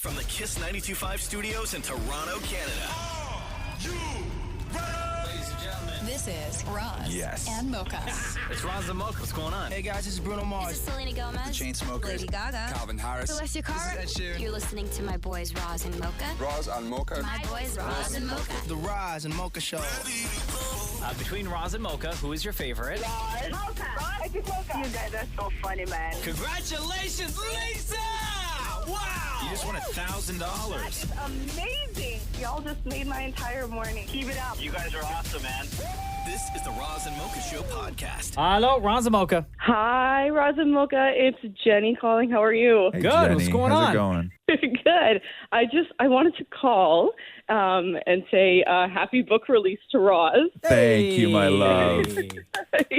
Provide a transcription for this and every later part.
From the Kiss 92.5 studios in Toronto, Canada. Are you ready? Ladies and gentlemen. This is Roz and Mocha. It's Roz and Mocha. What's going on? Hey guys, this is Bruno Mars. This is Selena Gomez. The Chainsmokers. Lady Gaga. Calvin Harris. Celestia Cara. This is Ed Sheeran. You're listening to my boys Roz and Mocha. Roz and Mocha. My boys Roz and Mocha. The Roz and Mocha Show. Between Roz and Mocha, who is your favorite? Mocha. Roz, you guys are so funny, man. Congratulations, Lisa! Wow! You just won $1,000. Amazing. Y'all just made my entire morning. Keep it up. You guys are awesome, man. This is the Roz and Mocha Show podcast. Hello, Roz and Mocha. Hi, Roz and Mocha. It's Jenny calling. How are you? Hey, good. Jenny. What's going How's on? it going? Good. I wanted to call and say happy book release to Roz. Thank you, my love.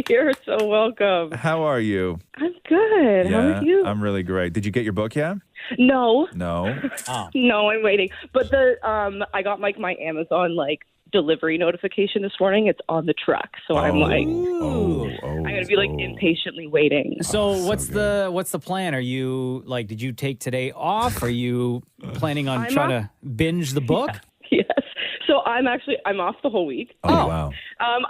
You're so welcome. How are you? I'm good. How are you? I'm really great. Did you get your book yet? No. No. No, I'm waiting. But I got my Amazon delivery notification this morning. It's on the truck, so I'm I'm gonna be impatiently waiting. So what's the plan? Are you did you take today off? Are you planning on trying to binge the book? Yes. So I'm off the whole week. Oh wow.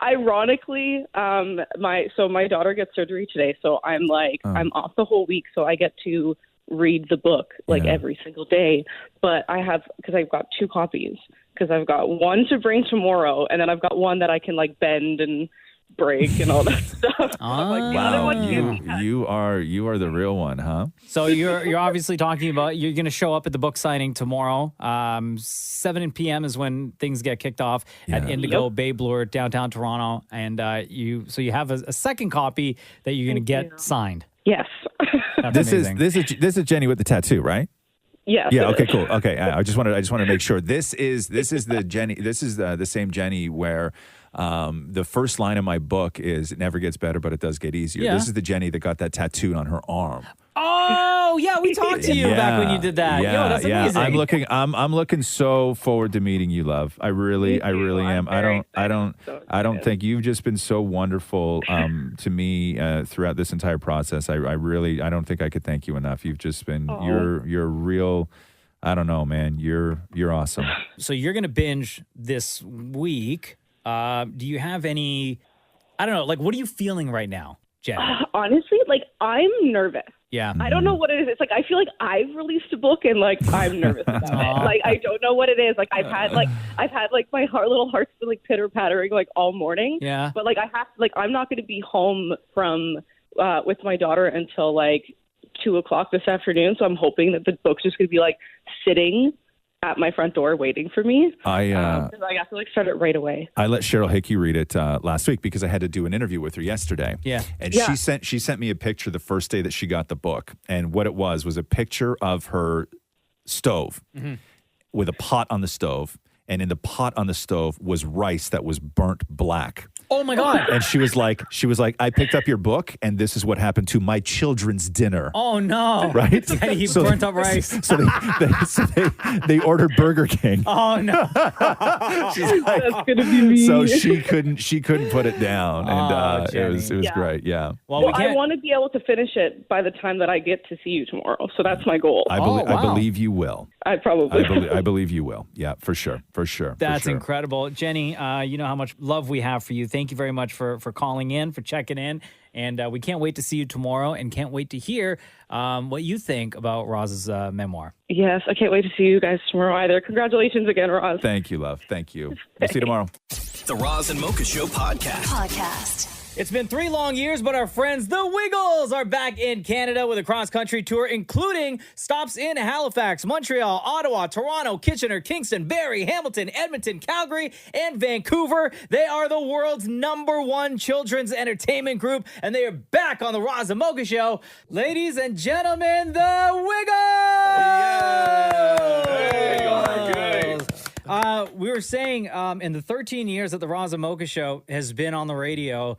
Ironically, my daughter gets surgery today, so I'm I'm off the whole week, so I get to read the book every single day. But because I've got two copies. Because I've got one to bring tomorrow, and then I've got one that I can bend and break and all that stuff. Wow, you are the real one, huh? So you're obviously talking about you're going to show up at the book signing tomorrow. 7 p.m. is when things get kicked off at Indigo Bay Bloor, downtown Toronto, and you have a second copy that you're going to get signed. Yes. This is Jenny with the tattoo, right? Yeah. Yeah. Okay. Cool. Okay. I just want to make sure this is the Jenny. This is the same Jenny where the first line of my book is "It never gets better, but it does get easier." Yeah. This is the Jenny that got that tattooed on her arm. Oh yeah, we talked to you back when you did that. Yeah, that's amazing. I'm looking so forward to meeting you, love. I really am. I don't think you've just been so wonderful to me throughout this entire process. I don't think I could thank you enough. You've just been you're real. I don't know, man. You're awesome. So you're gonna binge this week. Do you have any? I don't know. What are you feeling right now, Jen? Honestly, I'm nervous. Yeah. I don't know what it is. It's I feel like I've released a book and I'm nervous about it. I don't know what it is. I've had my little heart's been pitter pattering all morning. Yeah. But I have I'm not going to be home from with my daughter until 2:00 this afternoon. So I'm hoping that the book's just going to be sitting at my front door waiting for me. I have to start it right away. I let Cheryl Hickey read it last week because I had to do an interview with her yesterday. Yeah. And she sent me a picture the first day that she got the book. And what it was a picture of her stove with a pot on the stove. And in the pot on the stove was rice that was burnt black. Oh my God. And she was like, I picked up your book and this is what happened to my children's dinner. Oh no. Right? He burnt up rice. So they ordered Burger King. Oh no. That's gonna be me. So she couldn't put it down. And it was great. Yeah. Well, I want to be able to finish it by the time that I get to see you tomorrow. So that's my goal. I believe you will. I believe you will. Yeah, for sure. That's incredible. Jenny, you know how much love we have for you. Thank you very much for calling in, for checking in. And we can't wait to see you tomorrow and can't wait to hear what you think about Roz's memoir. Yes, I can't wait to see you guys tomorrow either. Congratulations again, Roz. Thank you, love. Thank you. We'll see you tomorrow. The Roz and Mocha Show podcast. It's been 3 long years, but our friends, the Wiggles, are back in Canada with a cross-country tour, including stops in Halifax, Montreal, Ottawa, Toronto, Kitchener, Kingston, Barrie, Hamilton, Edmonton, Calgary, and Vancouver. They are the world's #1 children's entertainment group, and they are back on the Roz and Mocha Show. Ladies and gentlemen, the Wiggles! We were saying in the 13 years that the Roz and Mocha Show has been on the radio,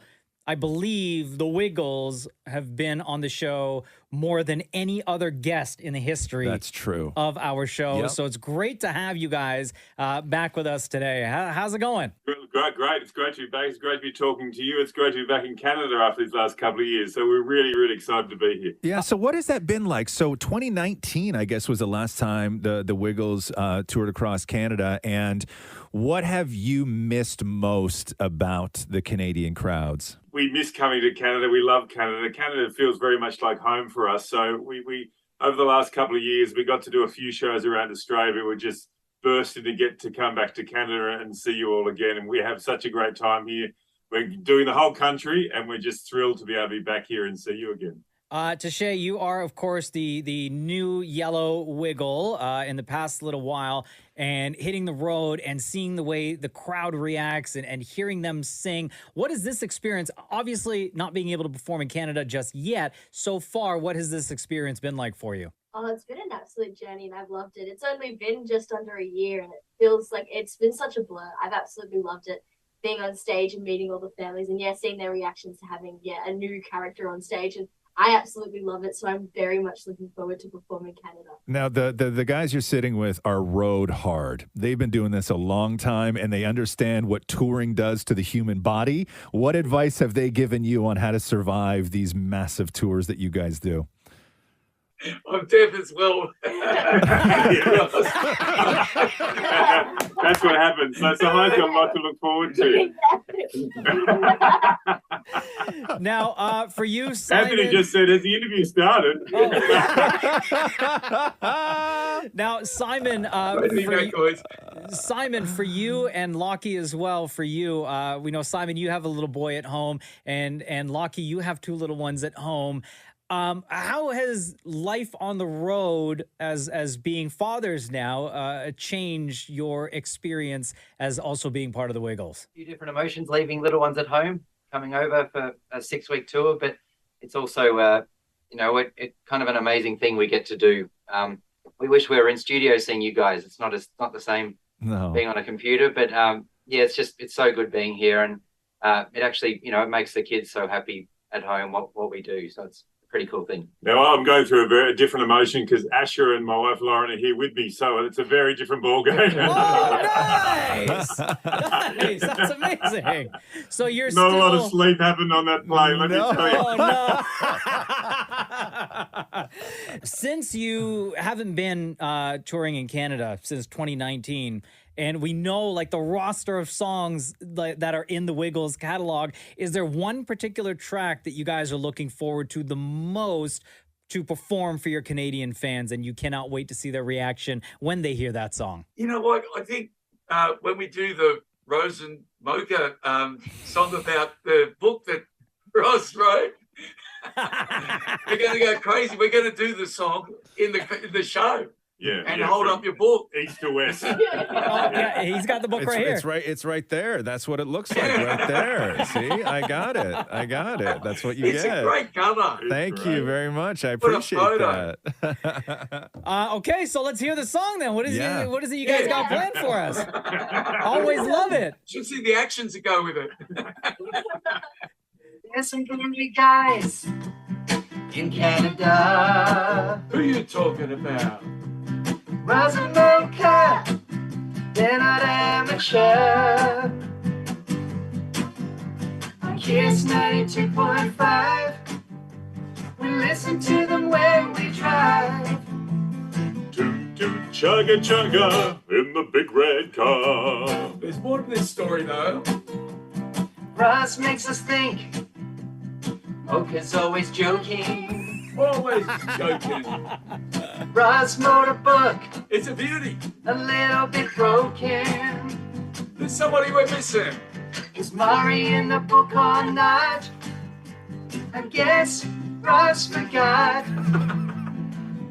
I believe the Wiggles have been on the show more than any other guest in the history That's true. of our show. Yep. So it's great to have you guys back with us today. How's it going? Good. Great. It's great to be back. It's great to be talking to you. It's great to be back in Canada after these last couple of years. So we're really, really excited to be here. Yeah. So what has that been like? So 2019, I guess, was the last time the Wiggles toured across Canada. And what have you missed most about the Canadian crowds? We miss coming to Canada. We love Canada. Canada feels very much like home for us. So we over the last couple of years, we got to do a few shows around Australia. We're just bursting to get to come back to Canada and see you all again. And we have such a great time here. We're doing the whole country, and we're just thrilled to be able to be back here and see you again. Tashay, you are, of course, the new yellow Wiggle in the past little while, and hitting the road and seeing the way the crowd reacts and hearing them sing. What is this experience? Obviously, not being able to perform in Canada just yet. So far, what has this experience been like for you? Oh, it's been an absolute journey and I've loved it. It's only been just under a year and it feels like it's been such a blur. I've absolutely loved it. Being on stage and meeting all the families and seeing their reactions to having a new character on stage, and I absolutely love it. So I'm very much looking forward to performing Canada. Now, the guys you're sitting with are road hard. They've been doing this a long time, and they understand what touring does to the human body. What advice have they given you on how to survive these massive tours that you guys do? I'm deaf as well. That's what happens. So I've got a lot to look forward to. Now, for you, Simon... Anthony just said, has the interview started? Now, Simon, Simon, for you and Lockie as well, for you, we know, Simon, you have a little boy at home, and Lockie, you have two little ones at home. How has life on the road as being fathers now changed your experience as also being part of the Wiggles? A few different emotions, leaving little ones at home, coming over for a 6-week tour, but it's also, it kind of an amazing thing we get to do. We wish we were in studio seeing you guys. It's not the same being on a computer, but it's so good being here, and it actually, it makes the kids so happy at home what we do. So it's pretty cool thing. Now, I'm going through a very different emotion because Asher and my wife Lauren are here with me, so it's a very different ballgame. Oh, nice! Nice, that's amazing. So you're not a lot of sleep happened on that plane, let me tell you. Oh, no. Since you haven't been touring in Canada since 2019, and we know like the roster of songs that are in the Wiggles catalog, is there one particular track that you guys are looking forward to the most to perform for your Canadian fans, and you cannot wait to see their reaction when they hear that song? You know what? I think when we do the Rose and Mocha song about the book that Ross wrote, we're going to go crazy. We're going to do the song in the show. Yeah, and hold up your book east to west. Yeah, he's got the book right here. It's right there. That's what it looks like right there. See, I got it. That's what you get. It's a great cover. Thank you very much. I appreciate that. Okay, so let's hear the song then. What is it you guys got planned for us? Always love it. Should see the actions that go with it. There's some country guys in Canada. Who are you talking about? Ross and Mocha, they're not amateur. Kiss 92.5, we listen to them when we drive. Toot toot chugga chugga in the big red car. There's more to this story though. Ross makes us think, Mocha's always joking. Always joking. Ross wrote a book. It's a beauty. A little bit broken. There's somebody we're missing. Is Mari in the book or not? I guess Ross forgot.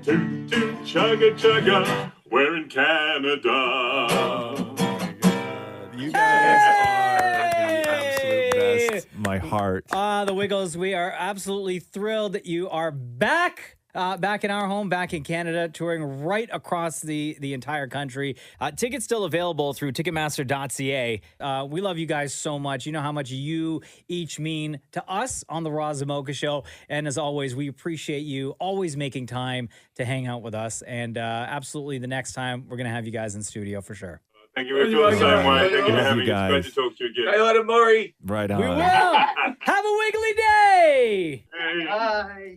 Toot toot chugga chugga, we're in Canada. Oh my God. You guys are the absolute best. My heart. The Wiggles, we are absolutely thrilled that you are back. Back in our home, back in Canada, touring right across the entire country. Tickets still available through Ticketmaster.ca. We love you guys so much. You know how much you each mean to us on the Roz and Mocha Show. And as always, we appreciate you always making time to hang out with us. And absolutely, the next time, we're going to have you guys in studio for sure. Thank you. We feel the same way. Thank you for having us. Great to talk to you again. Say hi to Maury. Right on. We will. Have a wiggly day. Bye.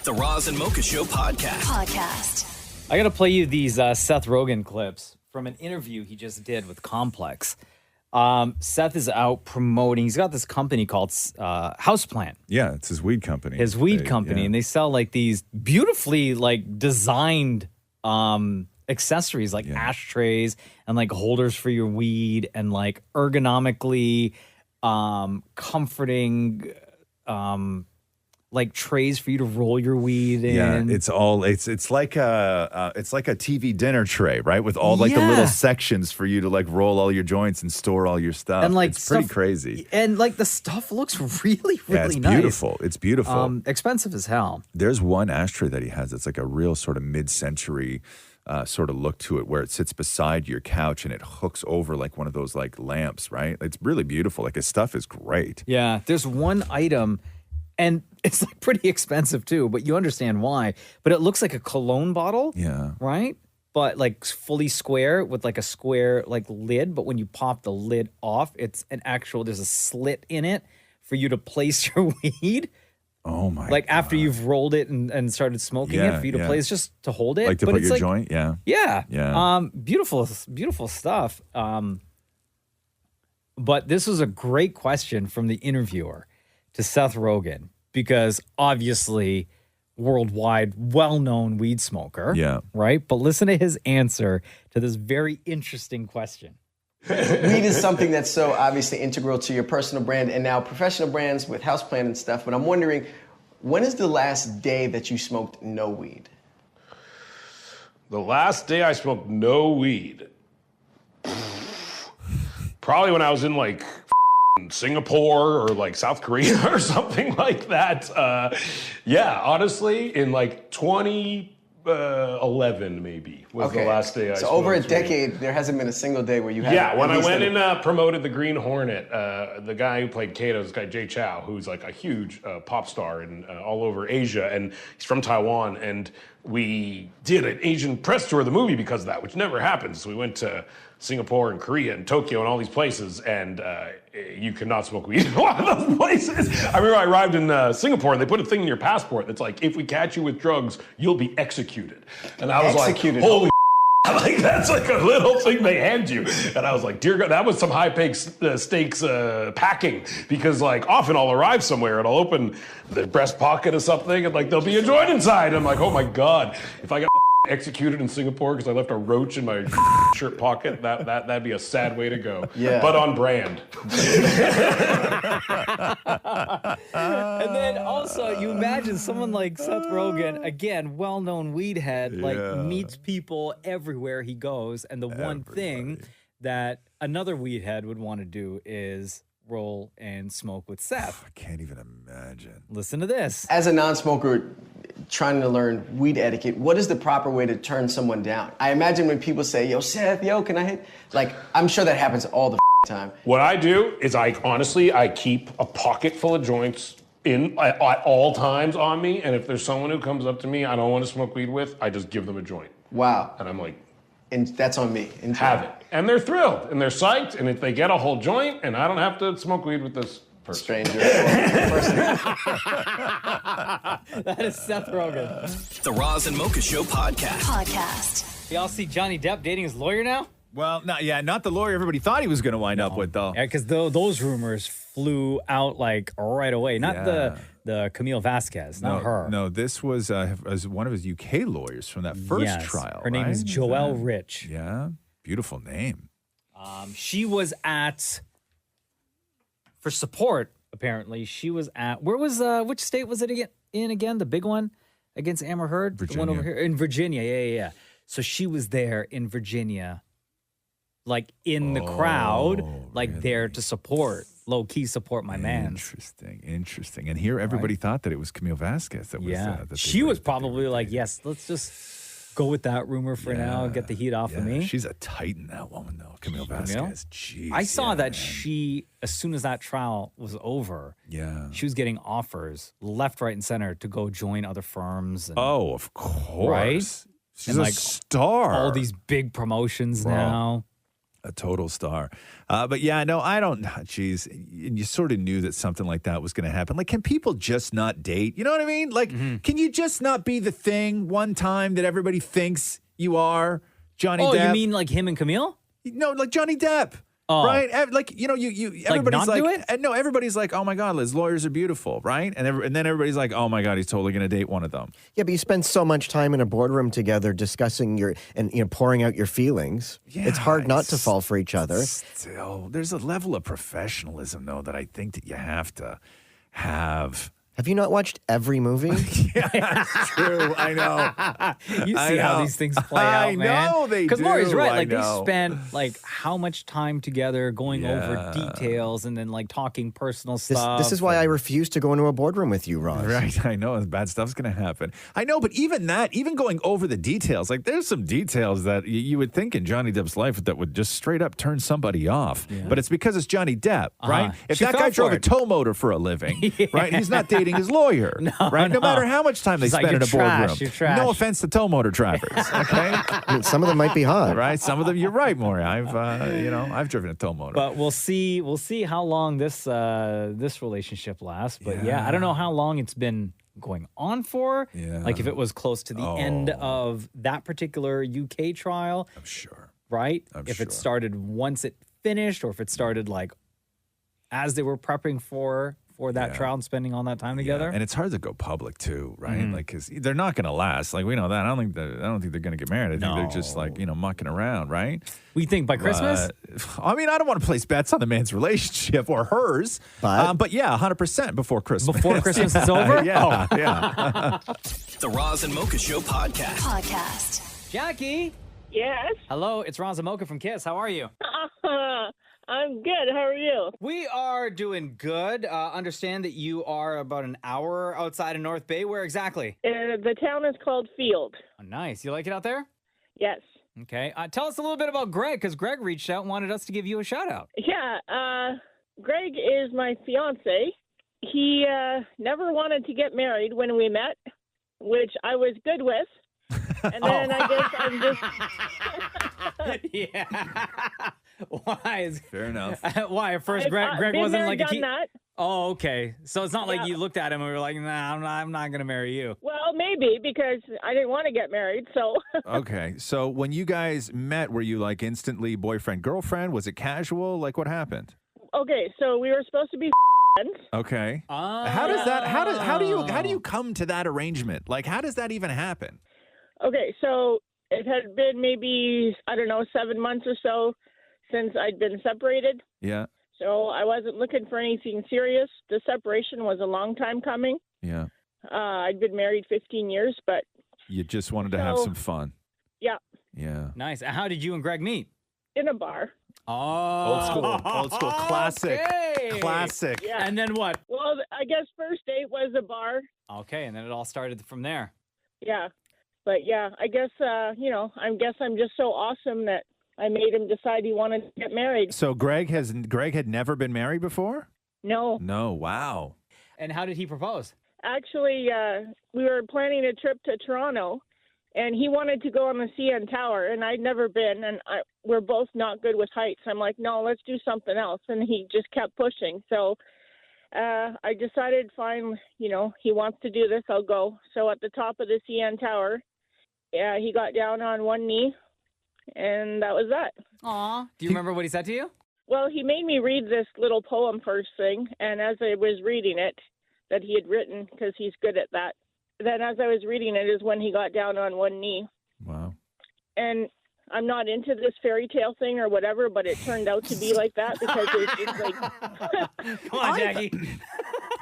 The Roz and Mocha Show podcast. Podcast. I got to play you these Seth Rogan clips from an interview he just did with Complex. Seth is out promoting. He's got this company called Houseplant. Yeah, it's his weed company. His weed company, and they sell like these beautifully like designed accessories, like ashtrays and like holders for your weed, and like ergonomically comforting like trays for you to roll your weed in. Yeah, it's like a TV dinner tray, right? With all like the little sections for you to like roll all your joints and store all your stuff. And like it's pretty crazy. And like the stuff looks really It's nice. beautiful. It's beautiful. Expensive as hell. There's one ashtray that he has that's like a real sort of mid-century sort of look to it, where it sits beside your couch and it hooks over like one of those like lamps, right? It's really beautiful. Like his stuff is great. Yeah, there's one item, and it's like pretty expensive too, but you understand why. But it looks like a cologne bottle. Yeah. Right? But like fully square with like a square like lid. But when you pop the lid off, it's there's a slit in it for you to place your weed. Oh my Like after you've rolled it and started smoking it, for you to place, just to hold it. Like to but put it's your joint? Yeah. Yeah. Yeah. Beautiful stuff. But this was a great question from the interviewer to Seth Rogan, because obviously worldwide well-known weed smoker. Yeah. Right? But listen to his answer to this very interesting question. Weed is something that's so obviously integral to your personal brand and now professional brands with Houseplant and stuff. But I'm wondering, when is the last day that you smoked no weed? The last day I smoked no weed, probably when I was in like Singapore or like South Korea or something like that. Yeah, honestly, in like 2011 maybe was the last day I smoked. So over a decade, there hasn't been a single day where you haven't. Yeah, when I went and promoted the Green Hornet, the guy who played Kato, this guy Jay Chow, who's like a huge pop star in all over Asia, and he's from Taiwan, and we did an Asian press tour of the movie because of that, which never happens. We went to Singapore and Korea and Tokyo and all these places, and you cannot smoke weed in a lot of those places. I remember I arrived in Singapore, and they put a thing in your passport that's like, if we catch you with drugs, you'll be executed. And I was like, holy like that's like a little thing they hand you. And I was like, dear God, that was some high stakes packing, because like often I'll arrive somewhere and I'll open the breast pocket or something and like there'll be a joint inside. And I'm like, oh my God, if I got executed in Singapore because I left a roach in my shirt pocket, that'd be a sad way to go. Yeah. But on brand. And then also, you imagine someone like Seth Rogen, again, well-known weed head, like meets people everywhere he goes, and the one thing that another weed head would want to do is roll and smoke with Seth. I can't even imagine. Listen to this. As a non-smoker trying to learn weed etiquette, what is the proper way to turn someone down? I imagine when people say, yo, Seth, yo, can I hit? Like, I'm sure that happens all the time. What I do is I keep a pocket full of joints at all times on me, and if there's someone who comes up to me I don't want to smoke weed with, I just give them a joint. Wow. And I'm like, and that's on me. Have it. And they're thrilled and they're psyched, and if they get a whole joint and I don't have to smoke weed with this person. Stranger. That is Seth Rogen. The Roz and Mocha Show podcast. Podcast. Y'all see Johnny Depp dating his lawyer now? Well, not the lawyer everybody thought he was going to wind up with, though. Yeah, because those rumors flew out like right away. Not the Camille Vasquez, not her. No, this was one of his UK lawyers from that first trial. Her name is Joelle Rich. Yeah, beautiful name. She was for support, apparently. She was at, which state was it again? The big one against Amber Heard? Virginia. The one over here in Virginia, yeah. So she was there in Virginia, like in the crowd, like really? There to support, low-key support my man. Interesting. And here everybody thought that it was Camille Vasquez that was that she was probably like, yes, let's just go with that rumor for now, get the heat off of me. She's a titan, that woman, though, Camille Vasquez. Jeez, I saw that she, as soon as that trial was over, she was getting offers left, right, and center to go join other firms. And, of course. Right? She's a star. All these big promotions now. A total star. But yeah, no, I don't. Geez, and you sort of knew that something like that was going to happen. Like, can people just not date? You know what I mean? Like, can you just not be the thing one time that everybody thinks you are? Johnny Depp. Oh, you mean like him and Camille? No, like Johnny Depp. Oh. Right? Like, you everybody's not do it? No, everybody's like, oh my God, his lawyers are beautiful, right? And then everybody's like, oh my God, he's totally going to date one of them. Yeah, but you spend so much time in a boardroom together discussing pouring out your feelings. Yeah, it's hard not to fall for each other. Still, there's a level of professionalism, though, that I think that you have to have. Have you not watched every movie? Yeah, that's true. I know. You see how these things play out, man. I know they do. Because Lori's right. I Like, know. they spent, like, how much time together going over Yeah. details and then, like, talking personal stuff. This is why I refuse to go into a boardroom with you, Ross. Right, I know bad stuff's going to happen. I know, but even going over the details, like there's some details that you would think in Johnny Depp's life that would just straight up turn somebody off. Yeah. But it's because it's Johnny Depp, right? If She that fell guy for drove a it. tow motor for a living, right? He's not dating his lawyer, right? No matter how much time they She's like, spend in a "You're trash, boardroom. you're trash." No offense to tow motor drivers, okay? I mean, some of them might be hot. Right? Some of them, you're right, Maury. I've driven a tow motor. But we'll see how long this relationship lasts. But yeah, I don't know how long it's been going on for. Yeah. Like if it was close to the end of that particular UK trial. I'm sure. Right? I'm if sure. it started once it finished, or if it started like as they were prepping for that trial and spending all that time together. And it's hard to go public too, right? Like, because they're not going to last. Like, we know that. I don't think they're going to get married. I think they're just like, mucking around, right? We think by Christmas? I mean, I don't want to place bets on the man's relationship or hers. But yeah, 100% before Christmas. Before Christmas is over? Yeah, Oh. yeah. The Roz and Mocha Show Podcast. Jackie. Yes. Hello, it's Roz and Mocha from Kiss. How are you? I'm good. How are you? We are doing good. Understand that you are about an hour outside of North Bay. Where exactly? The town is called Field. Oh, nice. You like it out there? Yes. Okay. Tell us a little bit about Greg, because Greg reached out and wanted us to give you a shout out. Yeah. Greg is my fiance. He never wanted to get married when we met, which I was good with. And then I guess I'm just. Yeah. Why? Fair enough. Why? At first, Greg been wasn't there, like a done key. that. Oh, okay. So it's not like you looked at him and were like, nah, I'm not going to marry you. Well, maybe, because I didn't want to get married, so. Okay. So when you guys met, were you like instantly boyfriend, girlfriend? Was it casual? Like, what happened? Okay, so we were supposed to be friends. Okay. How does that? How do you come to that arrangement? Like, how does that even happen? Okay, so it had been maybe, 7 months or so since I'd been separated. Yeah. So I wasn't looking for anything serious. The separation was a long time coming. Yeah. I'd been married 15 years, but You just wanted to have some fun. yeah, Yeah. Nice. How did you and Greg meet? in a bar. Oh. Old school. Classic. Okay. Classic. Yeah. And then what? Well, I guess first date was a bar. Okay, and then it all started from there. Yeah. But yeah, I guess, I'm just so awesome that I made him decide he wanted to get married. So Greg had never been married before? No. No. Wow. And how did he propose? Actually, we were planning a trip to Toronto, and he wanted to go on the CN Tower, and I'd never been, and we're both not good with heights. I'm like, no, let's do something else, and he just kept pushing. So I decided, fine, he wants to do this, I'll go. So at the top of the CN Tower, he got down on one knee, and that was that. Aw. Do you remember what he said to you? Well, he made me read this little poem first thing, and as I was reading it, that he had written, because he's good at that, then as I was reading it is when he got down on one knee. Wow. And I'm not into this fairy tale thing or whatever, but it turned out to be like that because it was just like... Come on, Jackie.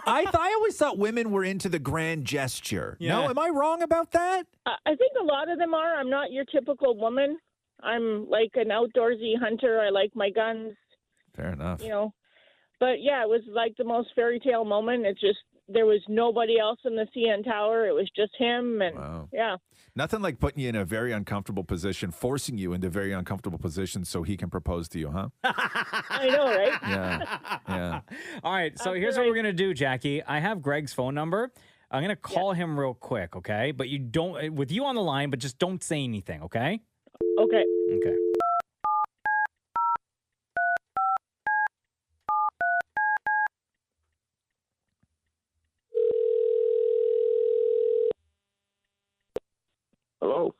I always thought women were into the grand gesture. Yeah. No, am I wrong about that? I think a lot of them are. I'm not your typical woman. I'm like an outdoorsy hunter. I like my guns. Fair enough. But yeah, it was like the most fairy tale moment. It's just, there was nobody else in the CN Tower. It was just him. And yeah. Nothing like putting you in a very uncomfortable position, forcing you into very uncomfortable positions so he can propose to you, huh? I know, right? Yeah. All right, so here's what we're going to do, Jackie. I have Greg's phone number. I'm going to call him real quick, okay? But you don't, with you on the line, but just don't say anything, okay? Okay. Okay.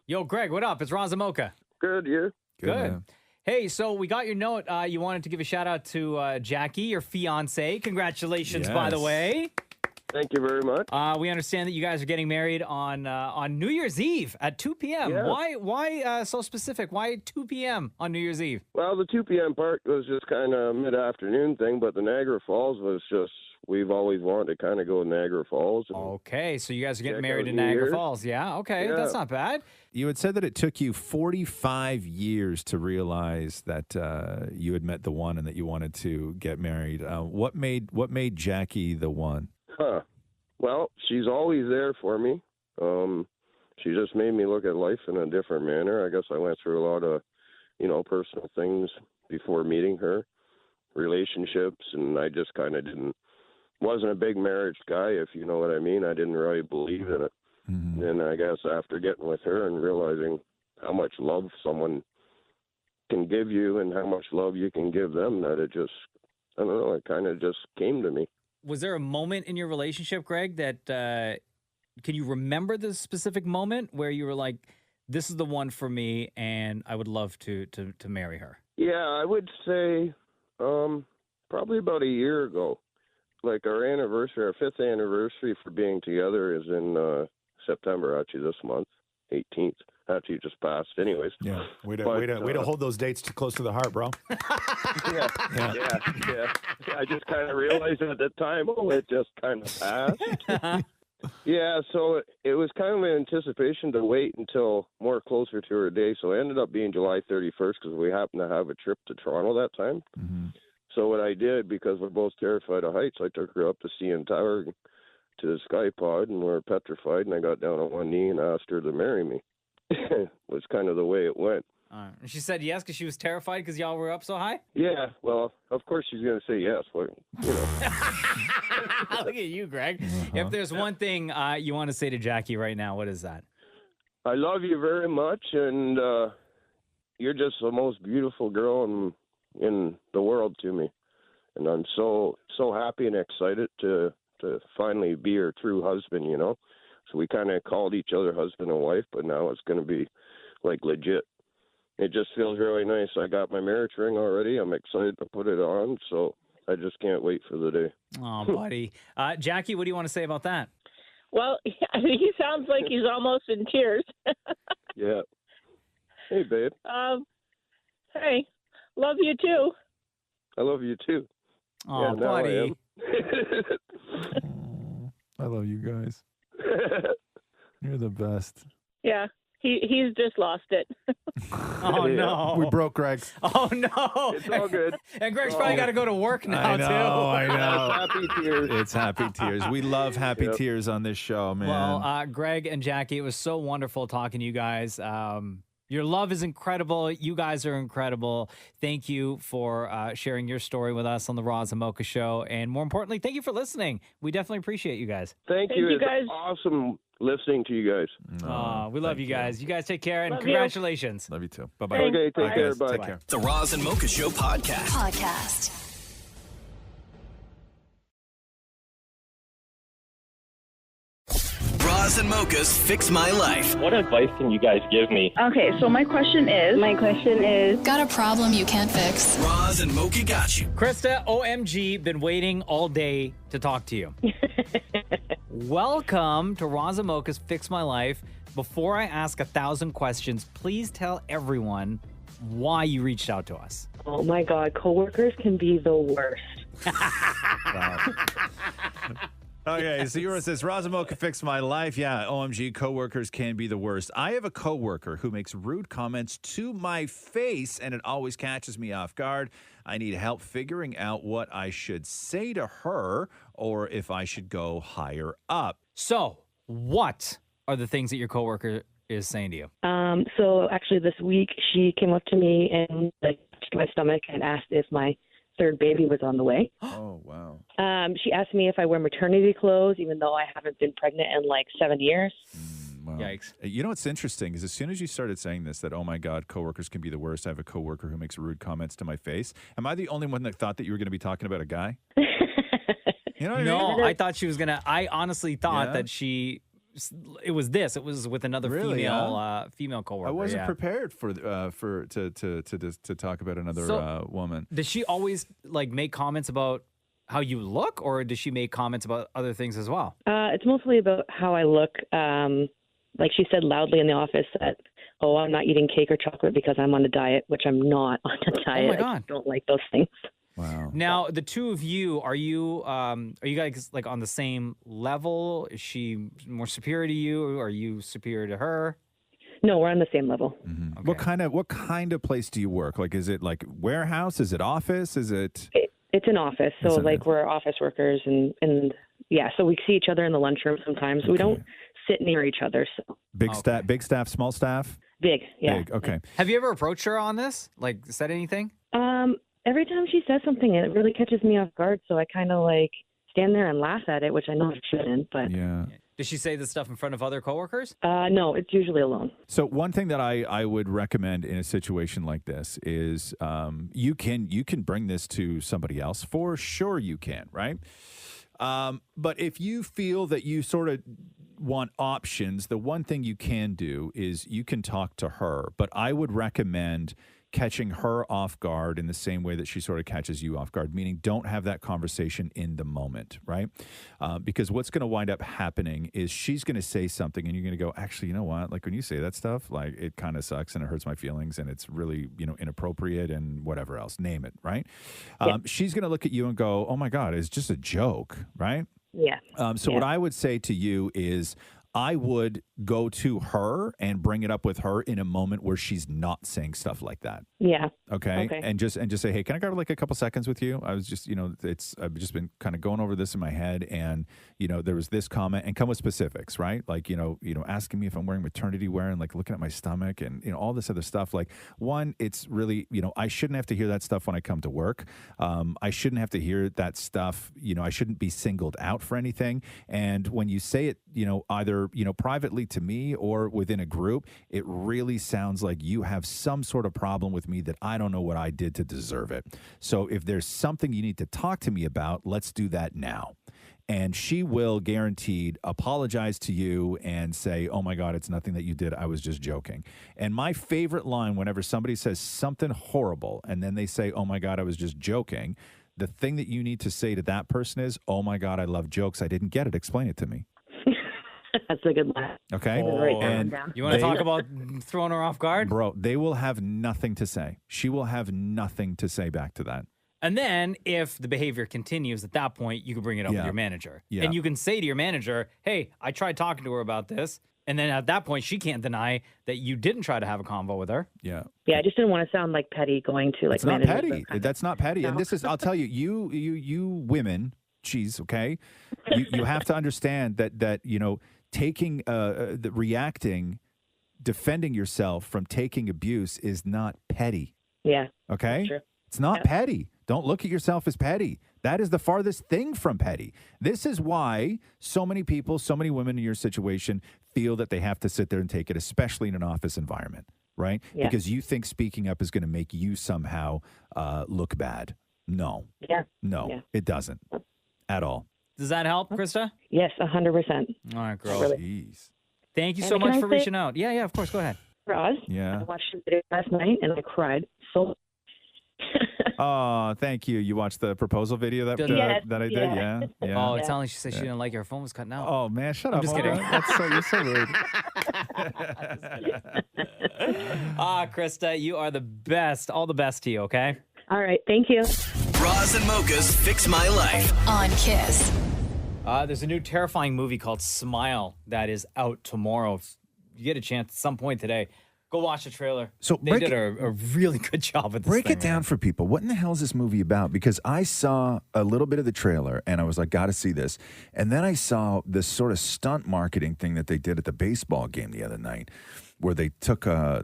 Yo, Greg, what up? It's Roz and Mocha. Good, you? Good. man. Hey, so we got your note. You wanted to give a shout out to Jackie, your fiance. Congratulations, by the Yes. way. Thank you very much. We understand that you guys are getting married on New Year's Eve at 2 p.m. Yeah. Why so specific? Why 2 p.m. on New Year's Eve? Well, the 2 p.m. part was just kind of mid-afternoon thing, but the Niagara Falls was just, we've always wanted to kind of go to Niagara Falls. Okay, so you guys are getting check married out in New Niagara Year's. Falls. Yeah, okay, Yeah. that's not bad. You had said that it took you 45 years to realize that you had met the one and that you wanted to get married. What made Jackie the one? Huh. Well, she's always there for me. She just made me look at life in a different manner. I guess I went through a lot of, personal things before meeting her, relationships, and I just kind of wasn't a big marriage guy, if you know what I mean. I didn't really believe in it. Mm-hmm. And I guess after getting with her and realizing how much love someone can give you and how much love you can give them, that it just, I don't know, it kind of just came to me. Was there a moment in your relationship, Greg, that can you remember the specific moment where you were like, this is the one for me and I would love to marry her? Yeah, I would say probably about a year ago. Like our anniversary, our 5th anniversary for being together is in September, actually this month, 18th. Actually just passed anyways. Yeah, way to But, hold those dates too close to the heart, bro. Yeah. I just kind of realized at the time, it just kind of passed. Yeah, so it was kind of an anticipation to wait until more closer to her day. So it ended up being July 31st because we happened to have a trip to Toronto that time. Mm-hmm. So what I did, because we're both terrified of heights, I took her up to CN Tower to the Sky Pod, and we were petrified, and I got down on one knee and asked her to marry me. Was kind of the way it went. And she said yes because she was terrified because y'all were up so high? Yeah, well, of course she's going to say yes. But, Look at you, Greg. If there's one thing you want to say to Jackie right now, what is that? I love you very much, and you're just the most beautiful girl in the world to me. And I'm so happy and excited to finally be her true husband, So we kind of called each other husband and wife, but now it's going to be like legit. It just feels really nice. I got my marriage ring already. I'm excited to put it on, so I just can't wait for the day. Oh, buddy. Jackie, what do you want to say about that? Well, he sounds like he's almost in tears. Yeah. Hey, babe. Hey, love you too. I love you too. Oh, yeah, now buddy. I am. I love you guys. You're the best. Yeah, he's just lost it. Oh, no. We broke Greg. Oh, no. It's all good. And Greg's probably got to go to work now, I know. Happy tears. It's happy tears. We love happy tears on this show, man. Well, Greg and Jackie, it was so wonderful talking to you guys. Your love is incredible. You guys are incredible. Thank you for sharing your story with us on the Roz and Mocha Show. And more importantly, thank you for listening. We definitely appreciate you guys. Thank you. It's awesome listening to you guys. We love you guys. You guys take care and Love you. congratulations. Love you too. Bye-bye. Okay, take care. guys. Bye. Take care. The Roz and Mocha Show podcast. Roz and Mocha's Fix My Life. What advice can you guys give me? Okay, so my question is... Got a problem you can't fix? Roz and Mocha got you. Krista, OMG, been waiting all day to talk to you. Welcome to Roz and Mocha's Fix My Life. Before I ask 1,000 questions, please tell everyone why you reached out to us. Oh my God, coworkers can be the worst. Okay, so yours says, Roz and Mocha fix my life. Yeah, OMG, coworkers can be the worst. I have a coworker who makes rude comments to my face, and it always catches me off guard. I need help figuring out what I should say to her or if I should go higher up. So, what are the things that your coworker is saying to you? So actually this week she came up to me and touched my stomach and asked if my third baby was on the way. Oh, wow. She asked me if I wear maternity clothes, even though I haven't been pregnant in like 7 years. Wow. Yikes. You know what's interesting is as soon as you started saying this, that, oh my God, coworkers can be the worst. I have a coworker who makes rude comments to my face. Am I the only one that thought that you were going to be talking about a guy? You know what I mean? No, I thought she was going to, I honestly thought Yeah? that she it was this. It was with another Really, female coworker. I wasn't yeah. prepared to talk about another woman. Does she always like make comments about how you look, or does she make comments about other things as well? It's mostly about how I look. Like she said loudly in the office that, oh, I'm not eating cake or chocolate because I'm on a diet, which I'm not on a diet. Oh my I God. just don't like those things. Wow. Now, the two of you, are you guys like on the same level? Is she more superior to you? Are you superior to her? No, we're on the same level. Mm-hmm. What kind of place do you work? Like, is it like warehouse? Is it office? Is it? It's an office, so like we're office workers, and yeah, so we see each other in the lunchroom sometimes. We don't sit near each other. So Big staff, small staff? Big, yeah. Big, okay. Have you ever approached her on this? Like, said anything? Every time she says something, it really catches me off guard, so I kind of like stand there and laugh at it, which I know I shouldn't, but Yeah. Does she say this stuff in front of other coworkers? No, it's usually alone. So one thing that I would recommend in a situation like this is you can bring this to somebody else. For sure you can, right? But if you feel that you sort of want options, the one thing you can do is you can talk to her. But I would recommend catching her off guard in the same way that she sort of catches you off guard, meaning don't have that conversation in the moment, right? Because what's going to wind up happening is she's going to say something and you're going to go, actually, you know what? Like when you say that stuff, like it kind of sucks and it hurts my feelings and it's really, inappropriate and whatever else, name it, right? She's going to look at you and go, oh my God, it's just a joke, right? Yeah. So what I would say to you is I would go to her and bring it up with her in a moment where she's not saying stuff like that. Yeah. Okay. And just say, hey, can I grab like a couple seconds with you? I was just, I've just been kind of going over this in my head, and there was this comment, and come with specifics, right? Like asking me if I'm wearing maternity wear and like looking at my stomach and all this other stuff. Like one, it's really I shouldn't have to hear that stuff when I come to work. I shouldn't have to hear that stuff. I shouldn't be singled out for anything. And when you say it, either privately to me or within a group, it really sounds like you have some sort of problem with me that I don't know what I did to deserve it. So if there's something you need to talk to me about, let's do that now. And she will guaranteed apologize to you and say, oh my God, it's nothing that you did. I was just joking. And my favorite line whenever somebody says something horrible and then they say, oh my God, I was just joking, the thing that you need to say to that person is, oh my God, I love jokes. I didn't get it. Explain it to me. That's a good laugh. Okay. And you want to talk about throwing her off guard? Bro, they will have nothing to say. She will have nothing to say back to that. And then if the behavior continues at that point, you can bring it up with your manager. Yeah. And you can say to your manager, hey, I tried talking to her about this. And then at that point, she can't deny that you didn't try to have a convo with her. Yeah. Yeah, I just didn't want to sound like petty going to like It's not managers. petty. That's not petty. And this is, I'll tell you, you women, geez, okay? You have to understand that taking, reacting, defending yourself from taking abuse is not petty. Yeah. Okay? That's true. It's not petty. Don't look at yourself as petty. That is the farthest thing from petty. This is why so many people, so many women in your situation feel that they have to sit there and take it, especially in an office environment, right? Yeah. Because you think speaking up is going to make you somehow look bad. No. Yeah. No, it doesn't at all. Does that help, Krista? Yes, 100%. All right, girl. Really. Jeez. Thank you And so can much I for say- reaching out. Yeah, of course. Go ahead. Roz, Yeah. I watched your video last night and I cried so. Oh, thank you. You watched the proposal video that Yes, that I did? yeah. Yeah. Oh, it's not like she said she didn't like your phone was cutting out. Oh man, shut I'm up. just Oh, kidding. You're so rude. Krista, you are the best. All the best to you, okay? All right, thank you. Roz and Mocha's Fix My Life. On Kiss. There's a new terrifying movie called Smile that is out tomorrow. If you get a chance at some point today, go watch the trailer. So they did a really good job with this Break thing, it down man. for people. What in the hell is this movie about? Because I saw a little bit of the trailer and I was like, got to see this. And then I saw this sort of stunt marketing thing that they did at the baseball game the other night, where they took a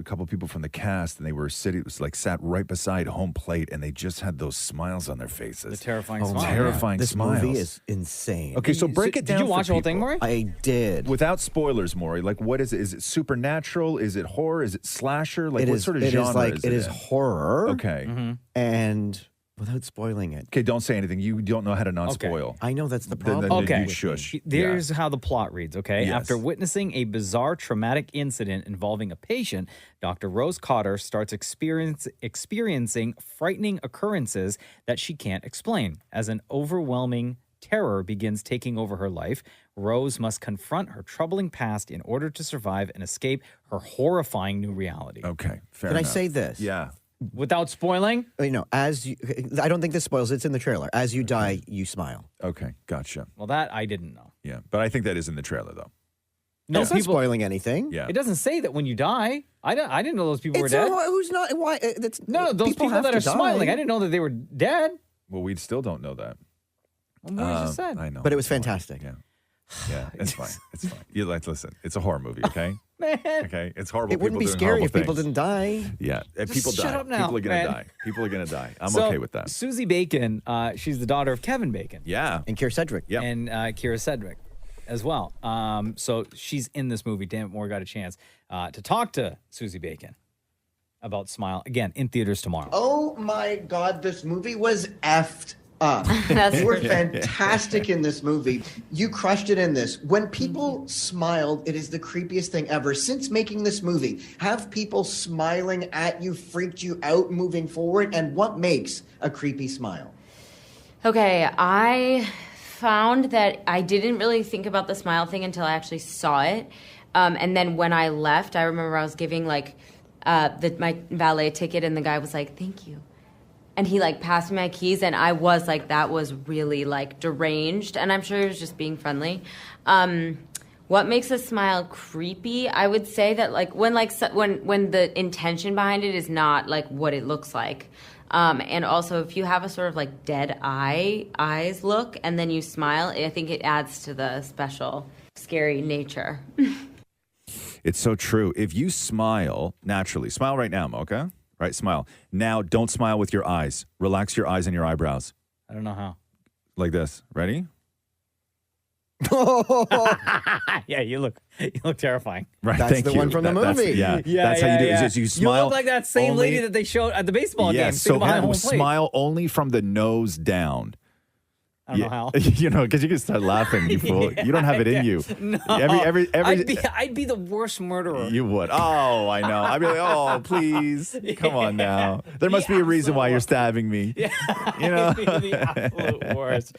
couple people from the cast and they were sat right beside home plate and they just had those smiles on their faces. The terrifying smile. Terrifying This smiles. movie is insane. Okay, so break it down. Did you watch for the whole thing, people. Maury? I did. Without spoilers, Maury, like what is it? Is it supernatural? Is it horror? Is it slasher? Like It what is- sort of it is genre like is it it is in? horror. Okay. And Without spoiling it. Okay, don't say anything. You don't know how to non-spoil. I know that's the problem. Then you shush. Here's how the plot reads, okay? Yes. After witnessing a bizarre traumatic incident involving a patient, Dr. Rose Cotter starts experiencing frightening occurrences that she can't explain. As an overwhelming terror begins taking over her life, Rose must confront her troubling past in order to survive and escape her horrifying new reality. Okay, fair Can enough. I say this? Yeah. Without spoiling? I don't think this spoils. It's in the trailer. As you die, you smile. Okay, gotcha. Well, that I didn't know. Yeah, but I think that is in the trailer, though. No, It's not spoiling anything. Yeah. It doesn't say that when you die. I didn't know those people were It's dead. who's not? Why? That's No, those people have that to are smiling. die. I didn't know that they were dead. Well, we still don't know that. Well, what just said. I know. But it was fantastic. Yeah. Yeah, it's fine. It's fine. You listen. It's a horror movie, okay? Man. Okay, it's horrible. It wouldn't be People doing scary horrible if people things. didn't die. Yeah, and Just people shut die. up now, People are gonna man. die. People are gonna die. I'm So, okay with that. Sosie Bacon, she's the daughter of Kevin Bacon. Yeah, and Keira Sedgwick. Yeah, and Keira Sedgwick as well. So she's in this movie. Dammit Moore got a chance to talk to Sosie Bacon about Smile again in theaters tomorrow. Oh my God, this movie was effed up. That's You were for sure. fantastic in this movie. You crushed it in this. When people smiled, it is the creepiest thing ever. Since making this movie, have people smiling at you freaked you out moving forward? And what makes a creepy smile? Okay, I found that I didn't really think about the smile thing until I actually saw it. And then when I left, I remember I was giving like my valet ticket and the guy was like, "Thank you." And he like passed me my keys and I was like, that was really like deranged. And I'm sure he was just being friendly. What makes a smile creepy? I would say that like when the intention behind it is not like what it looks like. And also if you have a sort of like dead eyes look and then you smile, I think it adds to the special scary nature. it's so true. If you smile naturally, smile right now, Mocha. Right, smile. Now, don't smile with your eyes. Relax your eyes and your eyebrows. I don't know how. Like this. Ready? Yeah, you look terrifying. Right, That's thank the you. one from the That's- movie. yeah, that's how you do it. Is just you smile. You look like that same only- lady that they showed at the baseball game. Yes, sitting so behind home plate. smile only from the nose down. I don't know how. You know, because you can start laughing. You fool. You don't have it in you. No, Every I'd be the worst murderer. you would. Oh, I know. I'd be like, oh, please, come on now. There must be a reason why you're stabbing me. Yeah, You know? I'd be the absolute worst.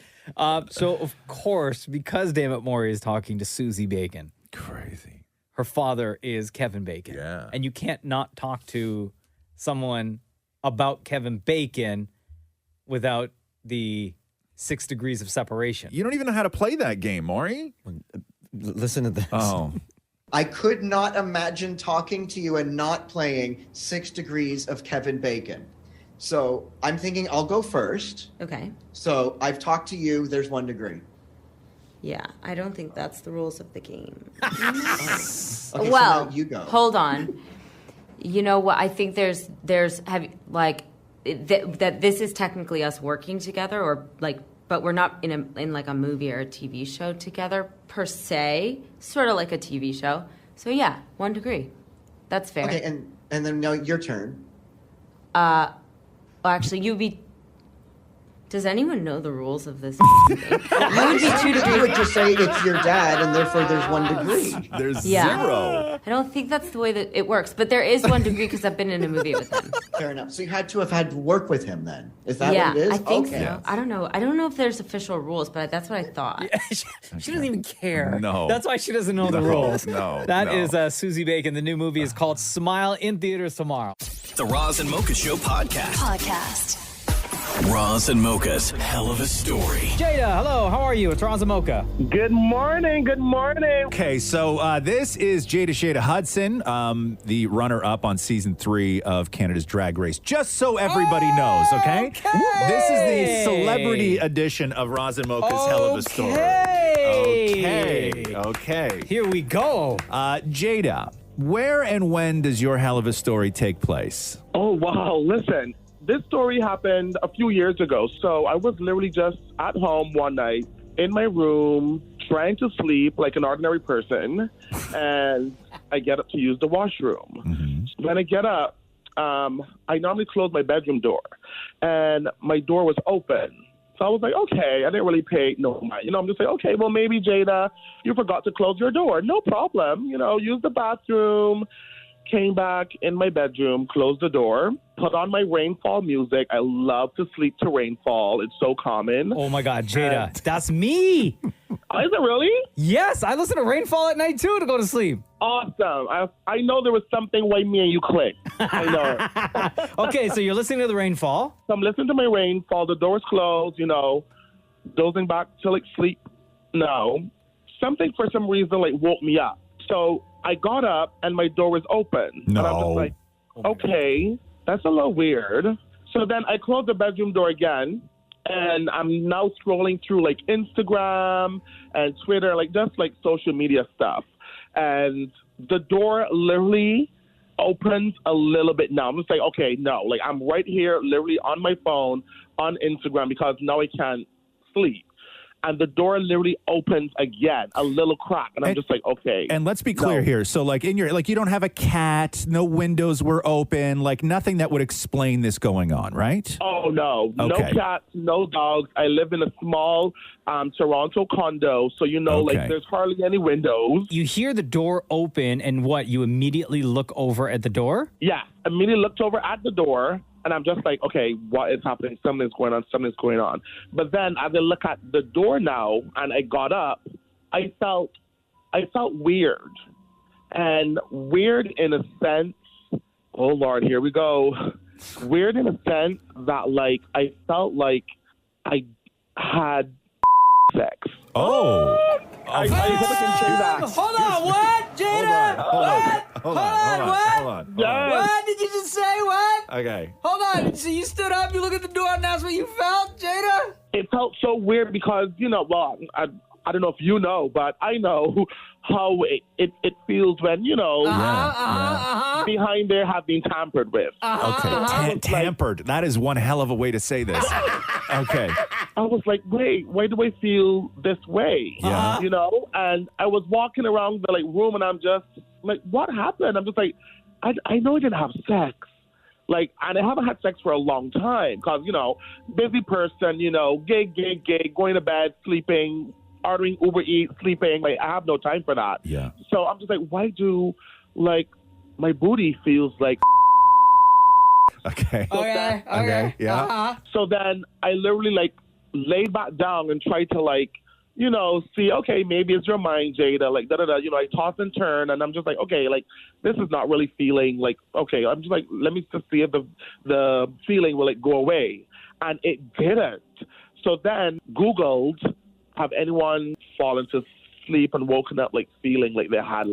So of course, because Dammit Moore is talking to Sosie Bacon, crazy. Her father is Kevin Bacon. Yeah, and you can't not talk to someone about Kevin Bacon without the 6 degrees of separation. You don't even know how to play that game, Maury. Listen to this. Oh. I could not imagine talking to you and not playing 6 Degrees of Kevin Bacon. So I'm thinking I'll go first. Okay. So I've talked to you. There's 1 degree. Yeah, I don't think that's the rules of the game. Okay, well, so now you go. Hold on. You know what? I think there's that this is technically us working together, or like, but we're not in like a movie or a TV show together per se. Sort of like a TV show. So yeah, 1 degree. That's fair. Okay, and then now your turn. Well, actually, you'd be. Does anyone know the rules of this? You would be 2 degrees. I would just say it's your dad, and therefore there's 1 degree. There's zero. I don't think that's the way that it works, but there is 1 degree because I've been in a movie with him. Fair enough. So you had to have had to work with him then. Is that yeah, what it is? I think okay. so. I don't know. I don't know if there's official rules, but that's what I thought. She doesn't even care. No. That's why she doesn't know the No, rules. no, That no. is Sosie Bacon. The new movie is called Smile, in theaters tomorrow. The Roz and Mocha Show podcast. Roz and Mocha's Hell of a Story. Jada, hello. How are you? It's Roz and Mocha. Good morning. Good morning. Okay, so this is Jada Shada Hudson, the runner-up on season 3 of Canada's Drag Race. Just so everybody knows, okay? This is the celebrity edition of Roz and Mocha's Hell of a Story. Okay. Here we go. Jada, where and when does your Hell of a Story take place? Oh, wow. Listen, this story happened a few years ago. So I was literally just at home one night in my room trying to sleep like an ordinary person. And I get up to use the washroom. When I get up, I normally close my bedroom door. and my door was open. So I was like, okay, I didn't really pay no mind. I'm just like, okay, well, maybe, Jada, you forgot to close your door. No problem. Use the bathroom. Came back in my bedroom, closed the door, put on my rainfall music. I love to sleep to rainfall. It's so common. Oh, my God, Jada. That's me. Is it really? Yes, I listen to rainfall at night, too, to go to sleep. Awesome. I know there was something why me and you clicked. I know. Okay, so you're listening to the rainfall. So I'm listening to my rainfall. The door's closed, dozing back to sleep. No. Something for some reason woke me up. So I got up and my door was open. No. And I'm just like, okay, that's a little weird. So then I closed the bedroom door again. And I'm now scrolling through Instagram and Twitter, just social media stuff. And the door literally opens a little bit now. I'm just like, okay, no. I'm right here literally on my phone on Instagram because now I can't sleep. And the door literally opens again, a little crack. And I'm just like, okay. And let's be clear here. So in your, you don't have a cat, no windows were open, nothing that would explain this going on, right? Oh, no. Okay. No cats, no dogs. I live in a small Toronto condo. So, there's hardly any windows. You hear the door open and what? You immediately look over at the door? Yeah. Immediately looked over at the door. And I'm just like, okay, what is happening? Something's going on. But then as I look at the door now and I got up, I felt weird. And weird in a sense, oh Lord, here we go. Weird in a sense that I felt like I had sex. Oh. I hope I can say that. Hold on, what? Jada? Hold on. What? What did you just say? What? Okay. Hold on. So you stood up, you look at the door, and that's what you felt, Jada? It felt so weird because, I don't know if you know, but I know how it feels when, behind there have been tampered with. Okay, tampered. That is one hell of a way to say this. Okay. I was like, wait, why do I feel this way? Yeah. And I was walking around the room and I'm just like, what happened? I'm just like, I know I didn't have sex. And I haven't had sex for a long time because, busy person, gig, going to bed, sleeping, ordering Uber Eats, sleeping. I have no time for that. Yeah. So I'm just like, why do, my booty feels like... Okay. Okay. Yeah. So then I literally, laid back down and tried to, see, okay, maybe it's your mind, Jada, I toss and turn, and I'm just like, okay, this is not really feeling okay. I'm just like, let me just see if the feeling will go away. And it didn't. So then Googled, have anyone fallen to sleep and woken up feeling like they had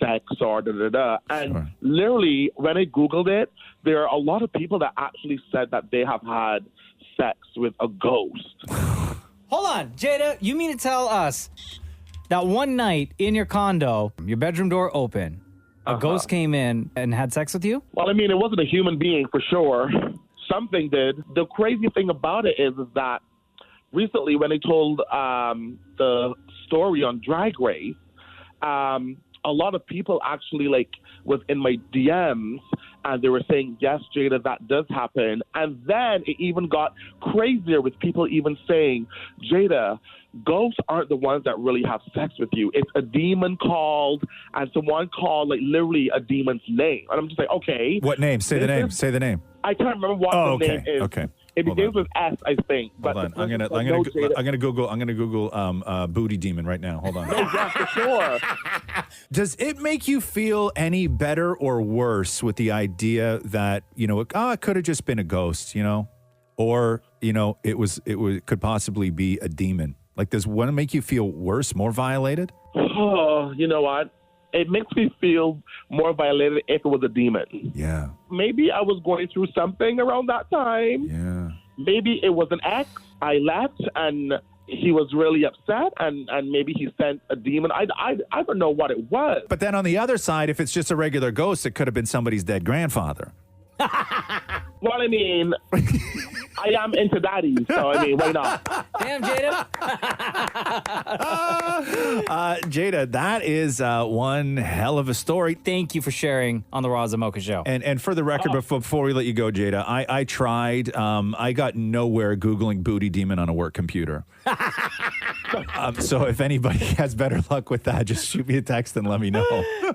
sex or da-da-da. And literally, when I Googled it, there are a lot of people that actually said that they have had sex with a ghost. Hold on, Jada, you mean to tell us that one night in your condo, your bedroom door open, a ghost came in and had sex with you? Well, it wasn't a human being for sure. Something did. The crazy thing about it is that recently when I told the story on Drag Race, a lot of people actually was in my DMs and they were saying, yes, Jada, that does happen. And then it even got crazier with people even saying, Jada, ghosts aren't the ones that really have sex with you. It's a demon called, and someone called literally a demon's name. And I'm just like, okay. What name? Say the name. Say the name. I can't remember what the name is. Okay. It begins with S, I think. Hold on. I'm gonna Google booty demon right now. Hold on. Yeah, for sure. Does it make you feel any better or worse with the idea that it could have just been a ghost, or it could possibly be a demon? Does one make you feel worse, more violated? Oh, you know what? It makes me feel more violated if it was a demon. Yeah. Maybe I was going through something around that time. Yeah. Maybe it was an ex. I left and he was really upset and maybe he sent a demon. I don't know what it was. But then on the other side, if it's just a regular ghost, it could have been somebody's dead grandfather. Well, I mean, I am into daddies, so I mean, why not? Damn, Jada. Jada, that is one hell of a story. Thank you for sharing on the Roz and Mocha Show. And for the record, before we let you go, Jada, I tried. I got nowhere Googling booty demon on a work computer. So if anybody has better luck with that, just shoot me a text and let me know.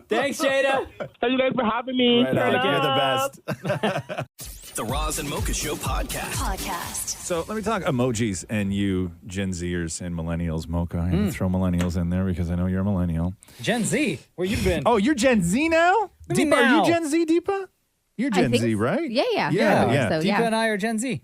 Thanks, Jada. Thank you guys for having me. Right on. You're the best. The Roz and Mocha Show podcast. So let me talk emojis and you Gen Zers and millennials. Mocha, I had to throw millennials in there because I know you're a millennial. Gen Z, where you been? Oh, you're Gen Z now? What do you Deepa, mean are now? you Gen Z, Deepa? You're Gen Z, right? Yeah. Yeah. So, Deepa and I are Gen Z.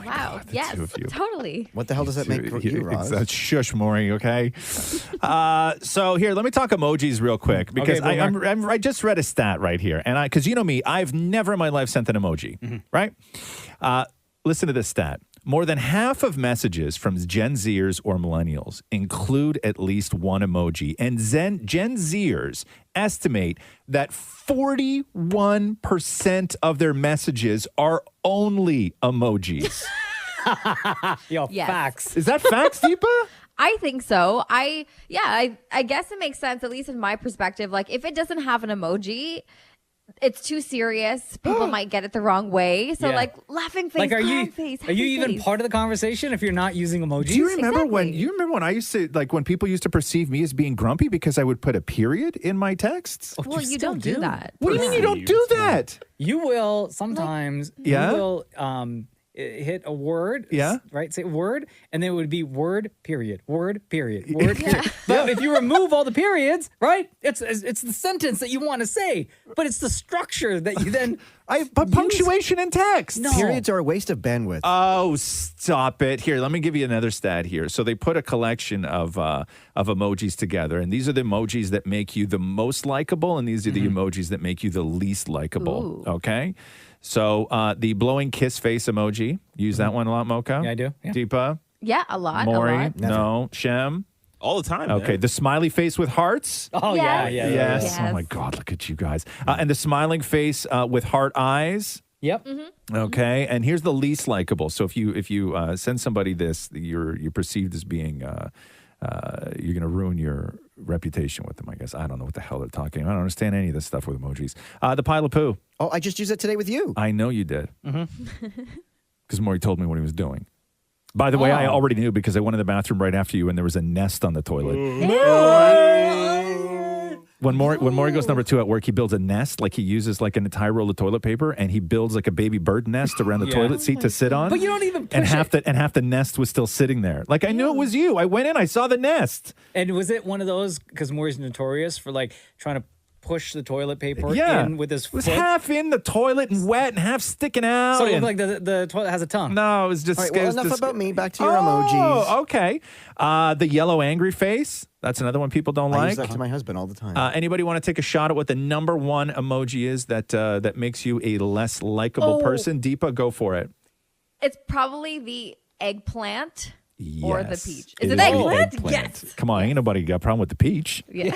Wow. Yes. two of you. Totally. What the hell does that make for you, Roz? Shush, Maury, okay? So here, let me talk emojis real quick because Okay, I just read a stat right here. And because you know me, I've never in my life sent an emoji, right? Listen to this stat. More than half of messages from Gen Zers or millennials include at least one emoji. And Gen Zers estimate that 41% of their messages are only emojis. Yo, Yes. facts. Is that facts, Deepa? I think so. I guess it makes sense, at least in my perspective. Like, if it doesn't have an emoji, it's too serious. People might get it the wrong way. So, Yeah. like, laughing face, Like, are crying you face, are you happy even face. part of the conversation if you're not using emojis? Do you remember when I used to, like, when people used to perceive me as being grumpy because I would put a period in my texts? Well, you don't do that. What do you mean you don't do that? You will sometimes. Yeah? You will hit a word. Yeah. Right. Say word, and then it would be word period. Word period. Word period. But if you remove all the periods, right? It's the sentence that you want to say, but it's the structure that you then. But punctuation in text. No. Periods are a waste of bandwidth. Oh, stop it. Here, let me give you another stat here. So they put a collection of emojis together, and these are the emojis that make you the most likable, and these are the emojis that make you the least likable. Ooh. Okay? So the blowing kiss face emoji, use that one a lot, Mocha? Yeah, I do. Yeah. Deepa? Yeah, a lot. Maury? A lot. No. Shem? All the time. Okay, man. the smiley face with hearts? Oh Yes. yeah. Yes. Yes. Oh my God, look at you guys. And the smiling face with heart eyes. Yep. Okay, and here's the least likable. So if you send somebody this, you're perceived as being you're going to ruin your reputation with them. I guess I don't know what the hell they're talking. I don't understand any of this stuff with emojis. The pile of poo. Oh, I just used it today with you. I know you did because Maury told me what he was doing. By the way, I already knew because I went in the bathroom right after you, and there was a nest on the toilet. When Maury goes number 2 at work, he builds a nest, like he uses like an entire roll of toilet paper, and he builds like a baby bird nest around the toilet seat to sit on. But you don't even push and half the nest was still sitting there. Like I knew it was you. I went in, I saw the nest. And was it one of those? Because Maury's notorious for like trying to push the toilet paper Yeah, in with his it was foot. half in the toilet and wet, and half sticking out. So it looked and- like the toilet has a tongue. No, it was just. All right, it well, was enough just- about me. Back to your Oh, emojis. okay. The yellow angry face. That's another one people don't I like. use that to my husband all the time. Anybody want to take a shot at what the number one emoji is that makes you a less likable person? Deepa, go for it. It's probably the eggplant or the Yes, peach. it Is it the eggplant? eggplant. Yes. Come on, ain't nobody got a problem with the peach. Yeah.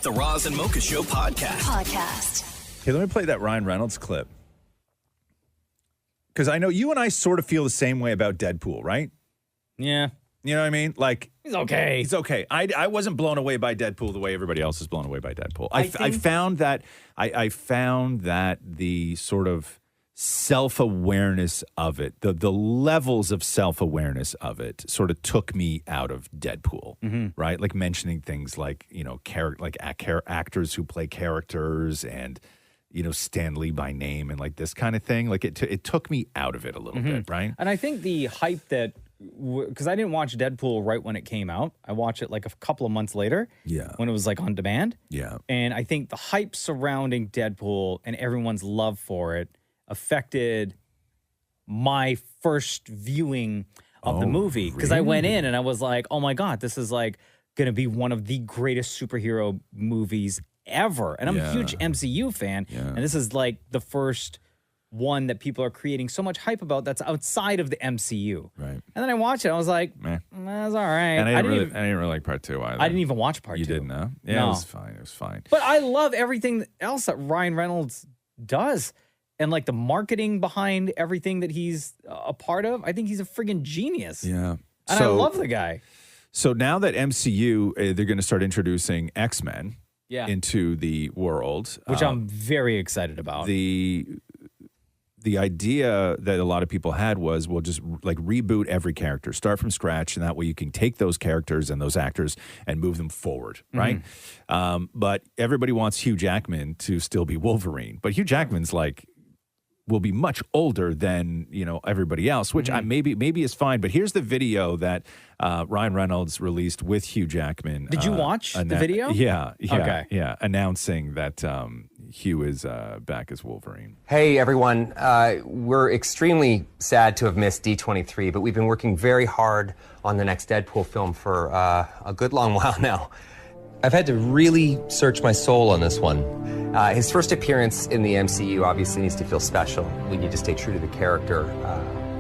The Roz and Mocha Show podcast. Hey, let me play that Ryan Reynolds clip. Because I know you and I sort of feel the same way about Deadpool, right? Yeah. You know what I mean? Like He's okay. He's okay. I wasn't blown away by Deadpool the way everybody else is blown away by Deadpool. I think- found that I found that the sort of self-awareness of it, the levels of self-awareness of it sort of took me out of Deadpool, right? Like mentioning things like, you know, actors who play characters and, you know, Stan Lee by name and like this kind of thing. Like it took me out of it a little bit, right? And I think the hype that, because I didn't watch Deadpool right when it came out. I watched it like a couple of months later. Yeah. When it was like on demand. Yeah. And I think the hype surrounding Deadpool and everyone's love for it affected my first viewing of the movie. Because I went in and I was like, oh my God, this is like going to be one of the greatest superhero movies ever. And I'm a huge MCU fan. And this is like the first one that people are creating so much hype about that's outside of the MCU. Right. And then I watched it. I was like, that's all right. And I didn't even, really like part 2 either. I didn't even watch part 2. You didn't, no? Yeah, No. it was fine. It was fine. But I love everything else that Ryan Reynolds does. and like the marketing behind everything that he's a part of. I think he's a friggin' genius. Yeah. And I love the guy. So now that MCU, they're going to start introducing X-Men into the world. Which I'm very excited about. The idea that a lot of people had was, we'll just like reboot every character, start from scratch, and that way you can take those characters and those actors and move them forward, right? But everybody wants Hugh Jackman to still be Wolverine. But Hugh Jackman's like, will be much older than, you know, everybody else, which maybe is fine. But here's the video that Ryan Reynolds released with Hugh Jackman. Did you watch the video? Yeah. Okay. Yeah. Announcing that Hugh is back as Wolverine. Hey, everyone. We're extremely sad to have missed D23, but we've been working very hard on the next Deadpool film for a good long while now. I've had to really search my soul on this one. His first appearance in the MCU obviously needs to feel special. We need to stay true to the character,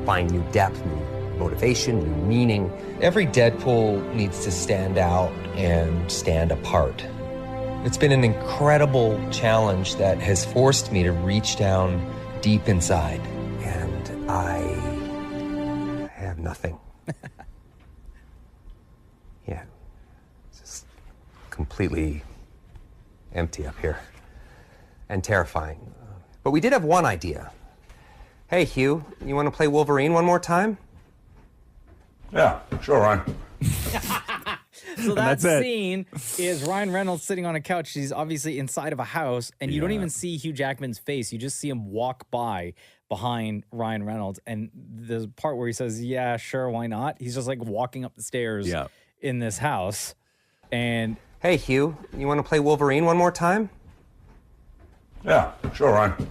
find new depth, new motivation, new meaning. Every Deadpool needs to stand out and stand apart. It's been an incredible challenge that has forced me to reach down deep inside, and I have nothing. Yeah, just completely empty up here and terrifying. But we did have one idea. Hey, Hugh, you want to play Wolverine one more time? Yeah, sure, Ryan. So that that's it. scene is Ryan Reynolds sitting on a couch. He's obviously inside of a house, and you don't even see Hugh Jackman's face. You just see him walk by behind Ryan Reynolds. And the part where he says, yeah, sure, why not? He's just like walking up the stairs in this house. And hey, Hugh, you want to play Wolverine one more time? Yeah, sure, Ryan.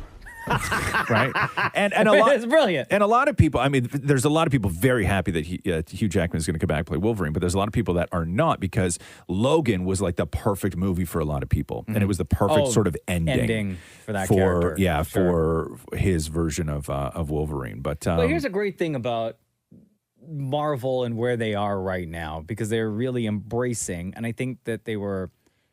Right, and a lot, it's brilliant. And a lot of people, I mean, there's a lot of people very happy that Hugh Jackman is going to come back and play Wolverine, but there's a lot of people that are not, because Logan was like the perfect movie for a lot of people, and it was the perfect sort of ending for that character. Yeah, Sure. for his version of Wolverine. But here's a great thing about Marvel and where they are right now, because they're really embracing, and I think that they were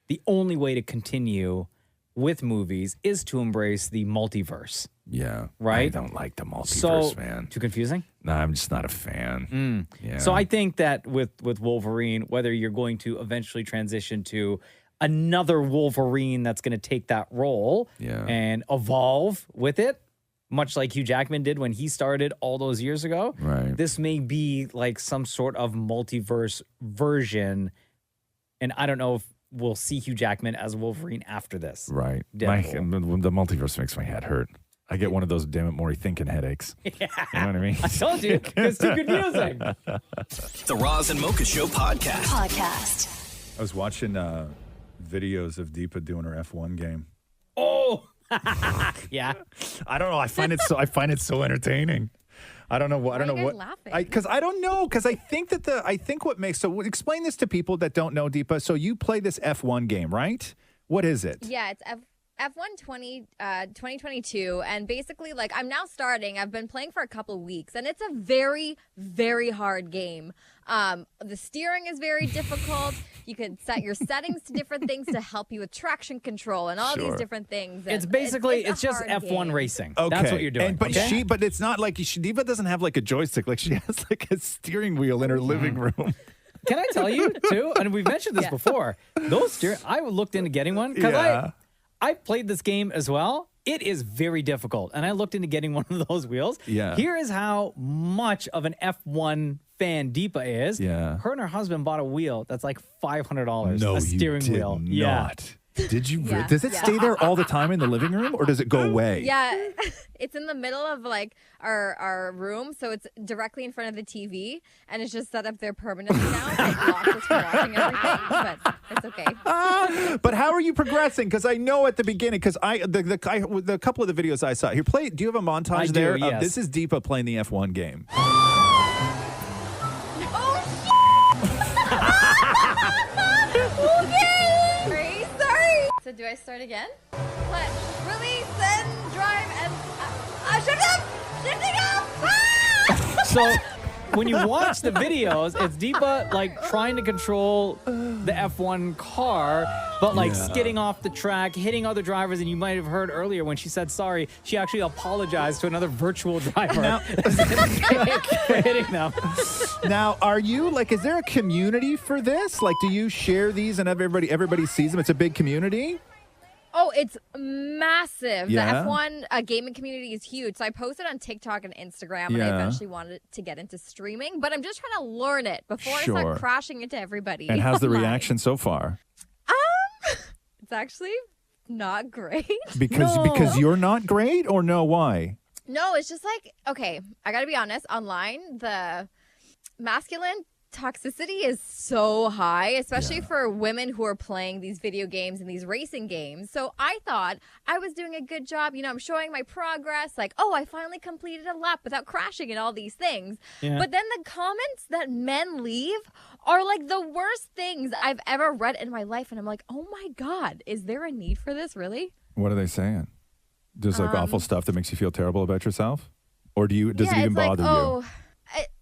the only way to continue with movies is to embrace the multiverse. Yeah. Right? I don't like the multiverse, man. Too confusing? No, I'm just not a fan. Yeah. So I think that with Wolverine, whether you're going to eventually transition to another Wolverine that's going to take that role and evolve with it, much like Hugh Jackman did when he started all those years ago, this may be like some sort of multiverse version. And I don't know if we'll see Hugh Jackman as Wolverine after this. Right. The Deadpool. multiverse makes my head hurt. I get one of those damn it Maury thinking headaches. Yeah. You know what I mean? I told you. It's too confusing. The Roz and Mocha Show podcast. I was watching videos of Deepa doing her F1 game. Oh, yeah. I don't know. I find it so entertaining. I don't know what. I don't know what. Because I don't know. Because I think what makes. So explain this to people that don't know, Deepa. So you play this F1 game, right? What is it? Yeah, it's F1 2022, and basically, like, I'm now starting. I've been playing for a couple weeks, and it's a very, very hard game. The steering is very difficult. You can set your settings to different things to help you with traction control and all these different things. And It's basically it's just F1 F1 racing. Okay. That's what you're doing. But it's not like Deepa doesn't have like a joystick. Like she has like a steering wheel in her living room. Can I tell you too? And we've mentioned this before. Those steering. I looked into getting one because I played this game as well. It is very difficult, and I looked into getting one of those wheels. Yeah. Here is how much of an F1 fan Deepa is. Yeah. Her and her husband bought a wheel that's like $500. No, a steering you did wheel. not. Did you? Yeah. Does it stay there all the time in the living room, or does it go away? Yeah, it's in the middle of like our room, so it's directly in front of the TV, and it's just set up there permanently now. So it blocks us from watching everything, but it's okay. But how are you progressing? Because I know at the beginning, because the couple of the videos I saw here, do you have a montage I there? do, yes. This is Deepa playing the F1 game. Okay. Sorry. So do I start again? Clutch, release, and drive, and shut up! Shifting up! Ah! So when you watch the videos, it's Deepa like trying to control the F1 car, but like skidding off the track, hitting other drivers. And you might have heard earlier when she said sorry, she actually apologized to another virtual driver for hitting them. Now, are you like? Is there a community for this? Like, do you share these and everybody sees them? It's a big community. Oh, it's massive. Yeah. The F1 gaming community is huge. So I posted on TikTok and Instagram, and I eventually wanted to get into streaming, but I'm just trying to learn it before I start crashing into everybody. And how's the reaction so far? It's actually not great. Because you're not great, or no? Why? No, it's just like, okay, I got to be honest. Online, the masculine toxicity is so high, especially for women who are playing these video games and these racing games. So I thought I was doing a good job. You know, I'm showing my progress. Like, oh, I finally completed a lap without crashing and all these things. Yeah. But then the comments that men leave are like the worst things I've ever read in my life. And I'm like, oh my God, is there a need for this, really? What are they saying? There's like awful stuff that makes you feel terrible about yourself? Or does it even bother you?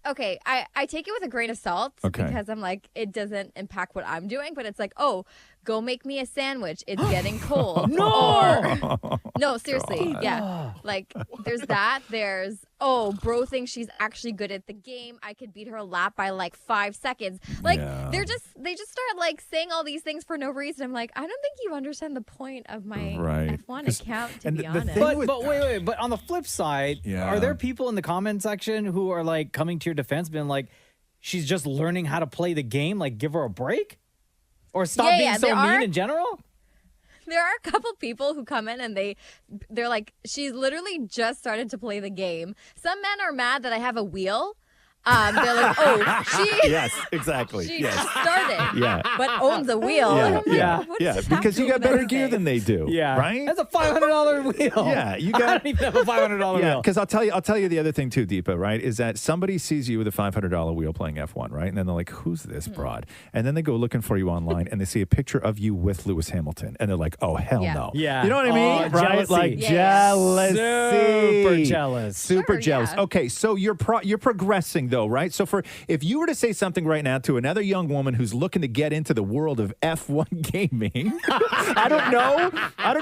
Okay, I take it with a grain of salt because I'm like, it doesn't impact what I'm doing, but it's like, oh, go make me a sandwich. It's getting cold. No, seriously. God. Yeah. Like, there's that. There's, oh, bro thinks she's actually good at the game. I could beat her lap by like 5 seconds. Like, they just start like saying all these things for no reason. I'm like, I don't think you understand the point of my F1 account, to be honest. But wait. But on the flip side, are there people in the comment section who are like coming to your defense, being like, she's just learning how to play the game? Like, give her a break? Or stop being so mean in general? There are a couple people who come in and they're like, she's literally just started to play the game. Some men are mad that I have a wheel. They're like, oh, she... Yes, exactly. She just started, but owns a wheel. Yeah, because you got better gear than they do. Yeah. Right? That's a $500 wheel. Yeah, you I don't even have a $500 wheel. Because I'll tell you the other thing too, Deepa, right, is that somebody sees you with a $500 wheel playing F1, right? And then they're like, who's this broad? And then they go looking for you online and they see a picture of you with Lewis Hamilton. And they're like, oh, hell no. Yeah. You know what I mean? Right? Jealousy. Like jealousy. Super jealous. Super jealous. Okay, so you're progressing though, right? So if you were to say something right now to another young woman who's looking to get into the world of F1 gaming, I don't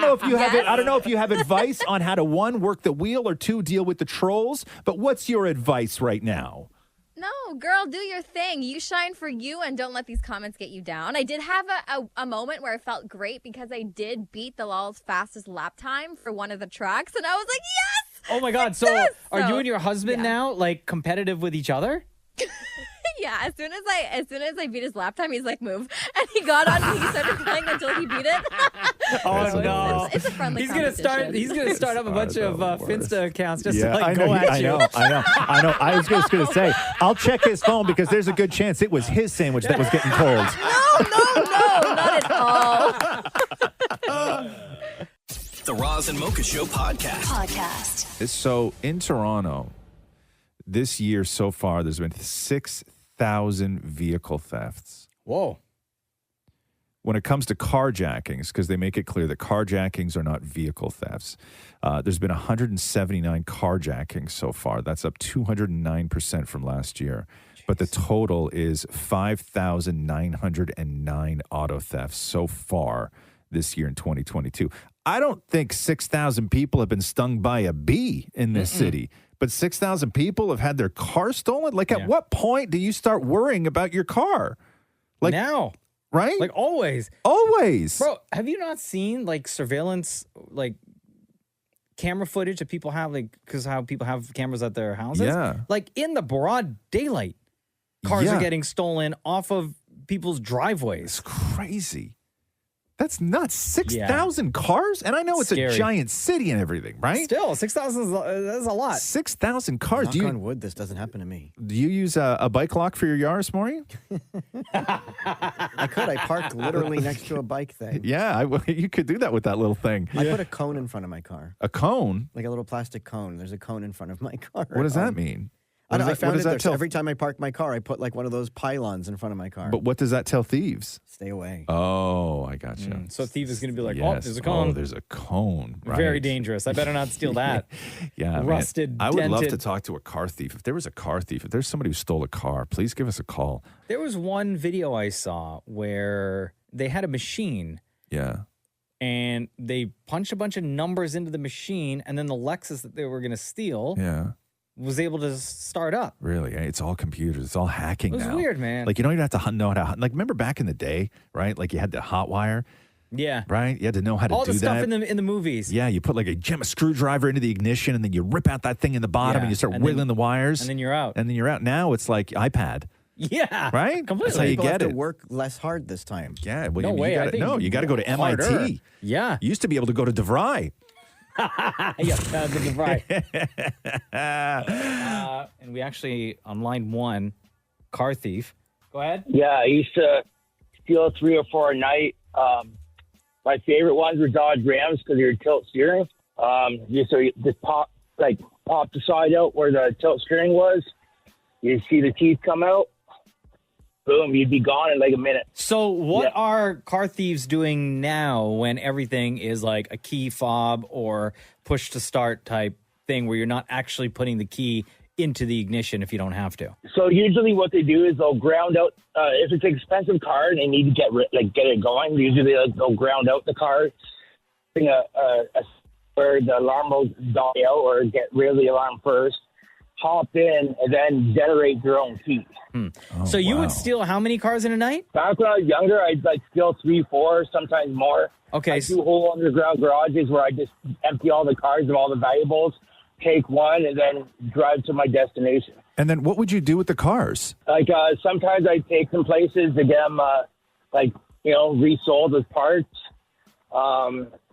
know if you have it. I don't know if you have advice on how to, one, work the wheel, or two, deal with the trolls. But what's your advice right now? No, girl, do your thing. You shine for you and don't let these comments get you down. I did have a moment where I felt great because I did beat the LOL's fastest lap time for one of the tracks. And I was like, yes! Oh my God. So are you and your husband now like competitive with each other? Yeah, as soon as I beat his lap time, he's like, move. And he got on and he started playing until he beat it. Oh no. It's a friendly He's gonna start up a bunch of Finsta accounts just to like I go at you. I know. I was just gonna say, I'll check his phone because there's a good chance it was his sandwich that was getting cold. No, not at all. The Roz and Mocha Show podcast. So in Toronto, this year so far, there's been 6,000 vehicle thefts. Whoa. When it comes to carjackings, because they make it clear that carjackings are not vehicle thefts, there's been 179 carjackings so far. That's up 209% from last year. But the total is 5,909 auto thefts so far this year in 2022. I don't think 6,000 people have been stung by a bee in this city. But 6,000 people have had their car stolen? Like, at what point do you start worrying about your car? Like now. Right? Like always. Always. Bro, have you not seen like surveillance, like camera footage that people have, like, because how people have cameras at their houses? Yeah. Like in the broad daylight, cars are getting stolen off of people's driveways. It's crazy. That's nuts. 6,000 cars? And I know it's a giant city and everything, right? Still, 6,000 is a lot. 6,000 cars. Knock on wood, this doesn't happen to me. Do you use a bike lock for your Yaris, Maury? I could. I parked literally next to a bike thing. Yeah, you could do that with that little thing. I put a cone in front of my car. A cone? Like a little plastic cone. There's a cone in front of my car. What does that mean? I found it that there. So tell? every time I park my car, I put like one of those pylons in front of my car. But what does that tell thieves? Stay away. Oh, I gotcha. So thief is going to be like, oh, Yes. there's a cone. Oh, there's a cone. Right. Very dangerous. I better not steal that. Yeah, man. Rusted, I would love to dented. talk to a car thief. If there was a car thief, if there's somebody who stole a car, please give us a call. There was one video I saw where they had a machine Yeah. and they punched a bunch of numbers into the machine, and then the Lexus that they were going to steal was able to start up. Really? It's all computers. It's all hacking It was now. weird, man. Like, you don't even have to know how to, like, remember back in the day, right? Like, you had the hot wire, Yeah. right? You had to know how to All do the stuff that. in the movies. Yeah, you put like a screwdriver into the ignition, and then you rip out that thing in the bottom, Yeah, and you start and wiggling then- the wires. and then you're out. And then you're out. Now it's like iPad. Yeah. Right? Completely. That's how you People get have it. to work less hard this time. Yeah. Well, No way, I You gotta, think no, you got to go to harder. MIT. Yeah. You used to be able to go to DeVry. Yeah, that's right. And we actually, on line one, car thief. Go ahead. Yeah, I used to steal 3 or 4 a night. My favorite ones were Dodge Rams because they were tilt steering. You just pop the side out where the tilt steering was. You see the teeth come out. Boom, you'd be gone in like a minute. So what are car thieves doing now when everything is like a key fob or push to start type thing where you're not actually putting the key into the ignition if you don't have to? So usually what they do is they'll ground out, if it's an expensive car and they need to get it going, usually they'll ground out the car, bring where the alarm will die out or get rid of the alarm first, hop in, and then generate your own key. So you would steal how many cars in a night? Back when I was younger, I'd steal 3, 4, sometimes more. Okay. I do whole underground garages where I just empty all the cars of all the valuables, take one, and then drive to my destination. And then what would you do with the cars? Sometimes I'd take them places to get them, resold as parts.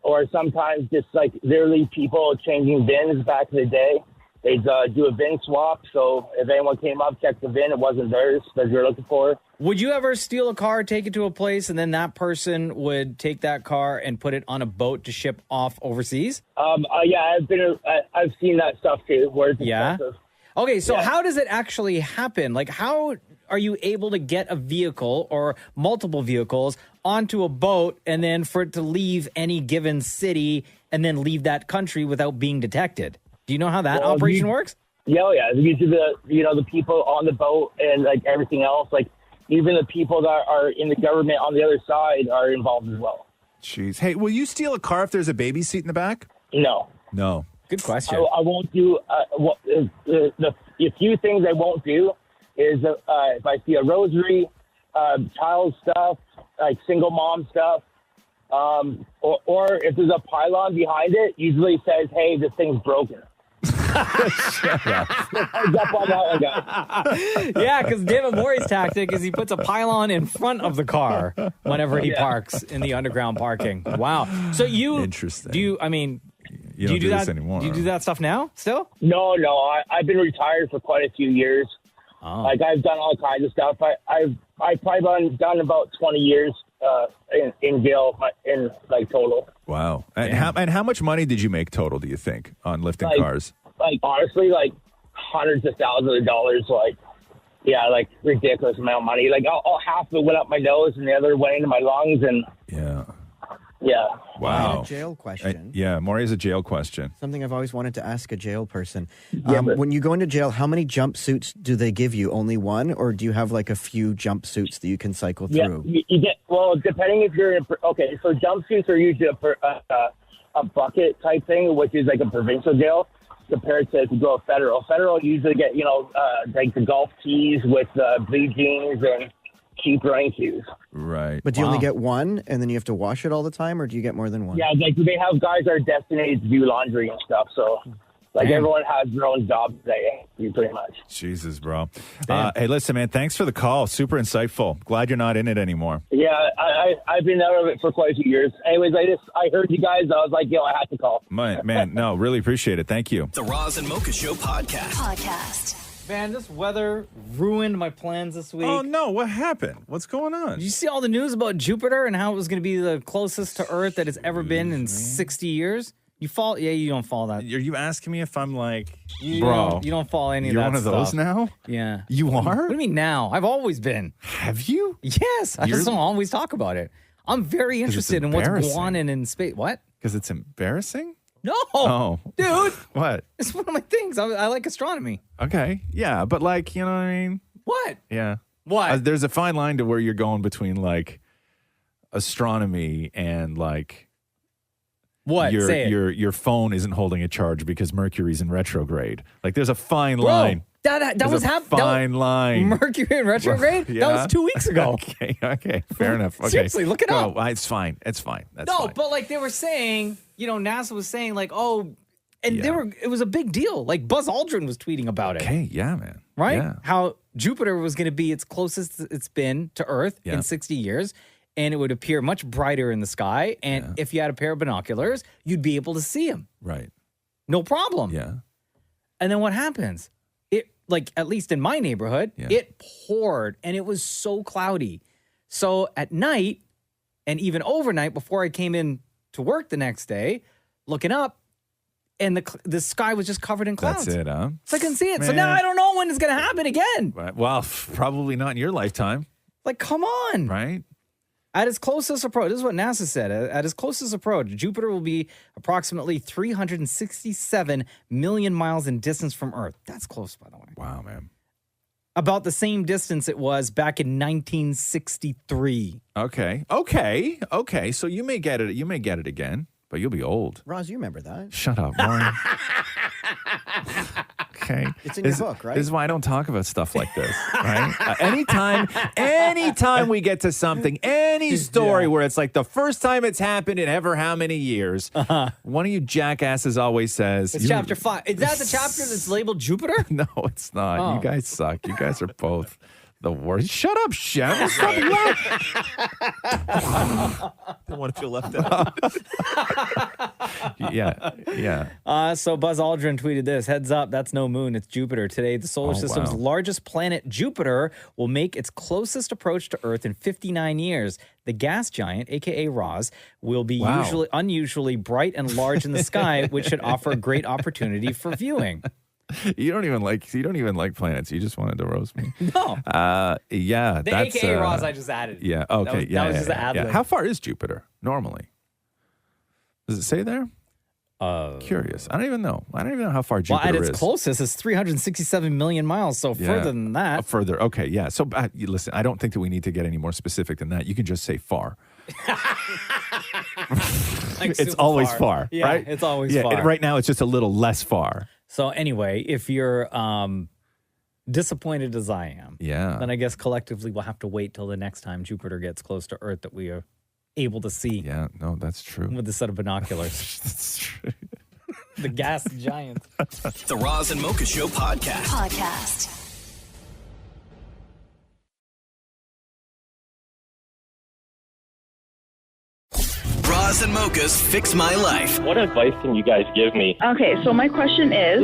Or sometimes just literally people changing bins back in the day. They'd do a VIN swap, so if anyone came up, checked the VIN, it wasn't theirs that you're looking for. Would you ever steal a car, take it to a place, and then that person would take that car and put it on a boat to ship off overseas? Yeah, I've seen that stuff too, where it's expensive. Okay, so how does it actually happen? Like, how are you able to get a vehicle or multiple vehicles onto a boat and then for it to leave any given city and then leave that country without being detected? Do you know how that operation works? Yeah. Usually the people on the boat and everything else, even the people that are in the government on the other side are involved as well. Jeez. Hey, will you steal a car if there's a baby seat in the back? No. No. Good question. I won't do the few things I won't do is if I see a rosary, child stuff, single mom stuff, or if there's a pylon behind it, usually says, "Hey, this thing's broken." Shut up. Yeah, because David Morey's tactic is he puts a pylon in front of the car whenever he parks in the underground parking. Wow. So Interesting. do you don't do that this anymore. Do you do that stuff now still? No. I've been retired for quite a few years. Oh. I've done all kinds of stuff. I've probably done about 20 years in jail in total. Wow. And how much money did you make total, do you think, on lifting cars? Honestly, hundreds of thousands of dollars. Ridiculous amount of money. All half of it went up my nose and the other went into my lungs. And yeah. Wow. I had a jail question. Maury has a jail question. Something I've always wanted to ask a jail person. When you go into jail, how many jumpsuits do they give you? Only one? Or do you have a few jumpsuits that you can cycle through? Yeah, you get, depending if you're so jumpsuits are usually a bucket type thing, which is a provincial jail compared to if you go federal. Federal usually get, the golf tees with blue jeans and cheap running shoes. Right. But do you only get one and then you have to wash it all the time, or do you get more than one? Yeah, they have guys that are designated to do laundry and stuff, so everyone has their own job today, pretty much. Jesus, bro. Hey, listen, man, thanks for the call. Super insightful. Glad you're not in it anymore. Yeah, I've been out of it for quite a few years. Anyways, I heard you guys. I was like, I had to call. Man, no, really appreciate it. Thank you. The Roz and Mocha Show podcast. Man, this weather ruined my plans this week. Oh, no. What happened? What's going on? Did you see all the news about Jupiter and how it was going to be the closest to Earth that it's ever been in 60 years? You fall? Yeah, you don't fall that. Are you asking me if I'm like, You bro? don't, you don't fall any of You're that one of those stuff. now? Yeah. You are? What do you mean now? I've always been. Have you? Yes. I just don't always talk about it. I'm very interested in what's going on in space. What? Because it's embarrassing? No. Oh. Dude. What? It's one of my things. I like astronomy. Okay. Yeah, but like, you know what I mean? What? Yeah. What? There's a fine line to where you're going between like astronomy and like what? Say it. Your phone isn't holding a charge because Mercury's in retrograde. Like there's a fine Bro, line. That There's was a fine line. Mercury in retrograde? Yeah. That was 2 weeks ago. Okay, fair enough. Okay. Seriously, look it up. It's fine. It's fine. That's no, fine. but like they were saying, NASA was saying like, oh, and it was a big deal. Like Buzz Aldrin was tweeting about it. Okay, yeah, man. Right? Yeah. How Jupiter was going to be its closest it's been to Earth in 60 years. And it would appear much brighter in the sky. And if you had a pair of binoculars, you'd be able to see him. Right. No problem. Yeah. And then what happens? It, like, at least in my neighborhood, it poured and it was so cloudy. So at night and even overnight before I came in to work the next day, looking up, and the sky was just covered in clouds. That's it, huh? So I couldn't see it. So Man. now I don't know when it's going to happen again. Right. Well, probably not in your lifetime. Like, come on. Right? At its closest approach, this is what NASA said. At its closest approach, Jupiter will be approximately 367 million miles in distance from Earth. That's close, by the way. Wow, man. About the same distance it was back in 1963. Okay. So you may get it. You may get it again, but you'll be old. Roz, you remember that? Shut up, Warren. Okay. It's in your book, right? This is why I don't talk about stuff like this, right? Anytime we get to something, any story where it's like the first time it's happened in ever how many years, one of you jackasses always says... It's chapter 5. Is that the chapter that's labeled Jupiter? No, it's not. Oh. You guys suck. You guys are both the worst. Shut up, Shem. Stop laughing. Don't want to feel left out. Yeah. So Buzz Aldrin tweeted this, heads up, that's no moon, it's Jupiter. Today, the solar system's largest planet, Jupiter, will make its closest approach to Earth in 59 years. The gas giant, a.k.a. Roz, will be unusually bright and large in the sky, which should offer a great opportunity for viewing. You don't even like planets. You just wanted to roast me. No. Yeah. The that's a.k.a. Roz I just added. Yeah. Okay. That was just an ad lib. How far is Jupiter normally? Does it say there? Curious. I don't even know. How far Jupiter is. Well, at its closest, it's 367 million miles. So further than that. Further. Okay. Yeah. So listen, I don't think that we need to get any more specific than that. You can just say far. Like it's always far, Yeah, right? it's always far. Right now, it's just a little less far. So anyway, if you're disappointed as I am, then I guess collectively we'll have to wait till the next time Jupiter gets close to Earth that we are able to see. Yeah, no, that's true. With a set of binoculars. That's true. The gas giant. The Roz and Mocha Show podcast. Roz and Mocha's Fix My Life. What advice can you guys give me? Okay, so my question is...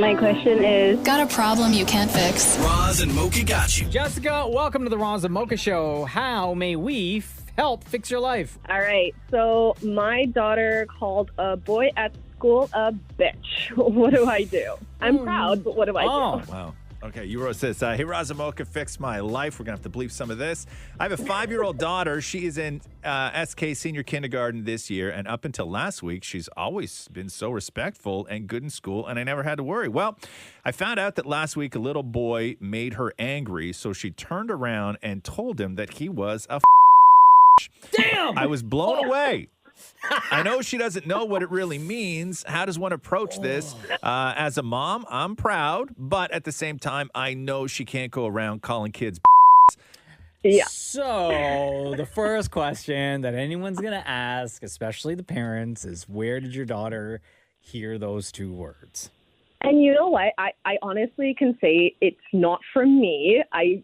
Got a problem you can't fix? Roz and Mocha got you. Jessica, welcome to the Roz and Mocha Show. How may we help fix your life? All right, so my daughter called a boy at school a bitch. What do I do? I'm proud, but what do I do? Wow. Okay, you wrote this. Hey, Razamoka, fix my life. We're going to have to bleep some of this. I have a 5-year-old daughter. She is in SK senior kindergarten this year, and up until last week, she's always been so respectful and good in school, and I never had to worry. Well, I found out that last week a little boy made her angry, so she turned around and told him that he was a Damn! I was blown away. I know she doesn't know what it really means. How does one approach this? As a mom, I'm proud, but at the same time, I know she can't go around calling kids. Yeah. So the first question that anyone's going to ask, especially the parents, is where did your daughter hear those two words? And you know what? I honestly can say it's not from me. I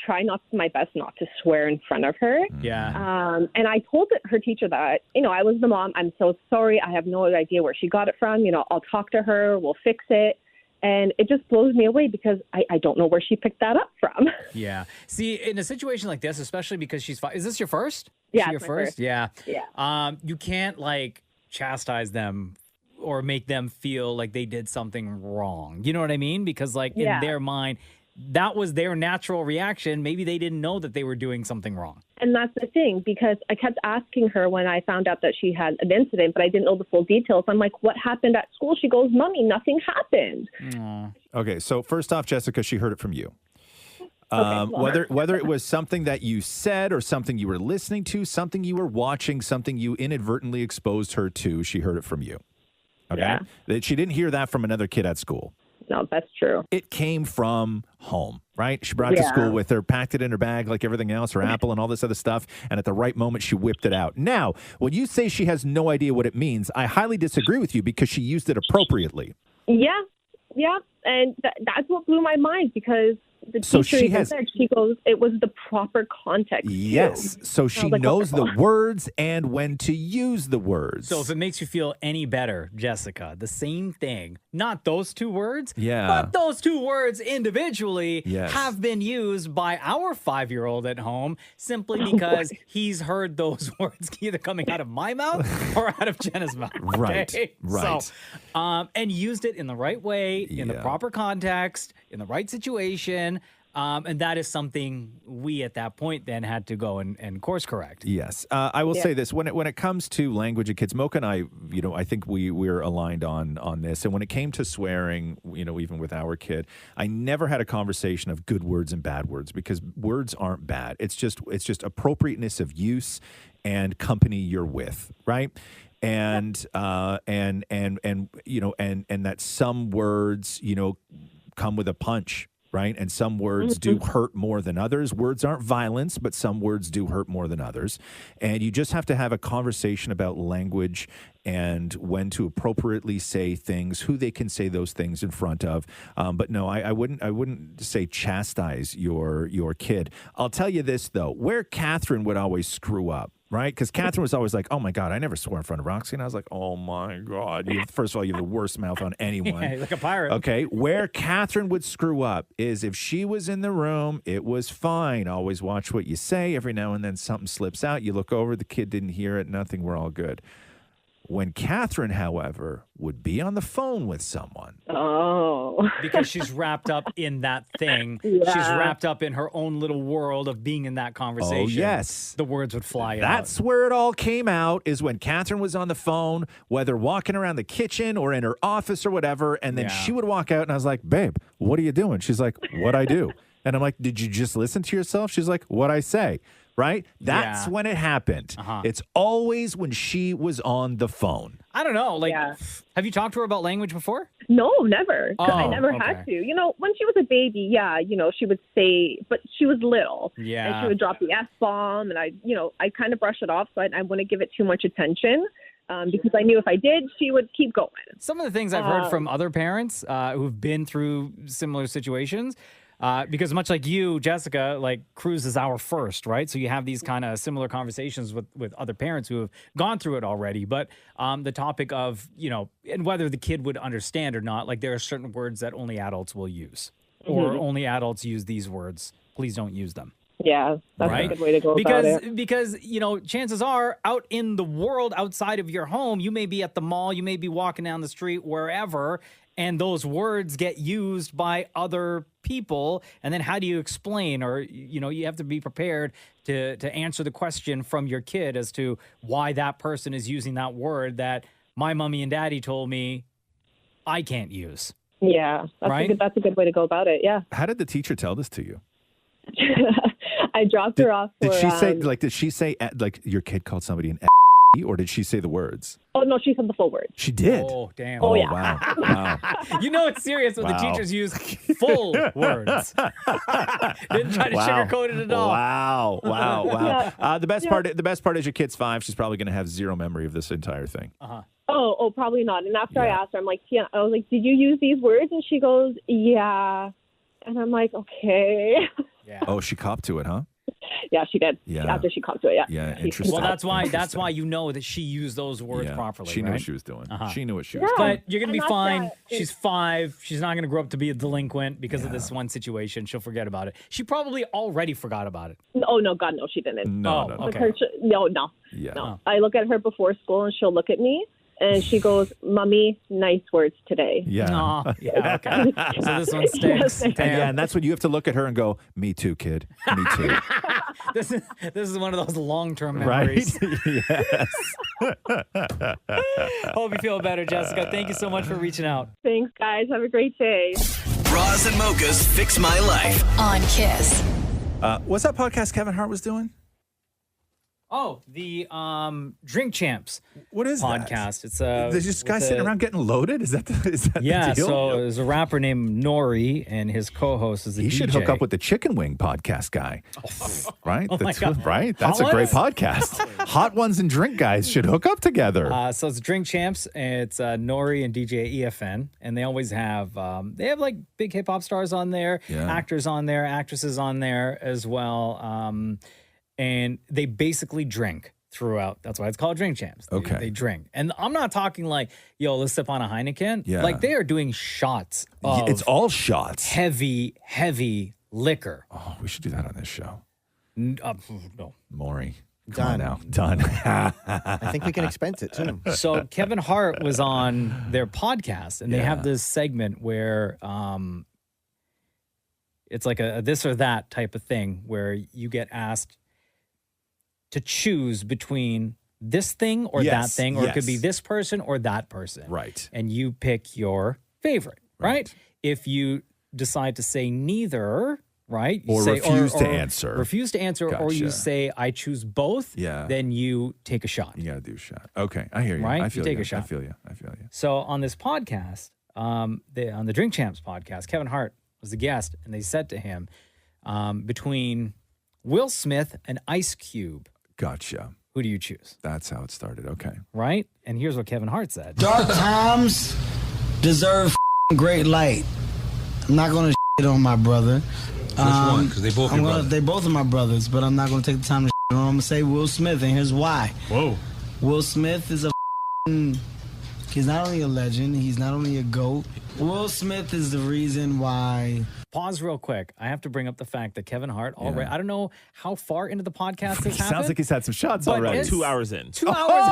try my best not to swear in front of her. Yeah. And I told her teacher that, I was the mom. I'm so sorry. I have no idea where she got it from. I'll talk to her. We'll fix it. And it just blows me away because I don't know where she picked that up from. Yeah. See, in a situation like this, especially because she's is this your first? Yeah, your it's my first? first. Yeah. Yeah. You can't chastise them or make them feel like they did something wrong. You know what I mean? Because like Yeah. in their mind, that was their natural reaction. Maybe they didn't know that they were doing something wrong. And that's the thing, because I kept asking her when I found out that she had an incident, but I didn't know the full details. I'm like, what happened at school? She goes, Mommy, nothing happened. Okay, so first off, Jessica, she heard it from you. well. Whether it was something that you said or something you were listening to, something you were watching, something you inadvertently exposed her to, she heard it from you. Okay? Yeah. That she didn't hear that from another kid at school. No, that's true. It came from home, right? She brought it to Yeah. school with her, packed it in her bag like everything else, her apple and all this other stuff, and at the right moment, she whipped it out. Now, when you say she has no idea what it means, I highly disagree with you because she used it appropriately. Yeah. And that's what blew my mind, because the So teacher she even has- said, she goes, it was the proper context. too. Yes. So she I was like, knows the wonderful. words and when to use the words. So if it makes you feel any better, Jessica, the same thing, not those two words, Yeah. but those two words individually Yes. have been used by our 5-year-old at home simply because he's heard those words either coming out of my mouth or out of Jenna's mouth. Right, okay? right. So, and used it in the right way, in the proper context, in the right situation. And that is something we at that point then had to go and course correct. Yes. I will say this. When it comes to language and kids, Mocha and I, I think we're aligned on this. And when it came to swearing, even with our kid, I never had a conversation of good words and bad words, because words aren't bad. It's just appropriateness of use and company you're with, right? And that some words, come with a punch. Right. And some words do hurt more than others. Words aren't violence, but some words do hurt more than others. And you just have to have a conversation about language and when to appropriately say things, who they can say those things in front of. But no, I wouldn't say chastise your kid. I'll tell you this, though, where Catherine would always screw up. Right? Because Catherine was always like, oh, my God, I never swore in front of Roxy. And I was like, oh, my God. First of all, you have the worst mouth on anyone. Yeah, like a pirate. Okay. Where Catherine would screw up is if she was in the room, it was fine. Always watch what you say. Every now and then something slips out. You look over, the kid didn't hear it. Nothing. We're all good. When Catherine, however, would be on the phone with someone. Oh. Because she's wrapped up in that thing. Yeah. She's wrapped up in her own little world of being in that conversation. Oh, yes. The words would fly out. That's where it all came out, is when Catherine was on the phone, whether walking around the kitchen or in her office or whatever, and then she would walk out and I was like, babe, what are you doing? She's like, what I do? And I'm like, did you just listen to yourself? She's like, what I say? Right? That's when it happened. It's always when she was on the phone. I don't know. Like, have you talked to her about language before? No, never. I Oh, never okay. had to. When she was a baby, she would say, but she was little. Yeah. And she would drop the F-bomb, and I kind of brush it off, so I wouldn't give it too much attention. Because I knew if I did, she would keep going. Some of the things I've heard from other parents who've been through similar situations, because much like you, Jessica, like cruise is our first, right? So you have these kind of similar conversations with other parents who have gone through it already. But the topic of, and whether the kid would understand or not, like there are certain words that only adults will use, or only adults use these words. Please don't use them. Yeah, that's right? a good way to go about it. Because, chances are out in the world outside of your home, you may be at the mall, you may be walking down the street, wherever, and those words get used by other people. And then how do you explain, or, you have to be prepared to answer the question from your kid as to why that person is using that word that my mommy and daddy told me I can't use. Yeah, that's a good way to go about it. Yeah. How did the teacher tell this to you? I dropped her off for... Did she say, your kid called somebody an or did she say the words? Oh, no, she said the full word. She did? Oh, damn. Oh, yeah. Wow. It's serious when the teachers use full words. Didn't try to sugarcoat it at all. Wow. The best part is your kid's 5. She's probably going to have zero memory of this entire thing. Oh, probably not. And after I asked her, I'm like, Tia, I was like, did you use these words? And she goes, yeah. And I'm like, okay. Yeah. Oh, she copped to it, huh? Yeah, she did. Yeah. After she copped to it, yeah. Yeah, interesting. Well, that's why you know that she used those words properly. She knew right? what she was doing. Uh-huh. She knew what she was doing. But you're going to be And fine. that's She's 5. She's not going to grow up to be a delinquent because of this one situation. She'll forget about it. She probably already forgot about it. Oh, no, God, no, she didn't. No. Okay. Because no. Yeah. No. I look at her before school and she'll look at me And she goes, "Mommy, nice words today." Yeah. Aw, yeah, okay. So this one stinks. And that's when you have to look at her and go, "Me too, kid. Me too." This is one of those long-term Right? memories. Yes. Hope you feel better, Jessica. Thank you so much for reaching out. Thanks, guys. Have a great day. Bras and mochas fix my life. On Kiss. What's that podcast Kevin Hart was doing? Oh, the Drink Champs. What is that? podcast? It's There's just guys sitting around getting loaded. Is that the yeah? deal? So there's a rapper named Nori, and his co-host is the He DJ. should hook up with the Chicken Wing podcast guy, right? Oh my God. Right? That's Hot a great Ones? podcast. Hot Ones and Drink guys should hook up together. So it's Drink Champs. It's Nori and DJ EFN, and they always have like big hip hop stars on there, actors on there, actresses on there as well, and they basically drink throughout. That's why it's called Drink Champs. They drink, and I'm not talking like, yo, let's sip on a Heineken. Yeah. Like they are doing shots. Of It's all shots. heavy liquor. Oh, we should do that on this show. No. Maury. Come Done. on now. Done. I think we can expense it too. So Kevin Hart was on their podcast, and they have this segment where it's like a this or that type of thing where you get asked to choose between this thing or that thing, or it could be this person or that person. Right. And you pick your favorite, right? If you decide to say neither, right? You Or say, refuse to answer. Refuse to answer, or you Gotcha. say, I choose both, then you take a shot. You got to do a shot. Okay. I hear you. Right? I You feel take you. a shot. I feel you. I feel you. So on this podcast, on the Drink Champs podcast, Kevin Hart was the guest, and they said to him, between Will Smith and Ice Cube, Gotcha. who do you choose? That's how it started. Okay. Right? And here's what Kevin Hart said. Dark times deserve great light. I'm not going to shit on my brother. Which one? 'Cause they both your brothers. They both are my brothers, but I'm not going to take the time to shit on them. I'm going to say Will Smith, and here's why. Whoa. Will Smith is he's not only a legend, he's not only a GOAT. Will Smith is the reason why. Pause real quick. I have to bring up the fact that Kevin Hart already, I don't know how far into the podcast this happened. Sounds like he's had some shots but already. it's 2 hours in. 2 hours.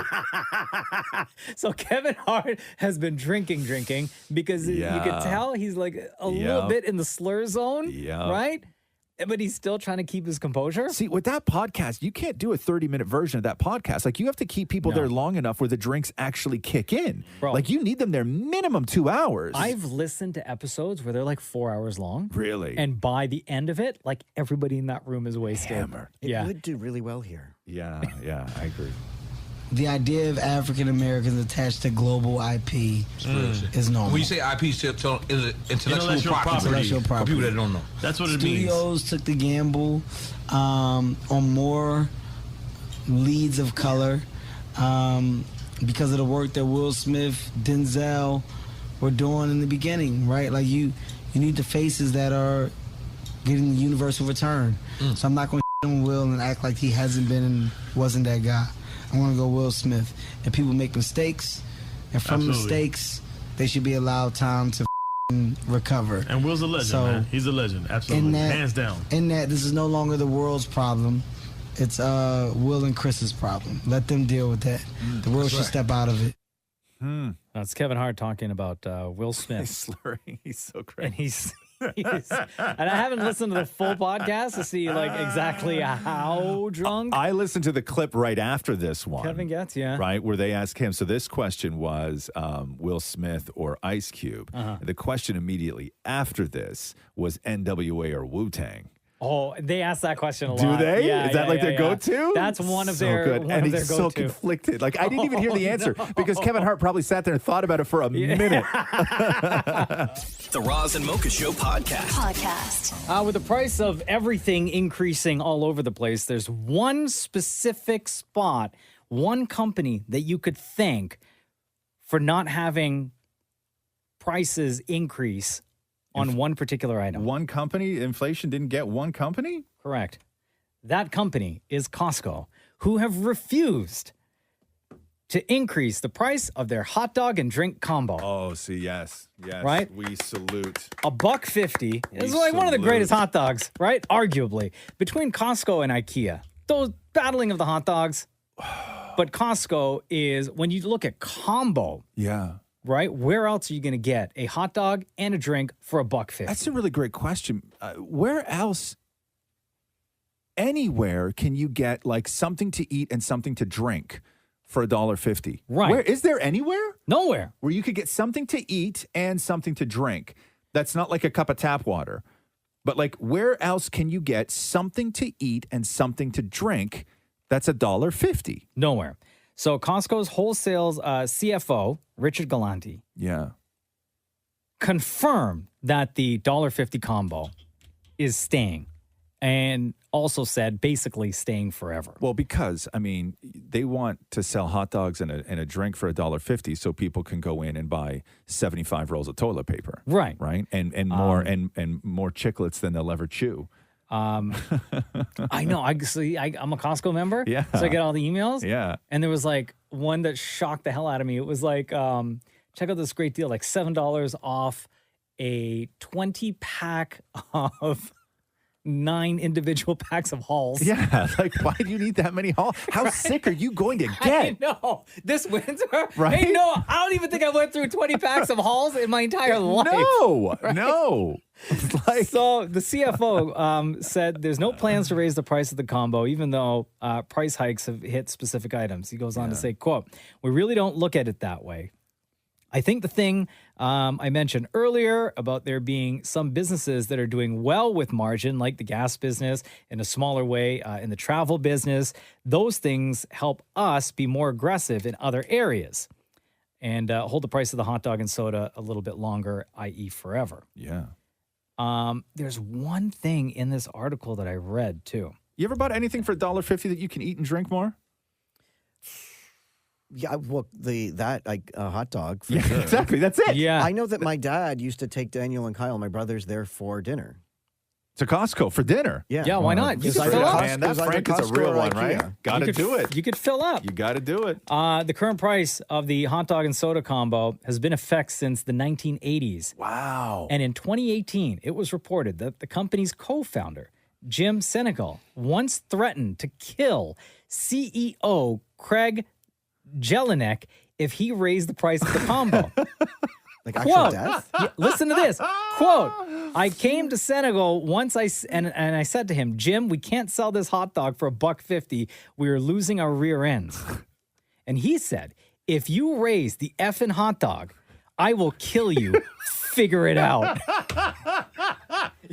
Oh! So Kevin Hart has been drinking because you could tell he's like a little bit in the slur zone, right? But he's still trying to keep his composure. See, with that podcast, you can't do a 30-minute version of that podcast. Like, you have to keep people there long enough where the drinks actually kick in. Bro. Like, you need them there minimum 2 hours. I've listened to episodes where they're like 4 hours long. Really? And by the end of it, like everybody in that room is wasted. It would do really well here. Yeah, I agree. The idea of African Americans attached to global IP is normal. When you say IP, is it intellectual property. Intellectual For property. people that don't know. That's what it means. Studios took the gamble on more leads of color because of the work that Will Smith, Denzel were doing in the beginning, right? Like you need the faces that are getting the universal return. So I'm not going to on Will and act like he hasn't been and wasn't that guy. I want to go Will Smith. And people make mistakes, and from mistakes, they should be allowed time to recover. And Will's a legend, So, man. He's a legend. Absolutely. Hands down. In that, this is no longer the world's problem. It's Will and Chris's problem. Let them deal with that. The world should step out of it. That's Kevin Hart talking about Will Smith. He's slurring. He's so great. And and I haven't listened to the full podcast to see like exactly how drunk. I listened to the clip right after this one. Kevin gets, yeah. Right, where they asked him. So this question was Will Smith or Ice Cube. The question immediately after this was NWA or Wu-Tang. Oh, they ask that question a Do lot. they? Yeah, Is that like their go-to? That's one of so their good. one and of their he's so go-to. conflicted. Like I didn't even hear the answer because Kevin Hart probably sat there and thought about it for a minute. The Roz and Mocha Show podcast. With the price of everything increasing all over the place, there's one specific spot, one company that you could thank for not having prices increase on one particular item. One company? Inflation didn't get one company? Correct. That company is Costco, who have refused to increase the price of their hot dog and drink combo. Oh, see, yes. Right? We salute. $1.50 is like one of the greatest hot dogs, right? Arguably. Between Costco and IKEA, those battling of the hot dogs. But Costco is, when you look at combo, Yeah. right? Where else are you going to get a hot dog and a drink for $1.50? That's a really great question. Where else, anywhere, can you get like something to eat and something to drink for $1.50? Right. Where is there anywhere? Nowhere. Where you could get something to eat and something to drink. That's not like a cup of tap water. But like, where else can you get something to eat and something to drink that's $1.50? Nowhere. So Costco's wholesale's CFO, Richard Galante, confirmed that the $1.50 combo is staying, and also said basically staying forever. Well, because, I mean, they want to sell hot dogs and a drink for $1.50 so people can go in and buy 75 rolls of toilet paper. Right. Right? And more and more chiclets than they'll ever chew. I know. I'm a Costco member. Yeah. So I get all the emails. Yeah. And there was like one that shocked the hell out of me. It was like, check out this great deal, like $7 off a 20-pack of 9 individual packs of Halls. Yeah, like why do you need that many Halls? How sick are you going to get? I know. This winter, Right? Hey, no, I don't even think I went through 20 packs of Halls in my entire life. No, Right? no. So the CFO said there's no plans to raise the price of the combo, even though price hikes have hit specific items. He goes on to say, quote, "We really don't look at it that way. I think the thing I mentioned earlier about there being some businesses that are doing well with margin, like the gas business, in a smaller way, in the travel business, those things help us be more aggressive in other areas and hold the price of the hot dog and soda a little bit longer, i.e. forever." Yeah. There's one thing in this article that I read, too. You ever bought anything for $1.50 that you can eat and drink more? Yeah, well, a hot dog. For Yeah, sure. exactly. That's it. Yeah. I know that my dad used to take Daniel and Kyle, my brothers, there for dinner. To Costco for dinner. Yeah. Yeah, why not? You You could could fill fill up. up. Man, that It was Frank either is a real Costco or one, right? IKEA. Gotta do it. You could fill up. You got to do it. The current price of the hot dog and soda combo has been in effect since the 1980s. Wow. And in 2018, it was reported that the company's co-founder, Jim Senegal, once threatened to kill CEO Craig Jelinek if he raised the price of the combo. Like actual Quote, death? yeah, listen to this. Quote, "I came to Senegal once and I said to him, Jim, we can't sell this hot dog for $1.50. We are losing our rear ends." And he said, "If you raise the effing hot dog, I will kill you. Figure it out."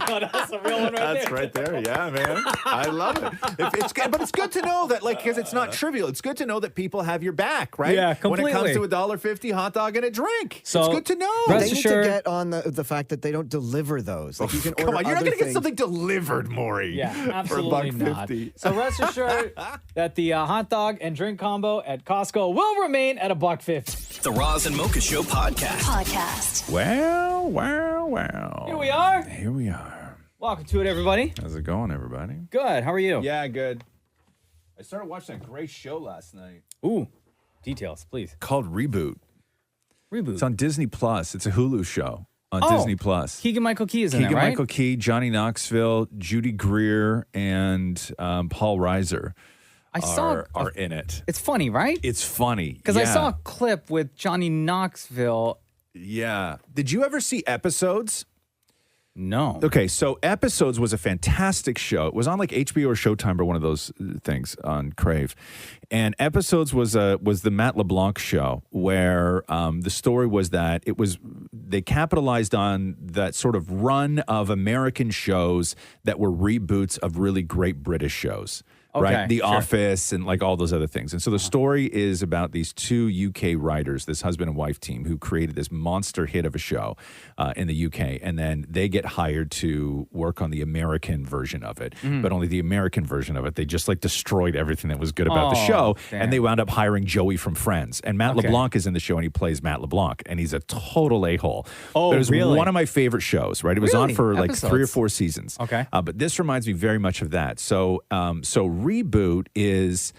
Yo, that's a real one That's right there. Yeah, man. I love it. But it's good to know that, like, because it's not trivial. It's good to know that people have your back, right? Yeah, When it comes completely. to $1.50 hot dog and a drink. So, it's good to know. They need to get on the fact that they don't deliver those. Like you can Come order on, you're not other going to get things. something delivered, Maury. Yeah, for absolutely not. $1.50. So rest assured that the hot dog and drink combo at Costco will remain at $1.50. The Roz and Mocha Show podcast. Well. Here we are. Here we are. Welcome to it, everybody. How's it going, everybody? Good. How are you? Yeah, good. I started watching a great show last night. Ooh, details, please. Called Reboot. Reboot. It's on Disney Plus. It's a Hulu show on Oh, Disney Plus. Keegan-Michael Key is in there, right? Keegan-Michael Key, Johnny Knoxville, Judy Greer, and Paul Reiser are in it. It's funny, right? It's funny. Because I yeah. saw a clip with Johnny Knoxville. Yeah. Did you ever see Episodes? No. Okay, so Episodes was a fantastic show. It was on like HBO or Showtime or one of those things on Crave. And Episodes was the Matt LeBlanc show where the story was that they capitalized on that sort of run of American shows that were reboots of really great British shows. Okay, right? The sure. Office and like all those other things. And so the story is about these two UK writers, this husband and wife team who created this monster hit of a show in the UK. And then they get hired to work on the American version of it. Mhm. But only the American version of it. They just like destroyed everything that was good about the Oh, show. damn. And they wound up hiring Joey from Friends. And Matt Okay. LeBlanc is in the show and he plays Matt LeBlanc. And he's a total a-hole. Oh, It was really? one of my favorite shows, right? It was on Really? for like 3 or Episodes? 4 seasons. Okay. But this reminds me very much of that. So Reboot is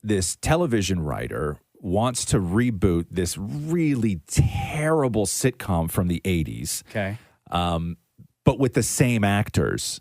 this television writer wants to reboot this really terrible sitcom from the 80s. Okay. But with the same actors.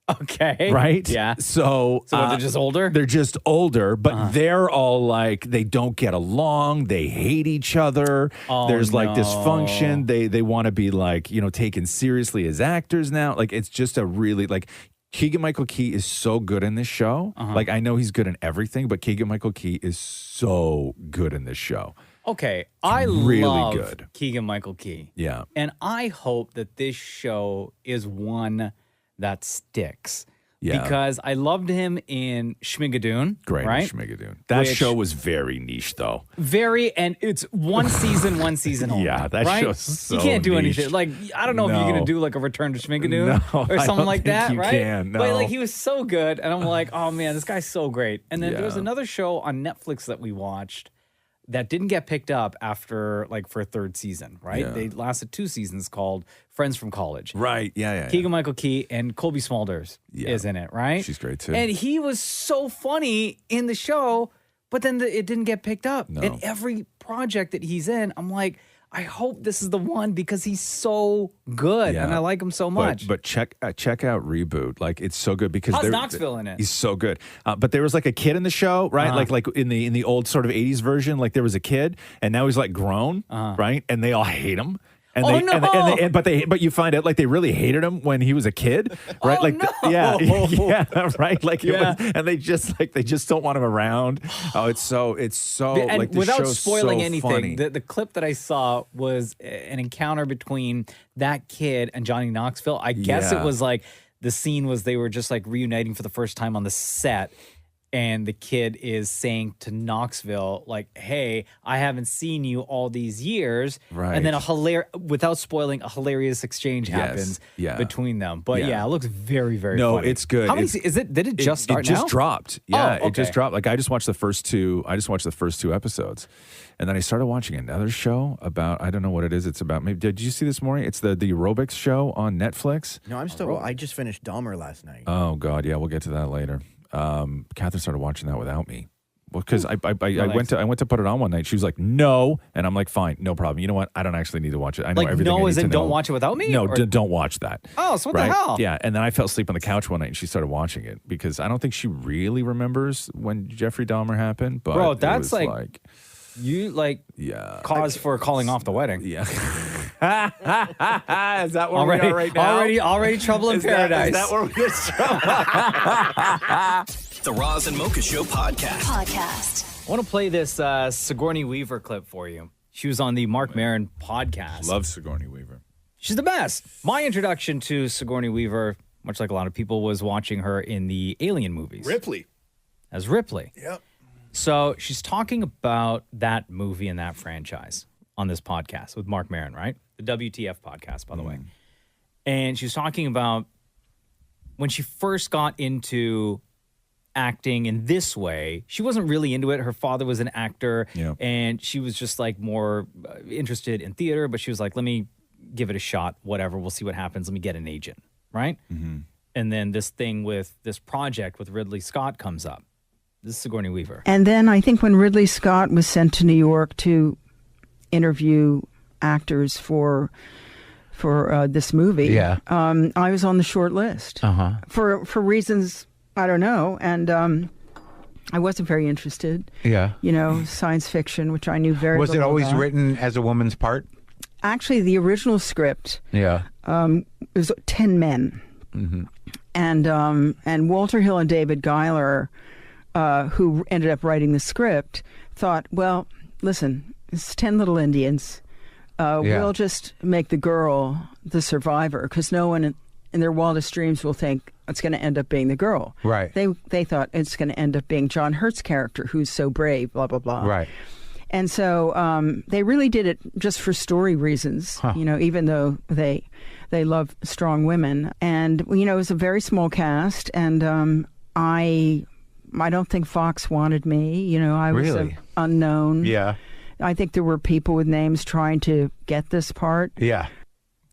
Okay. Right? Yeah. So they're just older? They're just older, but they're all like, they don't get along. They hate each other. Oh, There's like no. dysfunction. They want to be like, taken seriously as actors now. Like, it's just a really, like, Keegan-Michael Key is so good in this show. Like, I know he's good in everything, but Keegan-Michael Key is so good in this show. Okay. I really love good. Keegan-Michael Key. Yeah. And I hope that this show is one that sticks. Yeah. Because I loved him in Schmigadoon. Great, right? Schmigadoon. That show was very niche, though. And it's one season only. Yeah, that right? show's so You can't do niche. anything. Like, I don't know if you're going to do like a Return to Schmigadoon No, or I something don't like think that, you right? can, But no. like, he was so good. And I'm like, oh man, this guy's so great. And then there was Yeah. another show on Netflix that we watched that didn't get picked up after, like, for a third season, right? Yeah. They lasted 2 seasons called Friends from College. Right, yeah. Keegan-Michael Key and Colby Smulders is in it, right? She's great, too. And he was so funny in the show, but then it didn't get picked up. No. And every project that he's in, I'm like, I hope this is the one because he's so good Yeah. and I like him so much. But check out Reboot. Like, it's so good because How's Knoxville in it? He's so good. But there was like a kid in the show, right? Like in the old sort of 80s version, like there was a kid and now he's like grown, right? And they all hate him. And Oh, they, no! but you find out like they really hated him when he was a kid, right? Oh, like no! yeah, right. Like Yeah. it was, and they just don't want him around. Oh, it's so And like the without show's spoiling so anything, funny. the clip that I saw was an encounter between that kid and Johnny Knoxville. I guess Yeah. it was like the scene was they were just like reuniting for the first time on the set. And the kid is saying to Knoxville, like, hey, I haven't seen you all these years. Right. And then without spoiling, a hilarious exchange happens between them. But yeah, it looks very, very funny. It's good. How many did it just start It just now? dropped. Yeah, Oh, it just okay. dropped. Like I just watched the first two episodes. And then I started watching another show about, I don't know what it is. It's about, maybe, did you see this morning? It's the aerobics show on Netflix. No, I just finished Dahmer last night. Oh, God. Yeah, we'll get to that later. Catherine started watching that without me. Well, because I went to put it on one night. She was like, no. And I'm like, fine, no problem. You know what? I don't actually need to watch it. I know Like, everything I no need as to in know. don't watch it without me? No, Or- don't watch that. Oh, so what the hell? Yeah, and then I fell asleep on the couch one night and she started watching it because I don't think she really remembers when Jeffrey Dahmer happened. But Bro, it that's was like you cause for calling off the wedding. Yeah. Is that where already, we are right now? Already trouble in paradise. Is that where we The Roz and Mocha Show podcast. I want to play this Sigourney Weaver clip for you. She was on the Mark Maron podcast. Love Sigourney Weaver. She's the best. My introduction to Sigourney Weaver, much like a lot of people, was watching her in the Alien movies. Ripley. As Ripley. Yep. So she's talking about that movie and that franchise on this podcast with Mark Maron, right? The WTF podcast, by the way. And she's talking about when she first got into acting in this way, she wasn't really into it. Her father was an actor, and she was just like more interested in theater, but she was like, let me give it a shot, whatever. We'll see what happens. Let me get an agent, right? Mm-hmm. And then this thing with this project with Ridley Scott comes up. This is Sigourney Weaver. And then I think when Ridley Scott was sent to New York to interview actors for this movie, I was on the short list for reasons I don't know, and I wasn't very interested. Yeah, science fiction, which I knew very. Was it little always about. written as a woman's part? Actually, the original script, was 10 men, and Walter Hill and David Giler, who ended up writing the script, thought, well, listen, it's 10 little Indians. We'll just make the girl the survivor because no one in their wildest dreams will think it's going to end up being the girl. Right. They thought it's going to end up being John Hurt's character, who's so brave, blah, blah, blah. Right. And so they really did it just for story reasons, even though they love strong women. And, it was a very small cast. And I don't think Fox wanted me. I was Really? Unknown. Yeah. I think there were people with names trying to get this part. Yeah.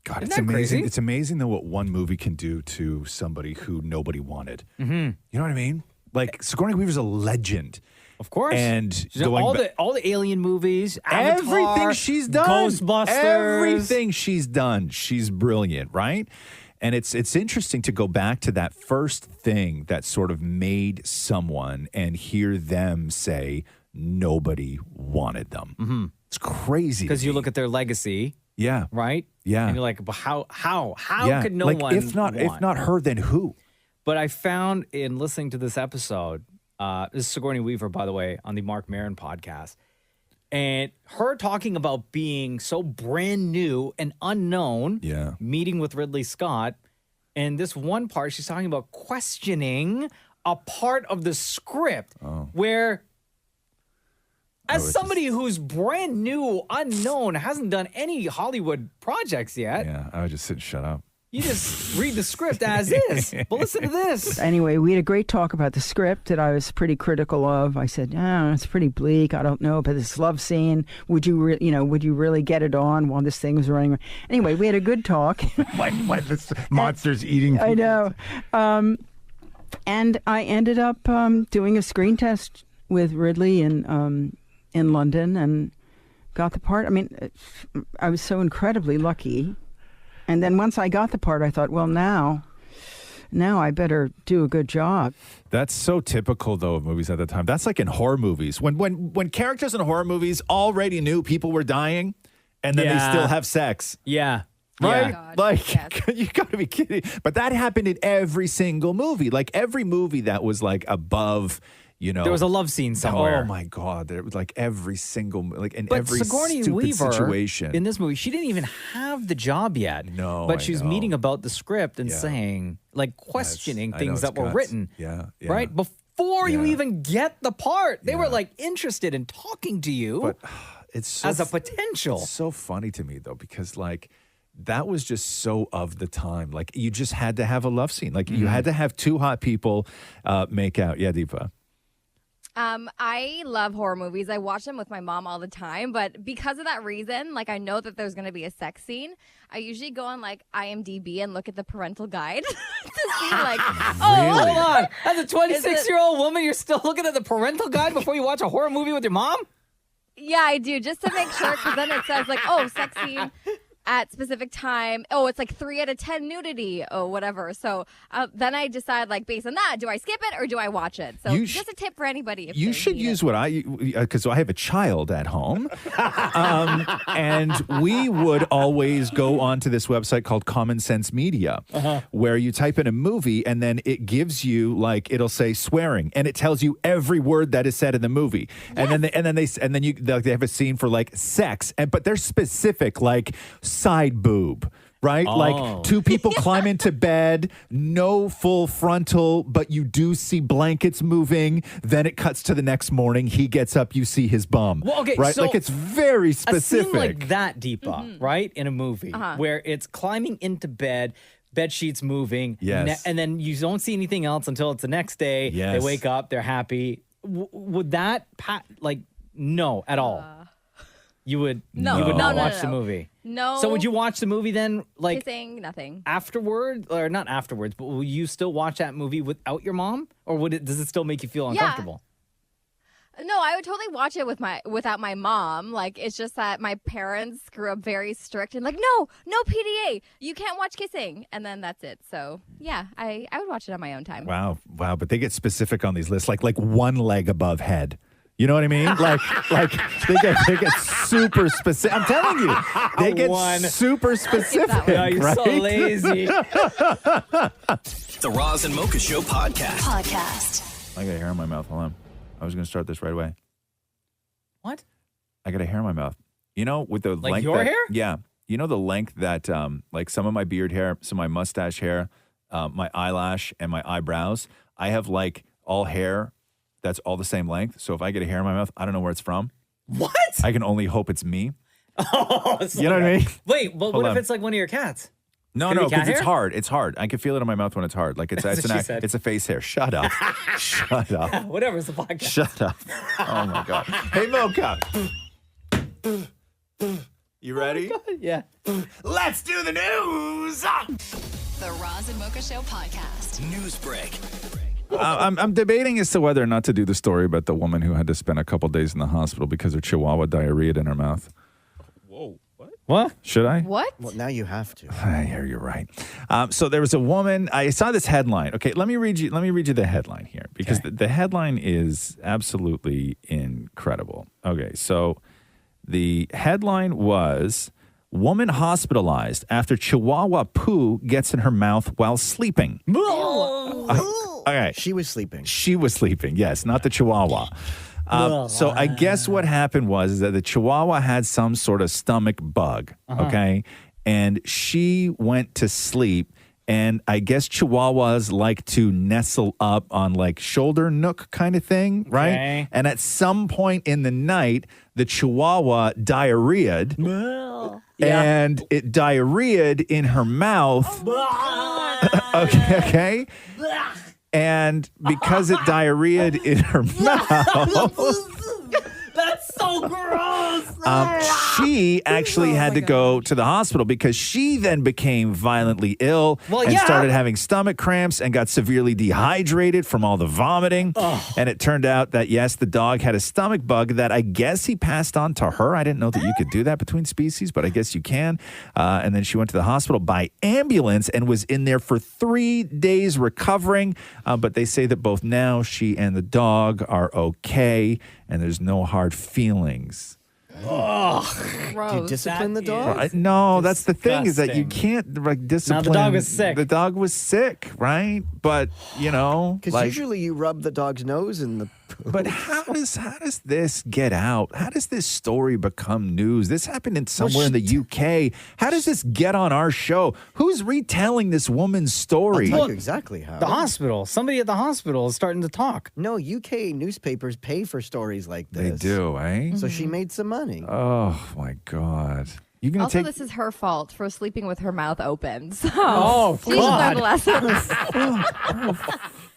God, Isn't it's that amazing. crazy? It's amazing though what one movie can do to somebody who nobody wanted. Mm-hmm. You know what I mean? Like Sigourney Weaver's a legend. Of course. And She's in going all the Alien movies, Avatar, everything she's done, Ghostbusters. everything she's done, she's brilliant, right? And it's interesting to go back to that first thing that sort of made someone and hear them say nobody wanted them. Mm-hmm. It's crazy. Because you look at their legacy. Yeah. Right? Yeah. And you're like, but how Yeah. could no like, one if not her, then who? But I found in listening to this episode, this is Sigourney Weaver, by the way, on the Mark Maron podcast, and her talking about being so brand new and unknown, meeting with Ridley Scott, and this one part, she's talking about questioning a part of the script where, as somebody who's brand new, unknown, hasn't done any Hollywood projects yet. Yeah, I would just sit and shut up. You just read the script as is. But listen to this. Anyway, we had a great talk about the script that I was pretty critical of. I said, it's pretty bleak. I don't know, but this love scene, would you really get it on while this thing was running? Anyway, we had a good talk. Why this monster's eating people? I know. And I ended up doing a screen test with Ridley in London and got the part. I mean, I was so incredibly lucky. And then once I got the part, I thought, well, now I better do a good job. That's so typical, though, of movies at the time. That's like in horror movies. When characters in horror movies already knew people were dying, and then they still have sex. Yeah. Right? Yeah. You got to be kidding. But that happened in every single movie. Like every movie that was like above... there was a love scene somewhere. Oh my God! There was like every single in But every Sigourney stupid Weaver, situation in this movie, she didn't even have the job yet. No, but I she's know. meeting about the script and saying, like, questioning things that were written. Yeah, right before you even get the part. They were like interested in talking to you. But it's so as a potential. It's so funny to me though because like. That was just so of the time. Like you just had to have a love scene. Like you had to have two hot people make out. Yeah, Deepa. I love horror movies. I watch them with my mom all the time, but because of that reason, like I know that there's going to be a sex scene. I usually go on like IMDb and look at the parental guide to see like, hold on. As a 26-year-old woman, you're still looking at the parental guide before you watch a horror movie with your mom? Yeah, I do, just to make sure, because then it says like, sex scene at specific time. It's like 3 out of 10 nudity. Whatever. So then I decide, like, based on that, do I skip it or do I watch it? So just a tip for anybody. If you should use what because I have a child at home, and we would always go onto this website called Common Sense Media, where you type in a movie and then it gives you like it'll say swearing and it tells you every word that is said in the movie, and then they have a scene for like sex, but they're specific like. Side boob, right? Like two people climb into bed, no full frontal, but you do see blankets moving. Then it cuts to the next morning. He gets up, you see his bum. Well, okay, right? so Like it's very specific. A scene like that, Deepa, right? In a movie where it's climbing into bed, bed sheets moving, and then you don't see anything else until it's the next day. Yes. They wake up, they're happy. Would that, no, at all? You would not watch the movie. No. So would you watch the movie then, like kissing, nothing afterward, or not afterwards? But will you still watch that movie without your mom, or does it still make you feel uncomfortable? No, I would totally watch it without my mom. Like it's just that my parents grew up very strict and like no PDA, you can't watch kissing, and then that's it. So yeah, I would watch it on my own time. Wow, but they get specific on these lists, like one leg above head. You know what I mean? Like they get super specific. I'm telling you, they get super specific. Yeah, you're right? so lazy. The Roz and Mocha Show podcast. I got hair in my mouth. Hold on. I was going to start this right away. What? I got a hair in my mouth. You know, with the length. Your hair? Yeah. You know the length that, like some of my beard hair, some of my mustache hair, my eyelash, and my eyebrows. I have like all hair. That's all the same length. So if I get a hair in my mouth, I don't know where it's from. What? I can only hope it's me. Oh, you know what I mean? Wait, but what if it's like one of your cats? No, because it's hard. It's hard. I can feel it in my mouth when it's hard. Like it's a face hair. Shut up. Shut up. Whatever, it's a podcast. Shut up. Oh my God. Hey, Mocha. You ready? Oh my God, yeah. Let's do the news. The Roz and Mocha Show podcast. News break. I'm debating as to whether or not to do the story about the woman who had to spend a couple days in the hospital because her chihuahua diarrheaed in her mouth. Whoa. What? Should I? What? Well, now you have to. Yeah, you're right. So there was a woman. I saw this headline. Okay, let me read you the headline here because the headline is absolutely incredible. Okay, so the headline was "Woman hospitalized after Chihuahua poo gets in her mouth while sleeping." Okay, she was sleeping. She was sleeping. Yes, not the Chihuahua. So I guess what happened was that the Chihuahua had some sort of stomach bug, okay? And she went to sleep, and I guess Chihuahuas like to nestle up on like shoulder nook kind of thing, right? Okay. And at some point in the night, the Chihuahua diarrheaed, and it diarrheaed in her mouth. Okay? And because it diarrheaed in her mouth, That's so gross. she actually had to go to the hospital because she then became violently ill Well, and yeah. started having stomach cramps and got severely dehydrated from all the vomiting. And it turned out that, yes, the dog had a stomach bug that I guess he passed on to her. I didn't know that you could do that between species, but I guess you can. And then she went to the hospital by ambulance and was in there for 3 days recovering. But they say that both now she and the dog are okay and there's no hard feelings. Do you discipline the dog? No, that's the thing is that you can't like discipline. Now, the dog was sick. The dog was sick, right? But you know, Because usually you rub the dog's nose in the poo. But how does this get out? How does this story become news? This happened in somewhere in the UK. How does this get on our show? Who's retelling this woman's story? I'll tell you exactly how. The hospital. Somebody at the hospital is starting to talk. No, UK newspapers pay for stories like this. They do, eh? So she made some money. Oh my God. You gonna Also, take this is her fault for sleeping with her mouth open. So Oh, she should learn God. lessons.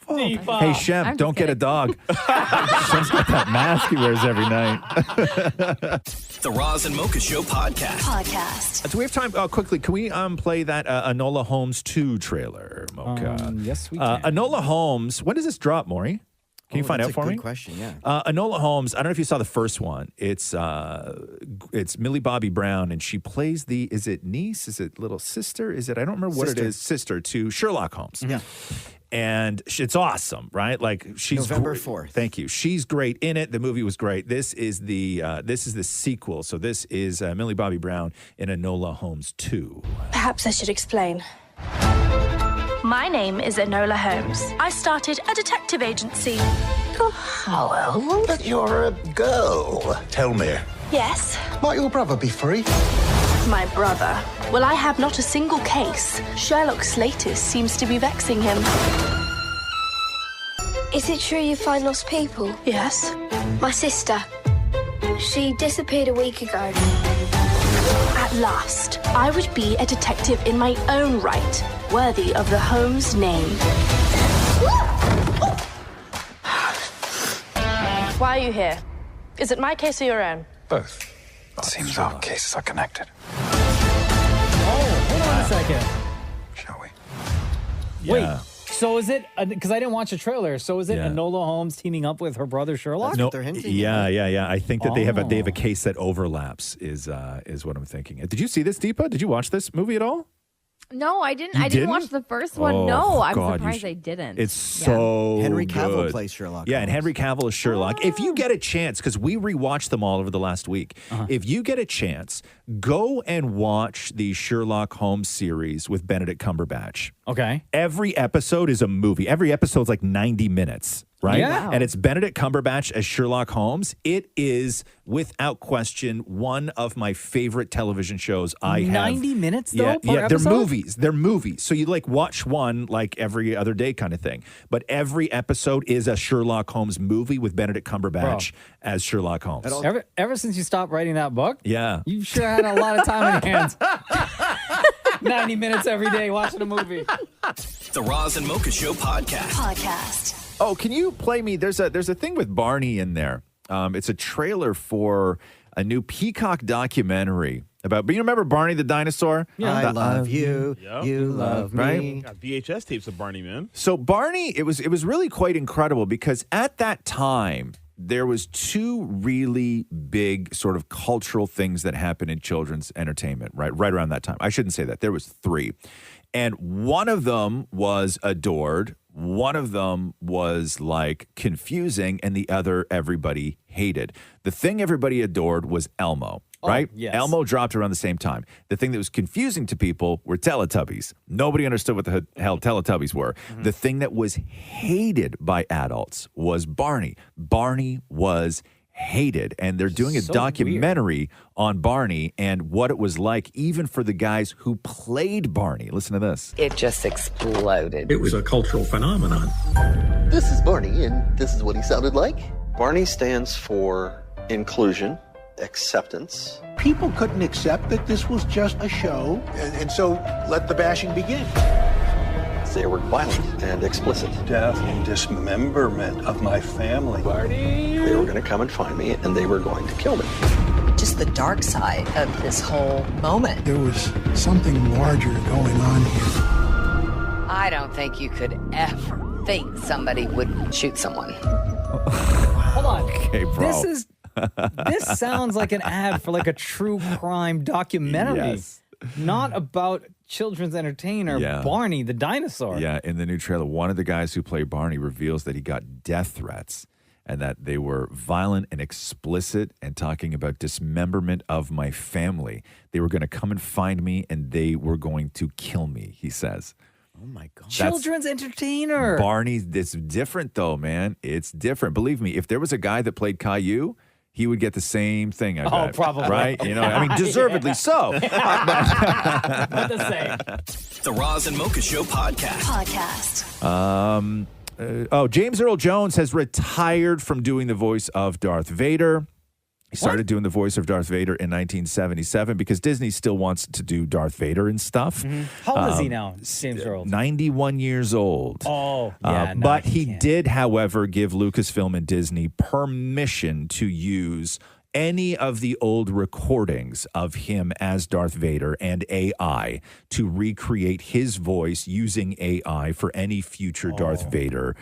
Hey, Shem, don't get a dog. Shem's got that mask he wears every night. The Roz and Mocha Show podcast. Do we have time? Quickly, can we play that Enola Holmes 2 trailer, Mocha? Yes, we can. Enola Holmes, when does this drop, Maury? Can you find out that's for a good me? question, yeah. Enola Holmes, I don't know if you saw the first one. It's Millie Bobby Brown, and she plays is it niece? Is it little sister? Is it, I don't remember what it Sister. is, sister to Sherlock Holmes. Yeah. And it's awesome, right? Like she's November great. 4th. Thank you. She's great in it. The movie was great. This is the sequel. So this is Millie Bobby Brown in Enola Holmes 2. Perhaps I should explain. My name is Enola Holmes. I started a detective agency. Oh, well, but you're a girl. Tell me, Yes, might your brother be free? my brother. Well, I have not a single case. Sherlock Slatus seems to be vexing him. Is it true you find lost people? Yes. My sister. She disappeared a week ago. At last, I would be a detective in my own right, worthy of the Holmes name. Why are you here? Is it my case or your own? Both. Seems our cases are connected. Hold on a second. Shall we? Wait, so is it, because I didn't watch the trailer, so is it Yeah. Enola Holmes teaming up with her brother Sherlock? No, yeah. I think that they have a case that overlaps is what I'm thinking. Did you see this, Deepa? Did you watch this movie at all? No, I didn't. You I didn't watch didn't? the first one. Oh, No, I'm God, you surprised should- I didn't. It's so Henry Cavill good. plays Sherlock Yeah, and Henry Cavill is Sherlock. If you get a chance, because we rewatched them all over the last week, if you get a chance, go and watch the Sherlock Holmes series with Benedict Cumberbatch. Okay. Every episode is a movie. Every episode's like 90 minutes. Right? Yeah. And it's Benedict Cumberbatch as Sherlock Holmes. It is, without question, one of my favorite television shows I have. 90 minutes, though, per they're episode? movies. They're movies. So you like watch one like every other day kind of thing. But every episode is a Sherlock Holmes movie with Benedict Cumberbatch as Sherlock Holmes. Ever since you stopped writing that book, Yeah. you sure had a lot of time on your hands. 90 minutes every day watching a movie. The Roz and Mocha Show podcast. Oh, can you play me? There's a thing with Barney in there. It's a trailer for a new Peacock documentary about. But you remember Barney the dinosaur? I love you. Yep. You love Right? me. Got VHS tapes of Barney, man. So Barney, it was really quite incredible because at that time, there was two really big sort of cultural things that happened in children's entertainment right around that time. I shouldn't say that. There was three. And one of them was adored. One of them was like confusing, and the other everybody hated. The thing everybody adored was Elmo, right? Yes. Elmo dropped around the same time. The thing that was confusing to people were Teletubbies. Nobody understood what the hell Teletubbies were. Mm-hmm. The thing that was hated by adults was Barney. Barney was hated, and they're doing a So documentary on Barney and what it was like even for the guys who played Barney. Listen to this. It just exploded. It was a cultural phenomenon. This is Barney, and this is what he sounded like. Barney stands for inclusion, acceptance. People couldn't accept that this was just a show, and so let the bashing begin. They were violent and explicit. Death and dismemberment of my family. They were going to come and find me, and they were going to kill me. Just the dark side of this whole moment. There was something larger going on here. I don't think you could ever think somebody would shoot someone. Hold on. Okay, bro. This sounds like an ad for like a true crime documentary. Yes. Not about children's entertainer Barney the dinosaur. Yeah, in the new trailer, one of the guys who played Barney reveals that he got death threats and that they were violent and explicit and talking about dismemberment of my family. They were going to come and find me and they were going to kill me, he says. Oh, my God. Children's entertainer. Barney, it's different, though, man. It's different. Believe me, if there was a guy that played Caillou, he would get the same thing, I bet. Probably. Right? You know, I mean, deservedly so. What to say? The Roz and Mocha Show podcast. James Earl Jones has retired from doing the voice of Darth Vader. He started doing the voice of Darth Vader in 1977 because Disney still wants to do Darth Vader and stuff. Mm-hmm. How old is he now, James Earl? 91 years old. Oh, yeah. But he did, however, give Lucasfilm and Disney permission to use any of the old recordings of him as Darth Vader and AI to recreate his voice using AI for any future Darth Vader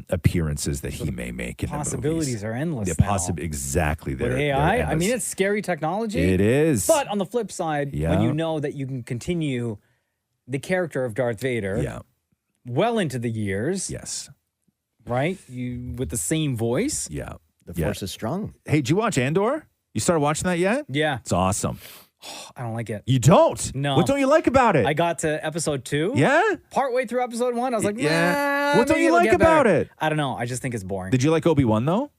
appearances that he may make in the movies. Possibilities are endless. Exactly. With AI, I mean, it's scary technology. It is. But on the flip side, when you know that you can continue the character of Darth Vader well into the years. Yes. Right? You with the same voice. Yeah. The force is strong. Hey, did you watch Andor? You started watching that yet? Yeah. It's awesome. I don't like it. You don't? No. What don't you like about it? I got to episode 2. Yeah? Partway through episode 1, I was like, Yeah. nah, What don't maybe you it'll like get better. about it? I don't know. I just think it's boring. Did you like Obi-Wan, though?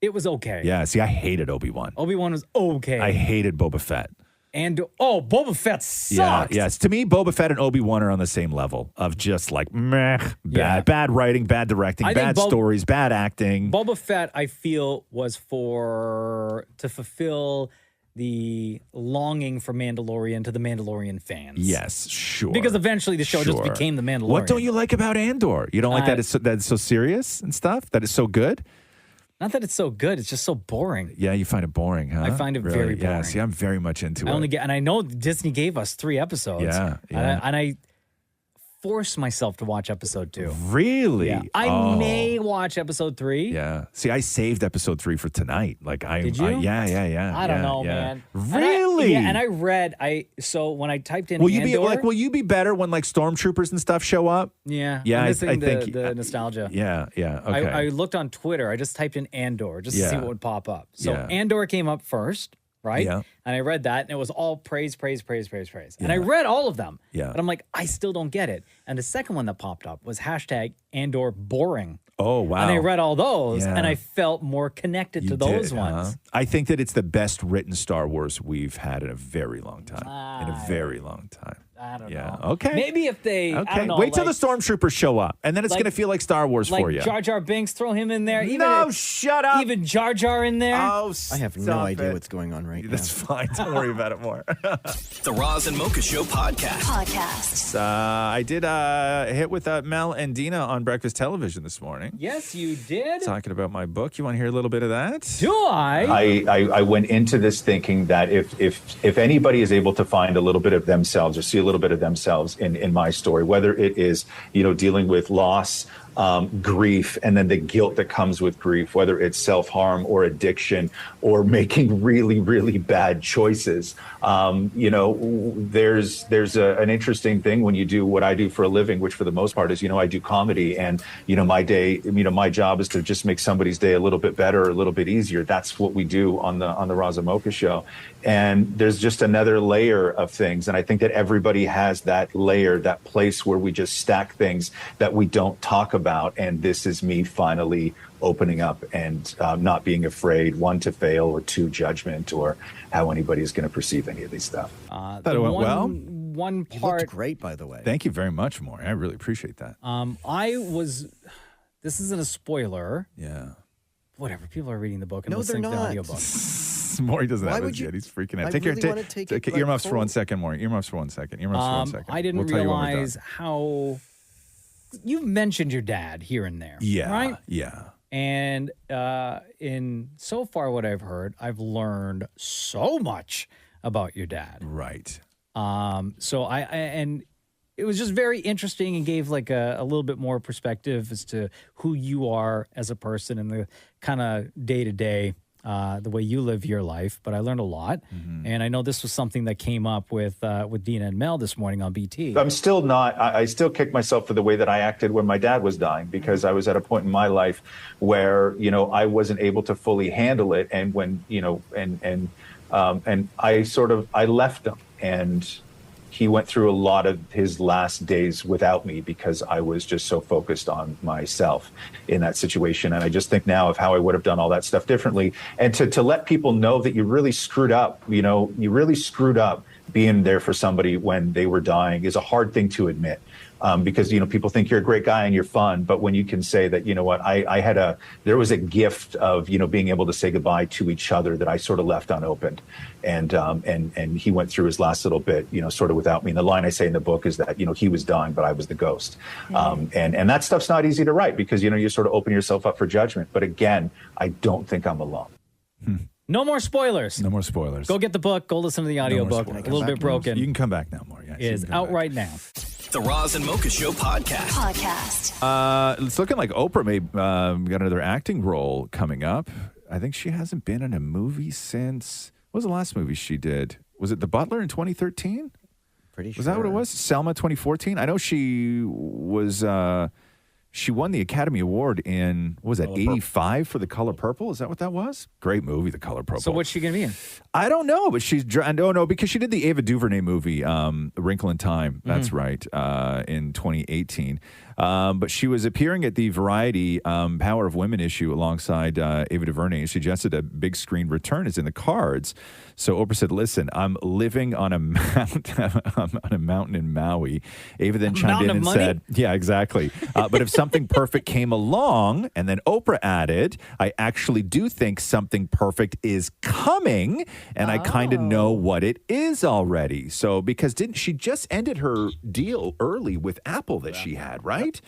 It was okay. Yeah, see, I hated Obi-Wan. Obi-Wan was okay. I hated Boba Fett. And, Boba Fett sucked. Yeah, yes. To me, Boba Fett and Obi-Wan are on the same level of just like, meh, bad writing, bad directing, bad stories, bad acting. Boba Fett, I feel, was to fulfill the longing for Mandalorian to the Mandalorian fans. Yes, sure. Because eventually the show just became the Mandalorian. What don't you like about Andor? You don't like that it's so serious and stuff? That it's so good? Not that it's so good, it's just so boring. Yeah, you find it boring, huh? I find it very boring. Yeah, see, I'm very much into it. And I know Disney gave us 3 episodes. Yeah. And I forced myself to watch episode 2. Really? Yeah. I may watch episode 3. Yeah. See, I saved episode 3 for tonight. Did you? Yeah. I don't know, man. Really? And I read. So when I typed in, will you be better when like stormtroopers and stuff show up? Yeah. Yeah. I'm I think the nostalgia. Yeah. Okay. I looked on Twitter. I just typed in Andor just to see what would pop up. So Yeah. Andor came up first. Right? Yeah. And I read that, and it was all praise. And I read all of them. Yeah. But I'm like, I still don't get it. And the second one that popped up was hashtag Andor boring. Oh, wow. And I read all those, Yeah. and I felt more connected to those ones. I think that it's the best written Star Wars we've had in a very long time. I don't Yeah. know. Okay. Maybe if they, I don't know, Wait till the stormtroopers show up, and then it's like- going to feel like Star Wars like for you. Jar Jar Binks, throw him in there. Shut up. Even Jar Jar in there. Oh, I have no idea what's going on right now. That's fine. Don't worry about it more. The Roz and Mocha Show podcast. I did a hit with Mel and Dina on Breakfast Television this morning. Yes, you did. Talking about my book. You want to hear a little bit of that? Do I? I went into this thinking that if anybody is able to find a little bit of themselves or see a little bit of themselves in my story, whether it is, dealing with loss, grief, and then the guilt that comes with grief, whether it's self-harm or addiction or making really, really bad choices. There's an interesting thing when you do what I do for a living, which for the most part is, I do comedy, and, my job is to just make somebody's day a little bit better, or a little bit easier. That's what we do on the Roz and Mocha Show. And there's just another layer of things. And I think that everybody has that layer, that place where we just stack things that we don't talk about. And this is me finally opening up and not being afraid, one, to fail, or two, judgment, or how anybody is going to perceive any of these stuff. That went well. One You part. looked great, by the way. Thank you very much, Maury. I really appreciate that. This isn't a spoiler. Yeah. Whatever. People are reading the book and No, they're listening to the not. audiobook. Maury doesn't Why have would it you- yet. He's freaking out. I Take really wanna take it, earmuffs like, for 1 full. second, Maury. Earmuffs for 1 second. Earmuffs for 1 second. I didn't We'll tell you when we're done. realize how you've mentioned your dad here and there. Yeah. Right? Yeah. And in so far what I've heard, I've learned so much about your dad. Right. So and it was just very interesting and gave like a little bit more perspective as to who you are as a person and the kind of day-to-day, the way you live your life. But I learned a lot. And I know this was something that came up with Dina and Mel this morning on BT. I'm still not, I still kick myself for the way that I acted when my dad was dying, because I was at a point in my life where, I wasn't able to fully handle it. And when, and I left him, and he went through a lot of his last days without me because I was just so focused on myself in that situation. And I just think now of how I would have done all that stuff differently. And to let people know that you really screwed up, you really screwed up being there for somebody when they were dying is a hard thing to admit. Because, people think you're a great guy and you're fun. But when you can say that, there was a gift of, being able to say goodbye to each other that I sort of left unopened. And he went through his last little bit, sort of without me. And the line I say in the book is that, he was dying, but I was the ghost. And that stuff's not easy to write because, you sort of open yourself up for judgment. But again, I don't think I'm alone. No more spoilers. No more spoilers. Go get the book. Go listen to the audiobook. A little bit broken. You can come back now, Maury. Yes, Is out right now. The Roz and Mocha Show podcast. It's looking like Oprah may got another acting role coming up. I think she hasn't been in a movie since. What was the last movie she did? Was it The Butler in 2013? Pretty sure. Was that what it was? Selma 2014? I know she was. She won the Academy Award in, what was that, 85 for The Color Purple? Is that what that was? Great movie, The Color Purple. So what's she going to be in? I don't know, but because she did the Ava DuVernay movie, A Wrinkle in Time. That's right, in 2018. But she was appearing at the Variety Power of Women issue alongside Ava DuVernay and suggested a big screen return is in the cards. So Oprah said, listen, I'm living on a mountain in Maui. Ava then chimed in and said, yeah, exactly. But if something perfect came along, and then Oprah added, I actually do think something perfect is coming, and I kind of know what it is already. So because she just ended her deal early with Apple that she had, right?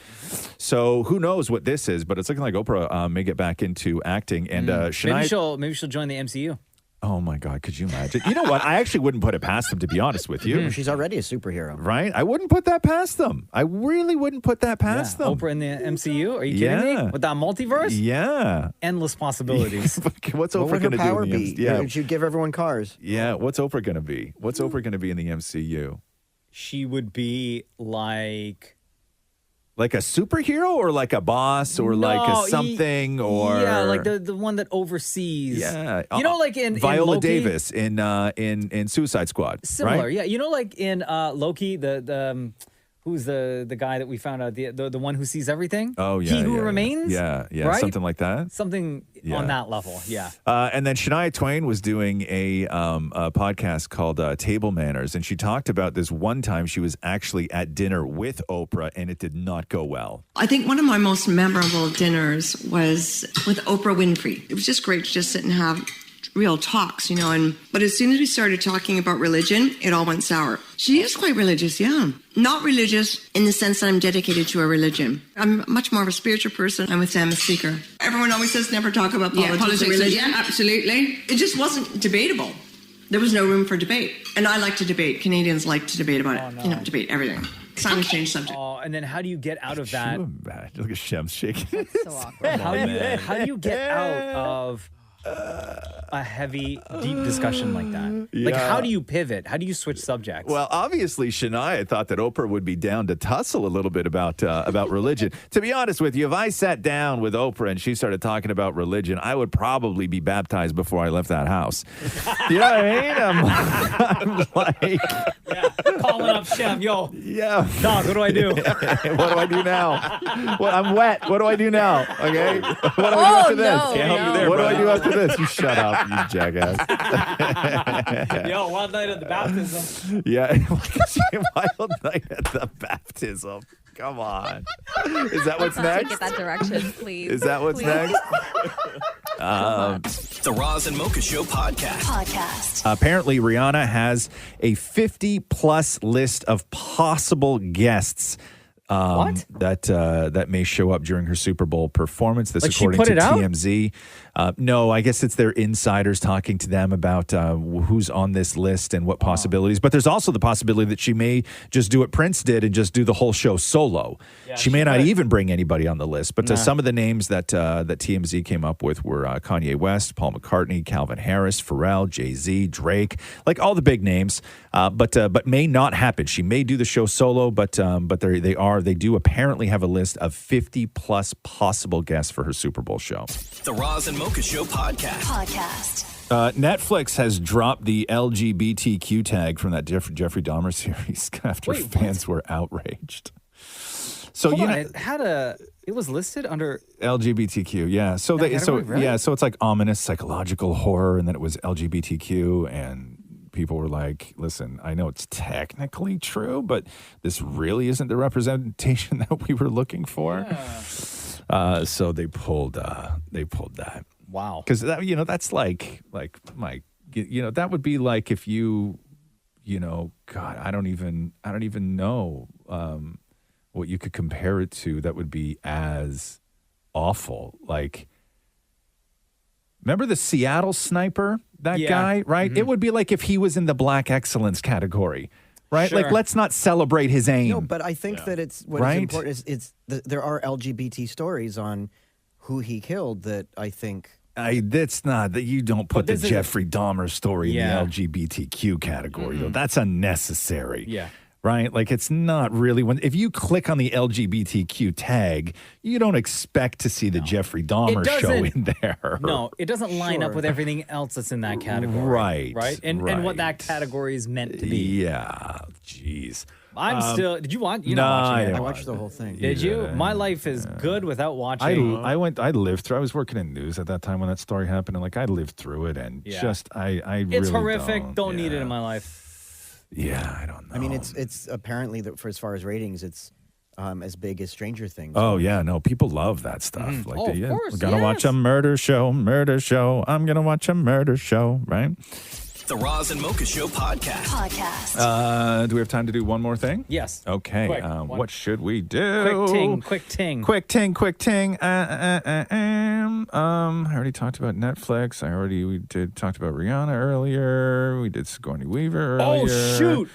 So who knows what this is, but it's looking like Oprah may get back into acting. And Shania, maybe she'll join the MCU. Oh my God, could you imagine? You know what? I actually wouldn't put it past them, to be honest with you. She's already a superhero. Right? I wouldn't put that past them. I really wouldn't put that past them. Oprah in the MCU? Are you kidding me? With that multiverse? Yeah. Endless possibilities. What's Oprah going to do? Power be? Yeah. She'd give everyone cars. Yeah. What's Oprah going to be? What's Oprah going to be in the MCU? She would be like a superhero or like a boss or like a something or like the one that oversees. Yeah, like in Viola Loki, Davis in Suicide Squad. Similar, right? yeah. Like in Loki, the who's the guy that we found out the one who sees everything. Oh yeah, He Who Remains. Yeah, right? Something like that. Something on that level. Yeah. And then Shania Twain was doing a podcast called Table Manners, and she talked about this one time she was actually at dinner with Oprah, and it did not go well. I think one of my most memorable dinners was with Oprah Winfrey. It was just great to just sit and have real talks, but as soon as we started talking about religion, it all went sour. She is quite religious, yeah. Not religious in the sense that I'm dedicated to a religion. I'm much more of a spiritual person. I'm a Sam speaker. Everyone always says never talk about politics and religion. Yeah, absolutely. It just wasn't debatable. There was no room for debate. And I like to debate. Canadians like to debate about it. Debate everything. So I'm going to change subject. Oh, and then how do you get out of that? Look at Shem's shaking. That's so awkward. How do you get out of a heavy, deep discussion like that? Like, Yeah. how do you pivot? How do you switch subjects? Well, obviously, Shania thought that Oprah would be down to tussle a little bit about religion. To be honest with you, if I sat down with Oprah and she started talking about religion, I would probably be baptized before I left that house. You know what I mean? I'm like, calling up Shem, yo. Yeah. Dog, what do I do? What do I do now? Well, I'm wet. What do I do now? Okay. What do I do after this? no, Can't help you there, what do bro. I do after this? You shut up, you jackass. Yo, wild night at the baptism. Yeah. Wild night at the baptism. Come on. Is that what's Let's not take next? it that direction, please. Is that what's Please. next? The Roz and Mocha Show podcast. Apparently, Rihanna has a 50-plus list of possible guests that may show up during her Super Bowl performance. This, Like, she according put to it out? TMZ. No, I guess it's their insiders talking to them about who's on this list and what possibilities. But there's also the possibility that she may just do what Prince did and just do the whole show solo. Yeah, she may she not could. even bring anybody on the list. But Nah. some of the names that TMZ came up with were Kanye West, Paul McCartney, Calvin Harris, Pharrell, Jay-Z, Drake, like all the big names. But may not happen. She may do the show solo, but they do apparently have a list of 50-plus possible guests for her Super Bowl show. The Roz and Mocha Show podcast. Netflix has dropped the LGBTQ tag from that Jeffrey Dahmer series after fans were outraged. So Hold you on, know, it was listed under LGBTQ, yeah. So That they, category, really? so it's like ominous psychological horror, and then it was LGBTQ, and people were like, "Listen, I know it's technically true, but this really isn't the representation that we were looking for." Yeah. So they pulled that. Wow. Because that's like that would be like if God, I don't even know what you could compare it to that would be as awful. Like, remember the Seattle sniper, that guy, right? Mm-hmm. It would be like if he was in the Black Excellence category, right? Sure. Like, let's not celebrate his aim. No, but I think that it's what Right? is important is there are LGBT stories on who he killed that I think. That's not that you don't put the this is- Jeffrey Dahmer story Yeah. in the LGBTQ category, though. That's unnecessary. Yeah. Right? Like, it's not really if you click on the LGBTQ tag, you don't expect to see the Jeffrey Dahmer show doesn't- in there. No, it doesn't line up Sure. with everything else that's in that category. Right, Right? And what that category is meant to be. Yeah. Jeez. I'm still. Did you watch? You're no, not watching I it. didn't I watched the whole thing. Did you? Yeah. My life is good without watching. I lived through. I was working in news at that time when that story happened, and I lived through it, and I It's really horrific. Don't need it in my life. Yeah, I don't know. I mean, it's apparently that for as far as ratings, it's as big as Stranger Things. Oh yeah, no, people love that stuff. Like, Oh, of course, we're gonna watch a murder show. I'm gonna watch a murder show, right? The Roz and Mocha Show podcast. Do we have time to do one more thing? Yes. Okay. Quick, what should we do? Quick ting. Quick ting. I already talked about Netflix. We talked about Rihanna earlier. We did Sigourney Weaver earlier. Oh, shoot.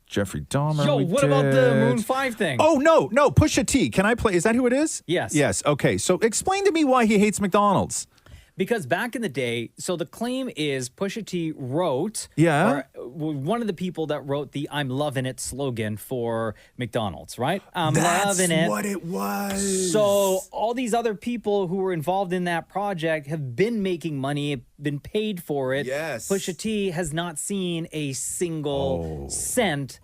Jeffrey Dahmer. Yo, we what about the did. Maroon 5 thing? Oh, no. Pusha T. Can I play? Is that who it is? Yes. Yes. Okay. So explain to me why he hates McDonald's. Because back in the day, so the claim is Pusha T wrote, Yeah. or one of the people that wrote the "I'm loving it" slogan for McDonald's, right? I'm That's loving it. what it was. So all these other people who were involved in that project have been making money, been paid for it. Yes. Pusha T has not seen a single cent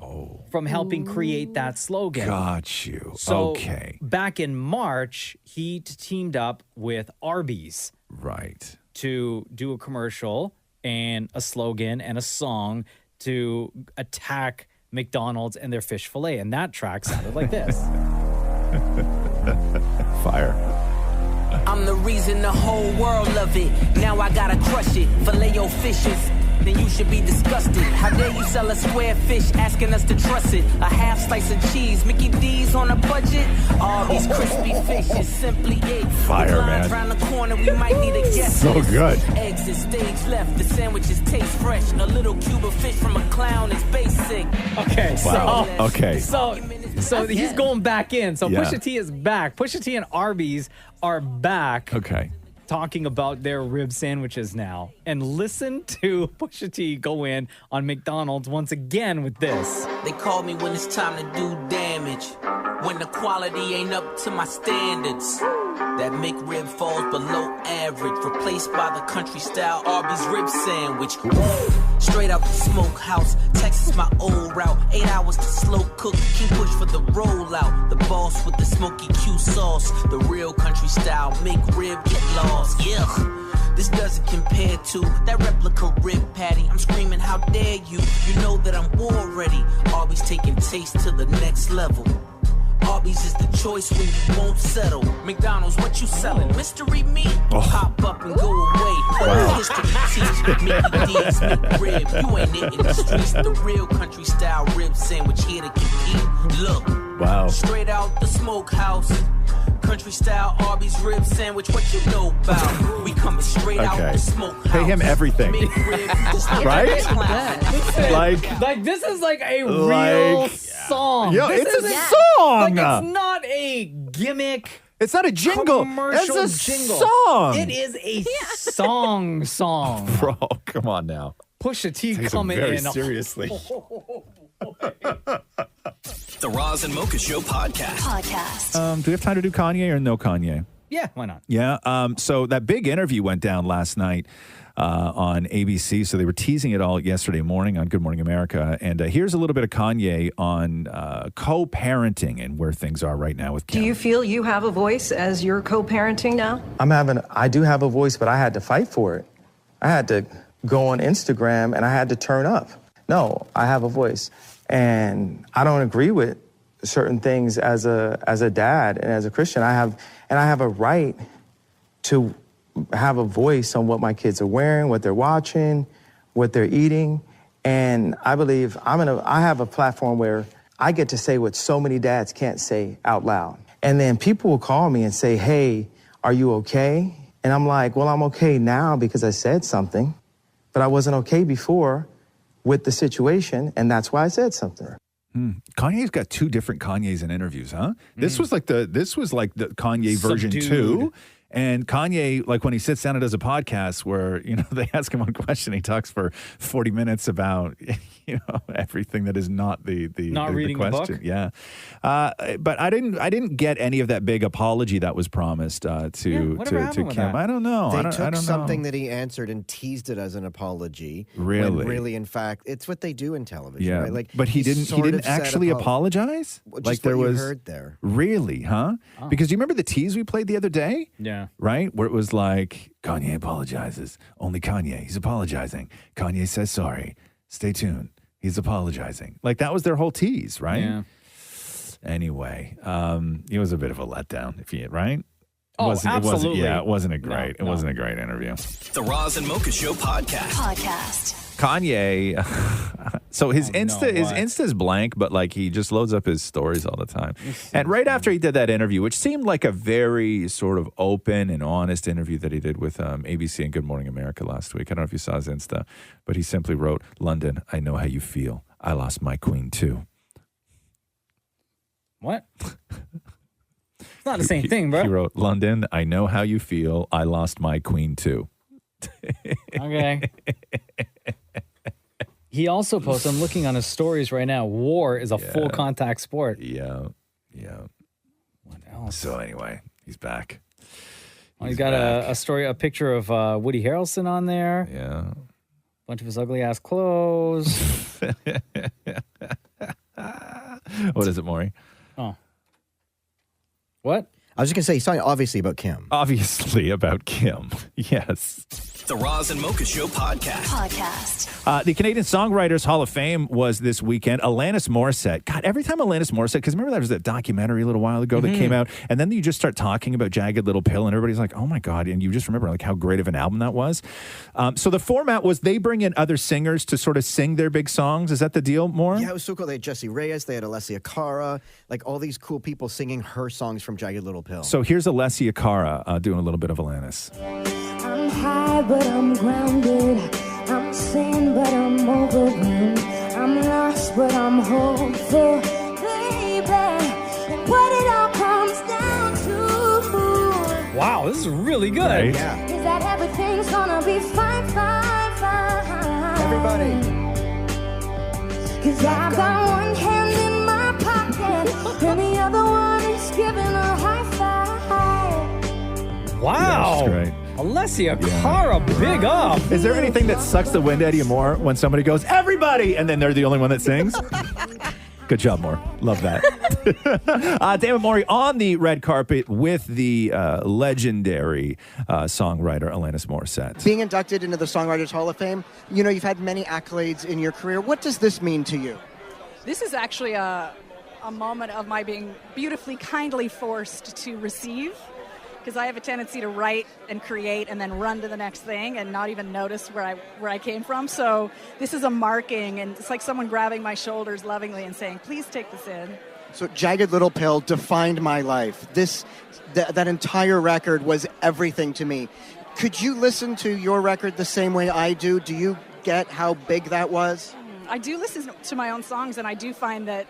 from helping create that slogan. Got you. So Okay. back in March, he teamed up with Arby's. Right. To do a commercial and a slogan and a song to attack McDonald's and their fish fillet. And that track sounded like this. Fire. I'm the reason the whole world love it. Now I gotta crush it. Filet your fishes. Then you should be disgusted. How dare you sell a square fish asking us to trust it? A half slice of cheese, Mickey D's on a budget. All these crispy fish is simply it. Fire, With lines man. round the corner, we might need a guest So list. good. Eggs is stage left, the sandwiches taste fresh. A little cube of fish from a clown is basic. Okay, Wow. Okay. So So he's going back in. So Yeah. Pusha T is back. Pusha T and Arby's are back. Okay. Talking about their rib sandwiches now. And listen to Pusha T go in on McDonald's once again with this. They call me when it's time to do damage. When the quality ain't up to my standards. That McRib falls below average. Replaced by the country style Arby's rib sandwich. Straight out the smokehouse. Texas my old route. 8 hours to slow cook. King push for the rollout. The boss with the smoky Q sauce. The real country style McRib get lost. Yeah. This doesn't compare to that replica rib patty. I'm screaming, how dare you? You know that I'm war ready. Arby's taking taste to the next level. Arby's is the choice when you won't settle. McDonald's, what you selling? Mystery meat? Pop up and go away. Wow. History teach. Mickey D's, McRib. You ain't it in the streets. The real country style rib sandwich here to compete. Look. Wow. Straight out the smokehouse. Country style Arby's rib sandwich. What you know about? We coming straight out the smokehouse. Pay him everything. Right? Like this is like a real song. Yo, This it's a is- song. Like it's not a gimmick. It's not a jingle. Commercial It's a jingle. song. It is a song. Bro, come on now. Pusha T Takes it coming very in. seriously. The Roz and Mocha Show podcast. Do we have time to do Kanye or no Kanye? Yeah, why not? Yeah. So that big interview went down last night on ABC. So they were teasing it all yesterday morning on Good Morning America. And here's a little bit of Kanye on co-parenting and where things are right now with Kim. Do you feel you have a voice as you're co-parenting now? I do have a voice, but I had to fight for it. I had to go on Instagram and I had to turn up. No, I have a voice. And I don't agree with certain things as a dad and as a Christian. I have a right to have a voice on what my kids are wearing, what they're watching, what they're eating. And I believe I have a platform where I get to say what so many dads can't say out loud. And then people will call me and say, hey, are you okay? And I'm like, well, I'm okay now because I said something, but I wasn't okay before with the situation, and that's why I said something. Kanye's got two different Kanyes in interviews, huh? This was like the Kanye version Subdued. 2. And Kanye, like when he sits down and does a podcast where, they ask him one question, he talks for 40 minutes about, everything that is not the reading the question. book? Yeah. But I didn't get any of that big apology that was promised to Kim. I don't know. They I took don't something know. that he answered and teased it as an apology. Really? When really, in fact, it's what they do in television, Yeah, right? Like, but he didn't actually apologize. Just Like there what you was heard there. Really, huh? Oh. Because do you remember the tease we played the other day? Yeah. Right, where it was like Kanye apologizes. Only Kanye. He's apologizing. Kanye says sorry. Stay tuned. He's apologizing. Like that was their whole tease, right? Yeah. Anyway, it was a bit of a letdown. It Absolutely. It wasn't a great interview. The Roz and Mocha Show Podcast. Kanye, so his Insta is blank, but like he just loads up his stories all the time. And right after he did that interview, which seemed like a very sort of open and honest interview that he did with ABC and Good Morning America last week. I don't know if you saw his Insta, but he simply wrote, "London, I know how you feel. I lost my queen too." What? It's not the same thing, bro. He wrote, "London, I know how you feel. I lost my queen too." Okay. He also posted, I'm looking on his stories right now, war is a full contact sport. Yeah. What else? So anyway, he's back. He's got a picture of Woody Harrelson on there. Yeah. Bunch of his ugly ass clothes. What is it, Maury? Oh. What? I was just going to say, he's talking obviously about Kim. Obviously about Kim. Yes. The Roz and Mocha Show podcast. The Canadian Songwriters Hall of Fame was this weekend. Alanis Morissette. God, every time Alanis Morissette, because remember there was that documentary a little while ago that came out, and then you just start talking about Jagged Little Pill, and everybody's like, oh my God, and you just remember like how great of an album that was. So the format was they bring in other singers to sort of sing their big songs. Is that the deal, More? Yeah, it was so cool. They had Jessie Reyes, they had Alessia Cara, like all these cool people singing her songs from Jagged Little Pill. So here's Alessia Cara doing a little bit of Alanis. I'm high, but I'm grounded. I'm sane, but I'm overwhelmed. I'm lost, but I'm hopeful, baby. this is really good. Right? Yeah. Is that everything's gonna be fine, fine, fine? Everybody. Cause I've got one hand in my pocket and the other one is giving a high five. Wow. That's great. Alessia Cara, big up. Is there anything that sucks the wind out of you more when somebody goes, everybody, and then they're the only one that sings? Good job, Moore. Love that. David Morey on the red carpet with the legendary songwriter Alanis Morissette. Being inducted into the Songwriters Hall of Fame, you know, you've had many accolades in your career. What does this mean to you? This is actually a moment of my being beautifully, kindly forced to receive, because I have a tendency to write and create and then run to the next thing and not even notice where I came from. So this is a marking, and it's like someone grabbing my shoulders lovingly and saying, please take this in. So Jagged Little Pill defined my life. That entire record was everything to me. Could you listen to your record the same way I do? Do you get how big that was? I do listen to my own songs, and I do find that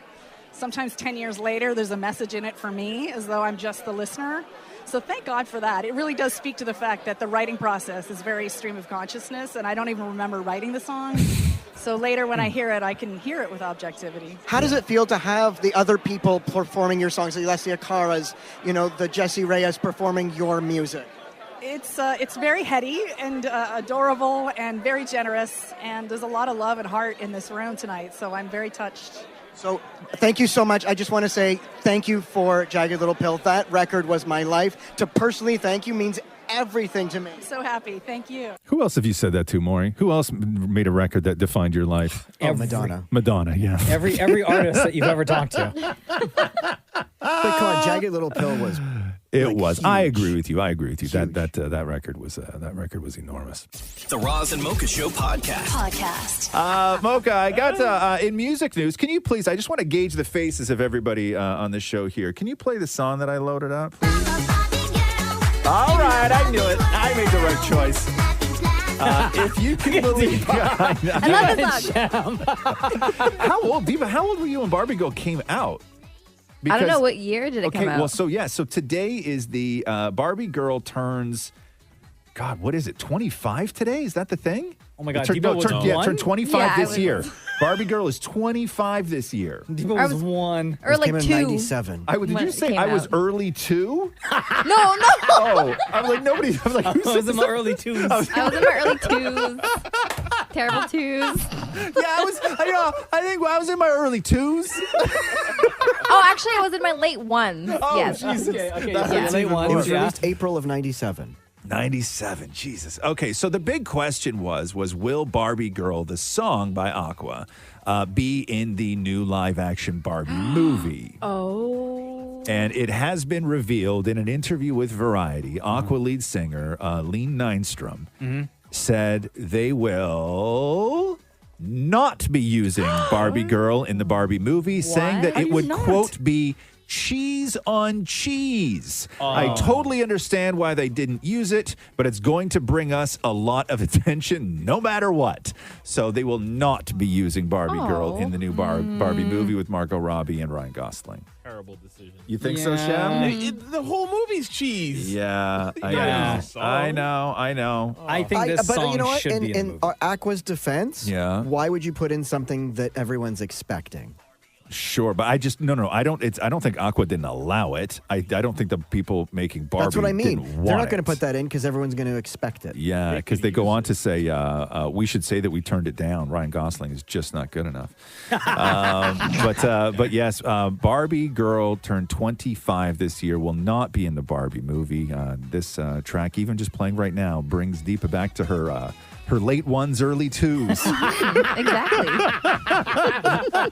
sometimes 10 years later there's a message in it for me, as though I'm just the listener. So thank God for that. It really does speak to the fact that the writing process is very stream of consciousness, and I don't even remember writing the song. So later when I hear it, I can hear it with objectivity. How does it feel to have the other people performing your songs, the Alessia Cara's, you know, the Jessie Reyes performing your music? It's very heady and adorable and very generous, and there's a lot of love and heart in this room tonight, so I'm very touched. So thank you so much. I just want to say thank you for Jagged Little Pill. That record was my life. To personally thank you means everything to me. I'm so happy. Thank you. Who else have you said that to, Maury? Who else made a record that defined your life? Madonna. Madonna, yeah. Every artist that you've ever talked to. But come on, Jagged Little Pill was. It was. Huge. I agree with you. That record was enormous. The Roz and Mocha Show podcast. Mocha, I got in music news. Can you please? I just want to gauge the faces of everybody on the show here. Can you play the song that I loaded up? All right, I knew it. I made the right choice. If you can believe, I love this song. How old were you when Barbie Girl came out? I don't know, what year did it come out? So today is the Barbie Girl turns, God, what is it, 25 today? Is that the thing? Oh my God, turned 25 this year. Barbie Girl is 25 this year. Debo was 1. Or like 2. Came in 97. Did you say I was early 2? No. Oh, I'm like, nobody. I was like, I was in my early 2s. I was in my early 2s. Terrible 2s. Yeah, I think I was in my early 2s. Oh, actually, I was in my late 1s. Oh, yes. Jesus. Okay, Late 1s. It was released April of 97. 97, Jesus. Okay, so the big question was will Barbie Girl, the song by Aqua, be in the new live-action Barbie movie? Oh. And it has been revealed in an interview with Variety. Aqua lead singer Lean Nystrom said they will not be using Barbie Girl in the Barbie movie, saying that it would, quote, be cheese on cheese. I totally understand why they didn't use it, but it's going to bring us a lot of attention no matter what. So they will not be using Barbie Girl in the new Barbie movie with Margot Robbie and Ryan Gosling. Terrible decision. You think so, Shem? The whole movie's cheese. Yeah, I know. I think this song should be in the movie. In Aqua's defense, why would you put in something that everyone's expecting? Sure, but I just I don't think Aqua didn't allow it. I don't think the people making Barbie. That's what I mean. Didn't want They're not going to put that in because everyone's going to expect it. Yeah, because they go on to say we should say that we turned it down. Ryan Gosling is just not good enough. But yes, Barbie Girl turned 25 this year. Will not be in the Barbie movie. This track, even just playing right now, brings Deepa back to her late 1s, early 2s. Exactly.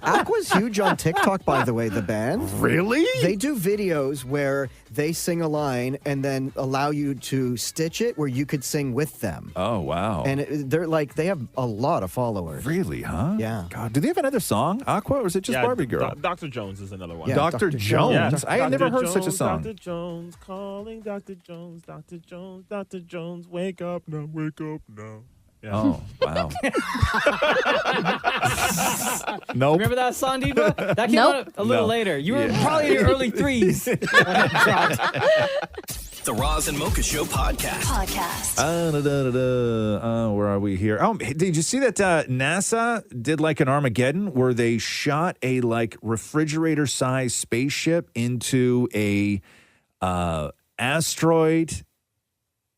Aqua's huge on TikTok, by the way, the band. Really? They do videos where they sing a line and then allow you to stitch it where you could sing with them. Oh, wow. And they have a lot of followers. Really, huh? Yeah. God, do they have another song, Aqua, or is it just Barbie Girl? Dr. Jones is another one. Yeah, Dr. Jones? Yeah, I had never heard such a song. Dr. Jones, calling Dr. Jones, Dr. Jones, Dr. Jones, wake up now, wake up now. Oh, wow. Nope. Remember that song, Diva? That came Nope. out a little No. later. You were Yeah. probably in your early threes when it dropped. The Roz and Mocha Show podcast. Where are we here? Oh, did you see that NASA did like an Armageddon where they shot a like refrigerator-sized spaceship into a asteroid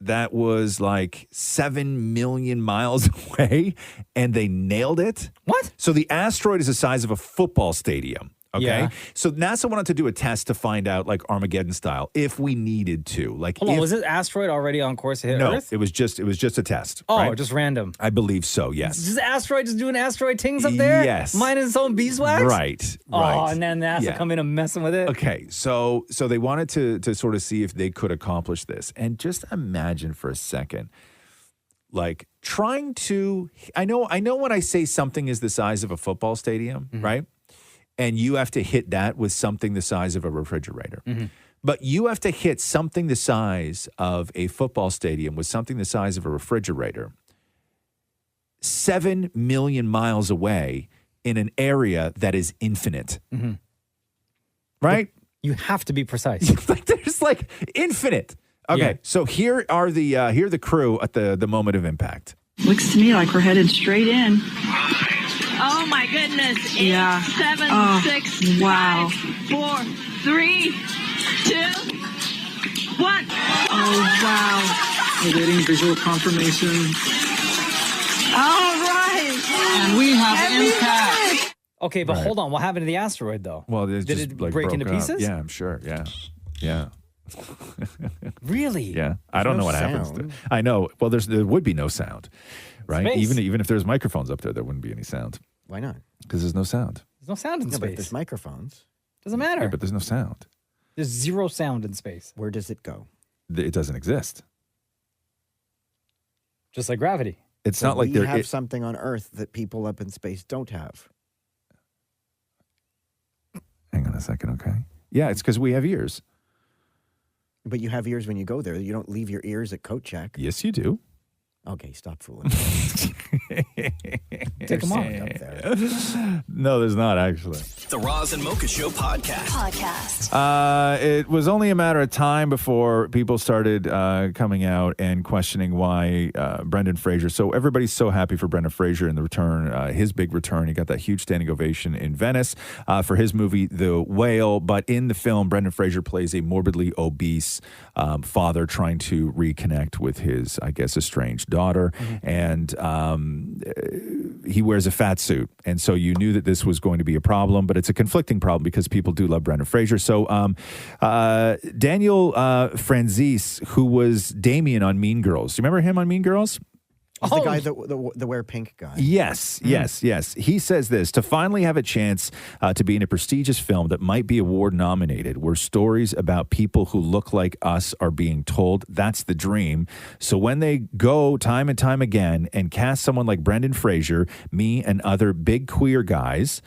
that was like 7 million miles away, and they nailed it? What? So the asteroid is the size of a football stadium. Okay. Yeah. So NASA wanted to do a test to find out, like Armageddon style, if we needed to. Like, Hold on, if- was this asteroid already on course to hit no, Earth? it was just a test. Oh, right? just random. I believe so. Yes. Is this asteroid just doing asteroid things up there? Yes. Minding its own beeswax? Right. Oh, Right. and then NASA Yeah. come in and messing with it? Okay, so they wanted to sort of see if they could accomplish this, and just imagine for a second, like trying to. I know when I say something is the size of a football stadium, right? And you have to hit that with something the size of a refrigerator. But you have to hit something the size of a football stadium with something the size of a refrigerator 7 million miles away in an area that is infinite. Right? You have to be precise. Like there's like infinite. Okay, Yeah. so here are the crew at the moment of impact. Looks to me like we're headed straight in. Oh my goodness. 8, Yeah. 7, Oh, 6, wow. 5, 4, 3, 2, 1. Oh, wow. We're getting visual confirmation. All right. And we have impact. Okay, but Right. hold on. What happened to the asteroid, though? Well, Did just it like break broke into up. pieces? Yeah, I'm sure. Yeah. Really? Yeah, I don't no know what happens. sound. I know. Well, there would be no sound, right? Space. Even if there's microphones up there, there wouldn't be any sound Why not? because there's no sound. There's no sound in No, but space. there's microphones. Doesn't matter. Yeah, but there's no sound. There's zero sound in space. Where does it go? It doesn't exist. Just like gravity. It's So not like we there. have something on Earth that people up in space don't have. Hang on a second, okay? Yeah, it's because we have ears. But you have ears when you go there. You don't leave your ears at coat check. Yes, you do. Okay, stop fooling. Take them off. Up there. No, there's not actually. The Roz and Mocha Show podcast. It was only a matter of time before people started coming out and questioning why Brendan Fraser. So everybody's so happy for Brendan Fraser in the return, his big return. He got that huge standing ovation in Venice for his movie The Whale. But in the film, Brendan Fraser plays a morbidly obese father trying to reconnect with his, I guess, estranged daughter. And he wears a fat suit. And so you knew that this was going to be a problem, but it's a conflicting problem because people do love Brendan Fraser. So Daniel Franzese, who was Damien on Mean Girls. Do you remember him on Mean Girls? He's the guy, the wear pink guy. Yes. He says this: to finally have a chance to be in a prestigious film that might be award nominated, where stories about people who look like us are being told, that's the dream. So when they go time and time again and cast someone like Brendan Fraser, me and other big queer guys,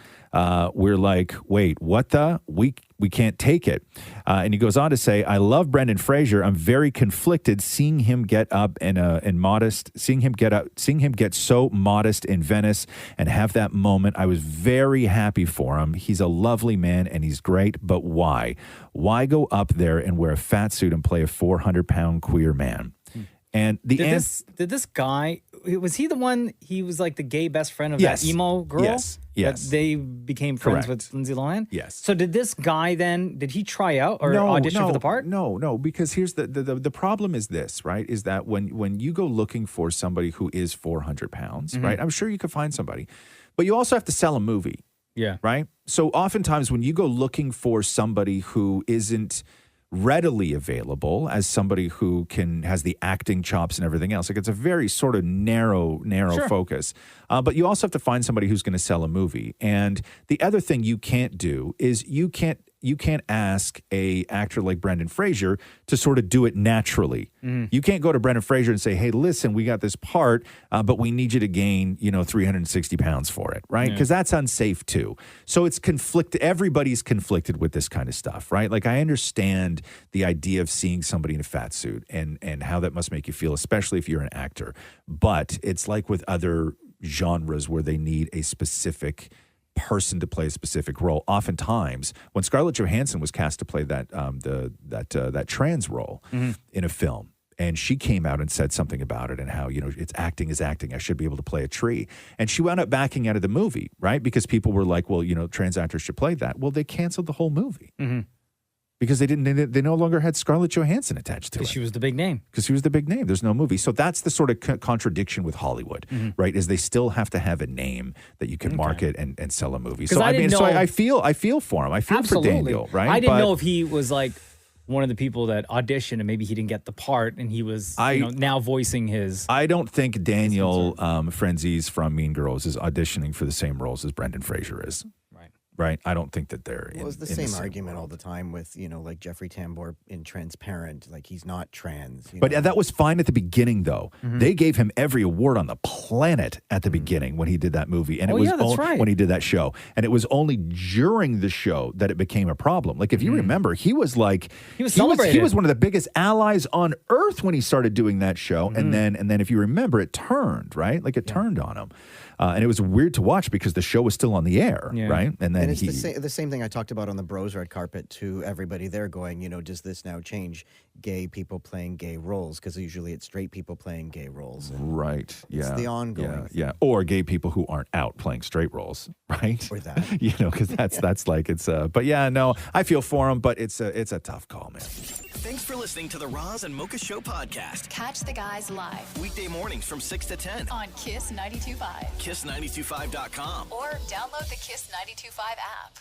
we're like, wait, what the? We can't take it. And he goes on to say, I love Brendan Fraser. I'm very conflicted seeing him get up and modest, seeing him get so modest in Venice and have that moment. I was very happy for him. He's a lovely man and he's great, but why? Why go up there and wear a fat suit and play a 400-pound queer man? And the Did this guy, was he the one, he was like the gay best friend of Yes. that emo girl? Yes. That they became friends Correct. with Lindsay Lohan? Yes. So did this guy then, did he try out or audition for the part? No, because here's the problem is this, right? Is that when you go looking for somebody who is 400 pounds, Mhm. right? I'm sure you could find somebody, but you also have to sell a movie. Yeah. Right? So oftentimes when you go looking for somebody who isn't readily available as somebody who has the acting chops and everything else, like it's a very sort of narrow Sure. focus. But you also have to find somebody who's going to sell a movie. And the other thing you can't do is you can't ask a actor like Brendan Fraser to sort of do it naturally. You can't go to Brendan Fraser and say, hey, listen, we got this part, but we need you to gain, 360 pounds for it, right? Because that's unsafe too. So it's everybody's conflicted with this kind of stuff, right? Like I understand the idea of seeing somebody in a fat suit and how that must make you feel, especially if you're an actor. But it's like with other genres where they need a specific person to play a specific role. Oftentimes, when Scarlett Johansson was cast to play that trans role in a film, and she came out and said something about it and how, it's acting is acting. I should be able to play a tree. And she wound up backing out of the movie, right? Because people were like, well, trans actors should play that. Well, they canceled the whole movie. Because they no longer had Scarlett Johansson attached to it. Because she was the big name. Because she was the big name. There's no movie. So that's the sort of contradiction with Hollywood, right? Is they still have to have a name that you can market and sell a movie. So I feel for him. I feel for Daniel, right? I didn't know if he was like one of the people that auditioned and maybe he didn't get the part and he was now voicing his. I don't think Daniel Frenzies from Mean Girls is auditioning for the same roles as Brendan Fraser is. Right. I don't think that they're It was the same argument all the time with, like Jeffrey Tambor in Transparent. Like, he's not trans. But that was fine at the beginning, though. They gave him every award on the planet at the beginning when he did that movie. And it was when he did that show. And it was only during the show that it became a problem. Like, if you remember, he was like... He was celebrated. He was one of the biggest allies on earth when he started doing that show. And then if you remember, it turned, right? Like, it turned on him. And it was weird to watch because the show was still on the air, right? And then it's the same thing I talked about on the Bros Red Carpet to everybody there going, does this now change gay people playing gay roles? Because usually it's straight people playing gay roles. Right, yeah. It's the ongoing thing. Yeah, or gay people who aren't out playing straight roles, right? Or that. Because that's like, it's, but yeah, no, I feel for him, but it's a tough call, man. Thanks for listening to the Roz and Mocha Show podcast. Catch the guys live Weekday mornings from 6 to 10 on Kiss 92.5. Kiss925.com. Or download the Kiss 92.5 app.